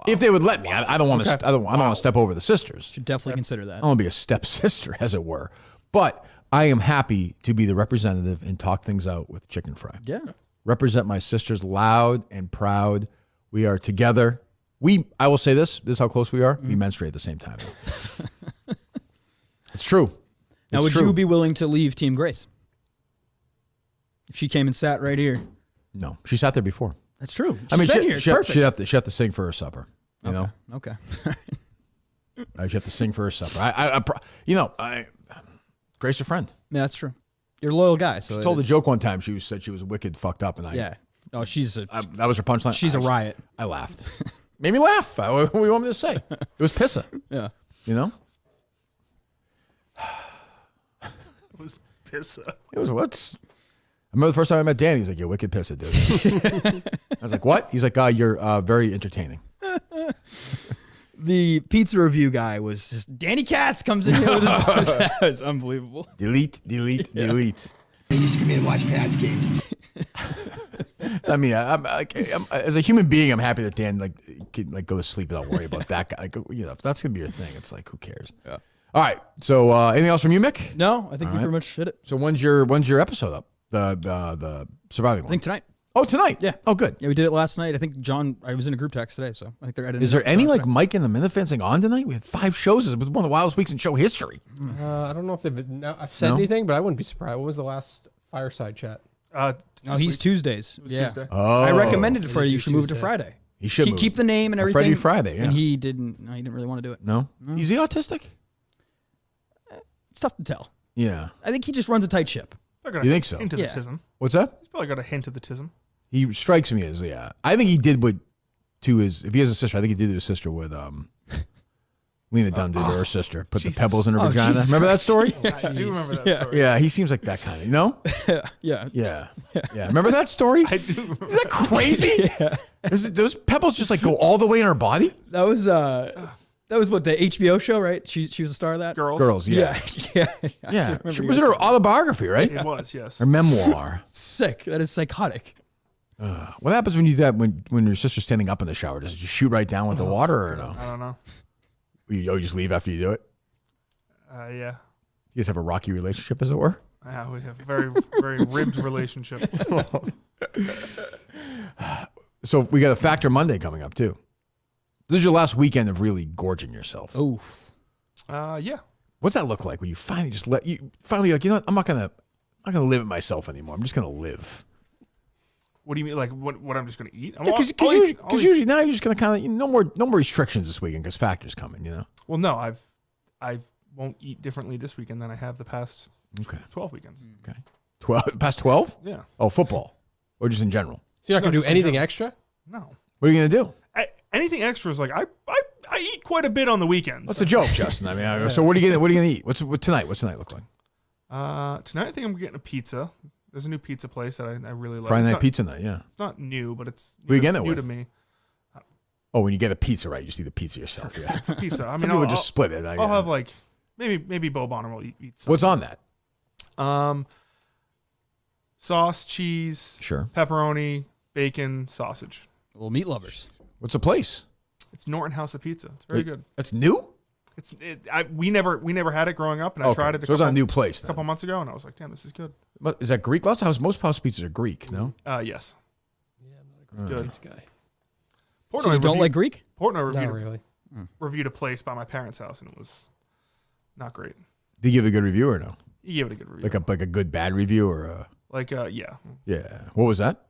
If they would let me, I don't want to. Okay. I don't want to step over the sisters. Should definitely consider that. I don't want to be a stepsister, as it were. But I am happy to be the representative and talk things out with Chicken Fry. Yeah. Represent my sisters loud and proud. We are together. I will say this. This is how close we are. We menstruate at the same time. It's true. Now, It's would true. you be willing to leave Team Grace if she came and sat right here? No, she sat there before. That's true. I mean, She's been here. It's perfect. she'd have to sing for her supper. You know. Okay. She'd have to sing for her supper. Grace a friend. Yeah, that's true. You're a loyal guy. So she told a joke one time. She said she was wicked fucked up, and Yeah. Oh, that was her punchline. She's a riot. I laughed. Made me laugh. What do you want me to say? It was pissa. Yeah. You know. It was pissa. It was what's. I remember the first time I met Danny. He's like, "You're wicked pissa, dude." I was like, "What?" He's like, "You're very entertaining." The pizza review guy was just Danny Katz comes in here with his voice. That was unbelievable. Delete. They used to come in and watch Pats games. So, I mean, I'm as a human being, I'm happy that Dan can go to sleep without worry about that guy. If that's gonna be your thing, it's like, who cares? Yeah. All right. So, anything else from you, Mick? No, I think you pretty much hit it. So, when's your episode up? The surviving one. I think tonight. Oh, tonight. Yeah. Oh, good. Yeah, we did it last night. I think I was in a group text today, so I think they're editing. Is there any Mike and the Minifan thing on tonight? We had 5 shows. It was one of the wildest weeks in show history. I don't know if they've said anything, but I wouldn't be surprised. When was the last fireside chat? He's Tuesdays. It was Tuesday. Oh. I recommended it for you. do You should move it to Tuesday. Friday. He should move keep the name and it. everything. Friday, yeah. And he didn't. No, he didn't really want to do it. No? Is he autistic? It's tough to tell. Yeah. I think he just runs a tight ship. You think so? Hint of the tism. What's that? He's probably got a hint of the tism. He strikes me as, yeah. I think he did to his, if he has a sister, I think he did to his sister with, Lena Dunn did to her sister. Put the pebbles in her vagina. Jesus Remember that story? I do remember that story. Yeah, he seems like that kind of, you know? Yeah. Yeah. Remember that story? I do remember. Is that crazy? Those pebbles just go all the way in her body? That was what, the HBO show, right? She was a star of that. Girls, yeah. Yeah. Yeah. Was it her autobiography, right? It was, yes. Her memoir. Sick. That is psychotic. What happens when you do that when your sister's standing up in the shower? Does it just shoot right down with the water or no? I don't know. You just leave after you do it? Yeah. You guys have a rocky relationship, as it were? Yeah, we have a very, very ribbed relationship. So we got a Factor Monday coming up, too. This is your last weekend of really gorging yourself. Oh. Yeah. What's that look like when you finally like, you know what? I'm not gonna live it myself anymore. I'm just gonna live. What do you mean? Like what I'm just going to eat? Because usually now you're just gonna kind of no more restrictions this weekend because Factor's coming. You know. Well, no, I won't eat differently this weekend than I have the past 12 weekends. Okay. 12 past 12? Yeah. Oh, football, or just in general. So you're not gonna do anything extra? No. What are you gonna do? Anything extra is like I eat quite a bit on the weekends. What's a joke, Justin? I mean, so what are you gonna eat? What's tonight? What's tonight look like? Tonight I think I'm getting a pizza. There's a new pizza place that I really like. Friday night pizza night, yeah. It's not new, but it's Who you getting it new with? to me. Oh, when you get a pizza, right? You just eat the pizza yourself. Yeah. It's a pizza. I mean, Some people just split it. I'll have like maybe Bo Bonner will eat some. What's on that? Sauce, cheese, sure, pepperoni, bacon, sausage. Little meat lovers. What's the place? It's Norton House of Pizza. It's very good. That's new? We never had it growing up, and I tried it. So it's not a new place. A couple months ago, and I was like, "Damn, this is good." But is that Greek? Most house pizzas are Greek. No. Yes. Yeah, I'm not a good. pizza guy. Portnoy So you don't like Greek? Portnoy Not really. reviewed a place by my parents' house, and it was not great. Did he give it a good review or no? He gave it a good review. Like a good bad review or a... Yeah. Yeah. What was that?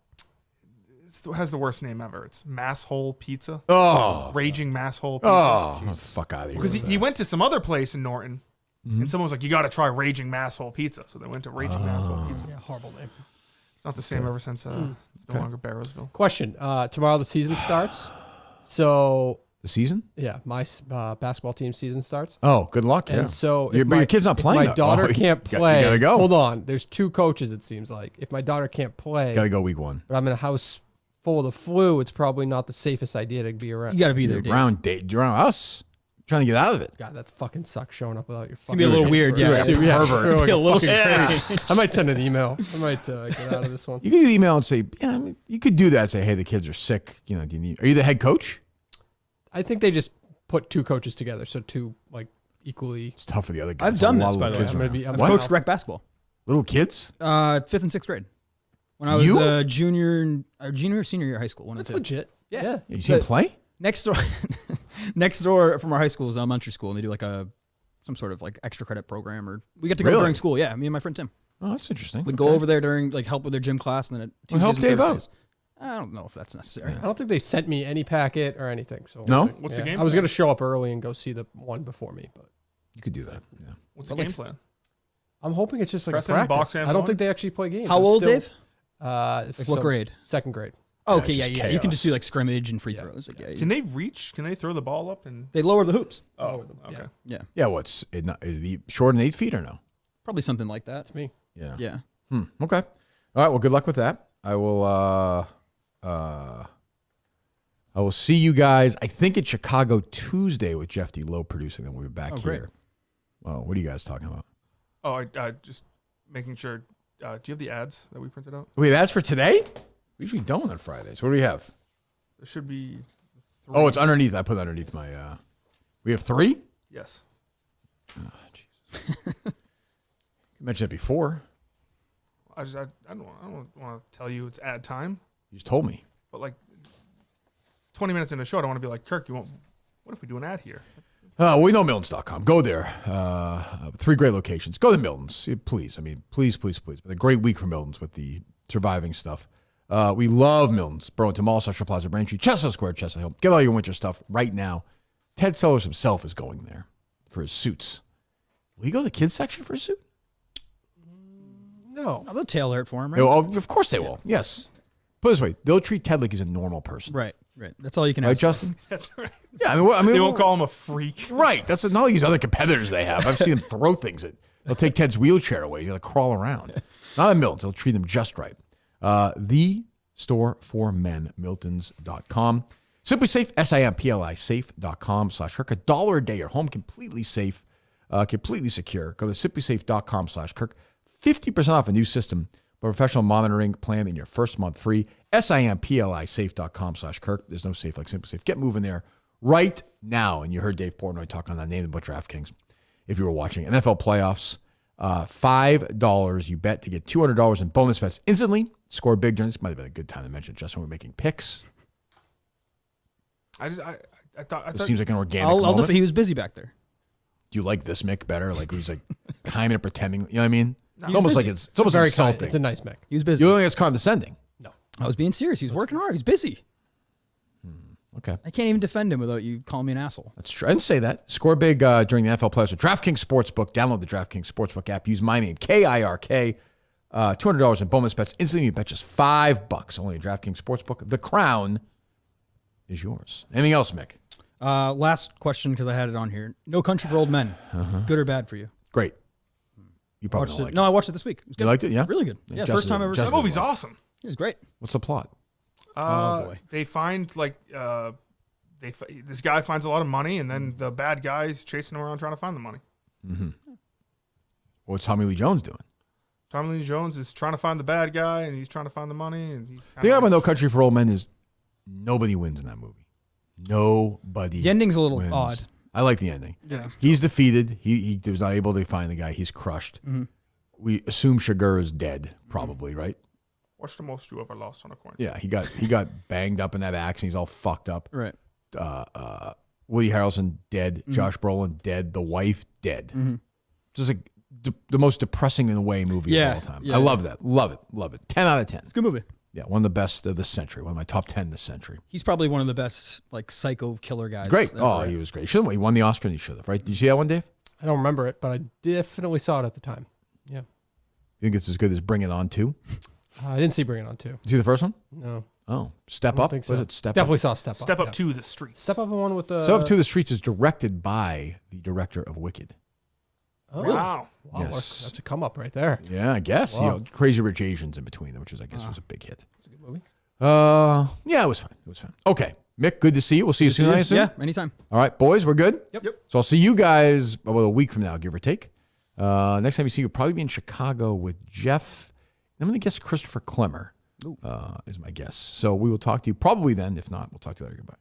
It has the worst name ever. It's Masshole Pizza. Oh. Raging Masshole Pizza. Oh, fuck out of here. Because he went to some other place in Norton, and someone was like, "You got to try Raging Masshole Pizza." So they went to Raging Masshole Pizza. Yeah, horrible name. It's not the same ever since it's no longer Barrowsville. Question. Tomorrow the season starts. So the season? Yeah, my basketball team season starts. Oh, good luck. And yeah. so, but your kid's not playing. If my daughter can't play. You gotta go. Hold on. There's 2 coaches. It seems like if my daughter can't play, gotta go week 1. But I'm in a house full of the flu. It's probably not the safest idea to be around. You got to be there, Dave. Around us. Trying to get out of it. God, that fucking sucks showing up without your It's going to be a little weird. Yeah. Pervert. Be a little strange. I might send an email. I might get out of this one. You could email and say, yeah, I mean, you could do that. Say, hey, the kids are sick. You know, are you the head coach? I think they just put 2 coaches together, so 2 like equally. It's tough for the other guys. I've done this, by the way. I've coached rec basketball. Little kids? 5th and 6th grade. When I was a junior or senior year of high school. That's legit. Yeah. You see him play? Next door from our high school is elementary school, and they do like some sort of like extra credit program, or we get to go during school. Yeah, me and my friend Tim. Oh, that's interesting. Would go over there during like help with their gym class, and then Well, help Dave out. I don't know if that's necessary. I don't think they sent me any packet or anything. So No? What's the game I was plan? going to show up early and go see the one before me, but You could do that. Yeah. What's the But, game like, plan? I'm hoping it's just like Press a in, practice. box and I don't one? think they actually play games. How I'm old, still- Dave? Like what grade? Second grade. Okay, it's yeah, just yeah. You can just do chaos. like scrimmage and free throws. Like, yeah, Can they reach? Can they throw the ball up and? they lower the hoops. Oh, okay. Yeah, Yeah, what's it not, is the shorter than 8 feet or no? probably something like that. That's me. Yeah. Yeah. Okay. All right. Well, good luck with that. I will see you guys. I think it's Chicago Tuesday with Jeff D. Lowe producing. Then we'll be back Oh, here. great. Well, what are you guys talking about? Oh, I just making sure. Do you have the ads that we printed out? We have ads for today. We usually don't on Fridays. What do we have? There should be. Oh, it's underneath. I put it underneath my. We have 3. Yes. Oh, Jesus. You mentioned it before. I don't want to tell you it's ad time, You just told me. but like 20 minutes in the show, I don't want to be like, Kirk, what if we do an ad here? We know Milton's.com. Go there. 3 great locations. Go to Milton's, please. I mean, please. Been a great week for Milton's with the surviving stuff. We love Milton's. Burlington Mall, Central Plaza, Braintree, Chestnut Square, Chestnut Hill. Get all your winter stuff right now. Ted Sellers himself is going there for his suits. Will you go to the kids section for a suit? No. Oh, they'll tailor it for him, right? Oh, of course they will. Yes. Put it this way, they'll treat Ted like he's a normal person. Right. That's all you can Right, ask. Justin? That's right. Yeah, I mean, They won't call him a freak. Right. That's not like these other competitors they have. I've seen them throw things at. They'll take Ted's wheelchair away. He'll crawl around. Not at Milton's. They'll treat him just right. The store for men, Miltons.com. Simply Safe, SIMPLI safe.com/Kirk. $1 a day. Your home completely safe, completely secure. Go to simplysafe.com/Kirk. 50% off a new system. Professional monitoring plan in your first month free. SIMPLI safe.com/Kirk. There's no safe like Simply Safe. Get moving there right now. And you heard Dave Portnoy talk on that Name the DraftKings. If you were watching NFL playoffs, $5 you bet to get $200 in bonus bets instantly. Score big during this. Might have been a good time to mention it just when we're making picks. I thought It seems like an organic I'll moment. he was busy back there. Do you like this Mick better? Like he's like kind of pretending. You know what I mean? No. It's almost busy. like it's almost Very insulting. kind. It's a nice Mick. He was busy. You don't think it's condescending? No. I was being serious. He was working hard. He's busy. Okay. I can't even defend him without you calling me an asshole. That's true. I didn't say that. Score big during the NFL playoffs with DraftKings Sportsbook. Download the DraftKings Sportsbook app. Use my name, KIRK. $200 in bonus bets. Instantly, you bet just $5. Only at DraftKings Sportsbook. The crown is yours. Anything else, Mick? Last question, because I had it on here. No Country for Old Men. Good or bad for you? Great. You probably Watched don't it. like No, it. I watched it this week. It was good. You liked it? Yeah? Really good. Yeah, Justin- first time I ever Justin saw That it. movie's awesome. It was great. What's the plot? Oh, boy. They find this guy finds a lot of money, and then the bad guy's chasing him around trying to find the money. Mm-hmm. What's Tommy Lee Jones doing? Tommy Lee Jones is trying to find the bad guy, and he's trying to find the money, and he's The thing about No Country for Old Men is nobody wins in that movie. Nobody. The ending's a little wins. odd. I like the ending. Yeah. He's defeated. He was not able to find the guy. He's crushed. Mm-hmm. We assume Sugar is dead, probably, right? What's the most you ever lost on a coin? Yeah, he got banged up in that axe, and he's all fucked up. Right. Woody Harrelson dead. Mm-hmm. Josh Brolin dead. The wife dead. Mm-hmm. Just like the most depressing in a way movie of all time. I love that. Love it. 10 out of 10. It's a good movie. Yeah, one of the best of the century. One of my top 10 this century. He's probably one of the best, like, psycho killer guys. Great. ever. Oh, he was great. He won the Oscar, and he should have, right? Did you see that one, Dave? I don't remember it, but I definitely saw it at the time. Yeah. You think it's as good as Bring It On 2? I didn't see Bring It On 2. You see the first one? No. Oh, Step I don't Up? think so. Was it Step Definitely Up? saw Step Up. Step Up yeah. to the streets. Step Up, the one with the... Step Up to the Streets is directed by the director of Wicked. Oh, Wow. Wow, Yes. that's a come up right there. Yeah, I guess. Wow. You know, Crazy Rich Asians in between them, which I guess was a big hit. It's a good movie. Yeah, it was fine. Okay. Mick, good to see you. We'll see you soon, I assume. Yeah, anytime. All right, boys, we're good? Yep. So I'll see you guys about a week from now, give or take. Next time you see you, will probably be in Chicago with Jeff. I'm going to guess Christopher Clemmer is my guess. So we will talk to you probably then. If not, we'll talk to you later. Goodbye.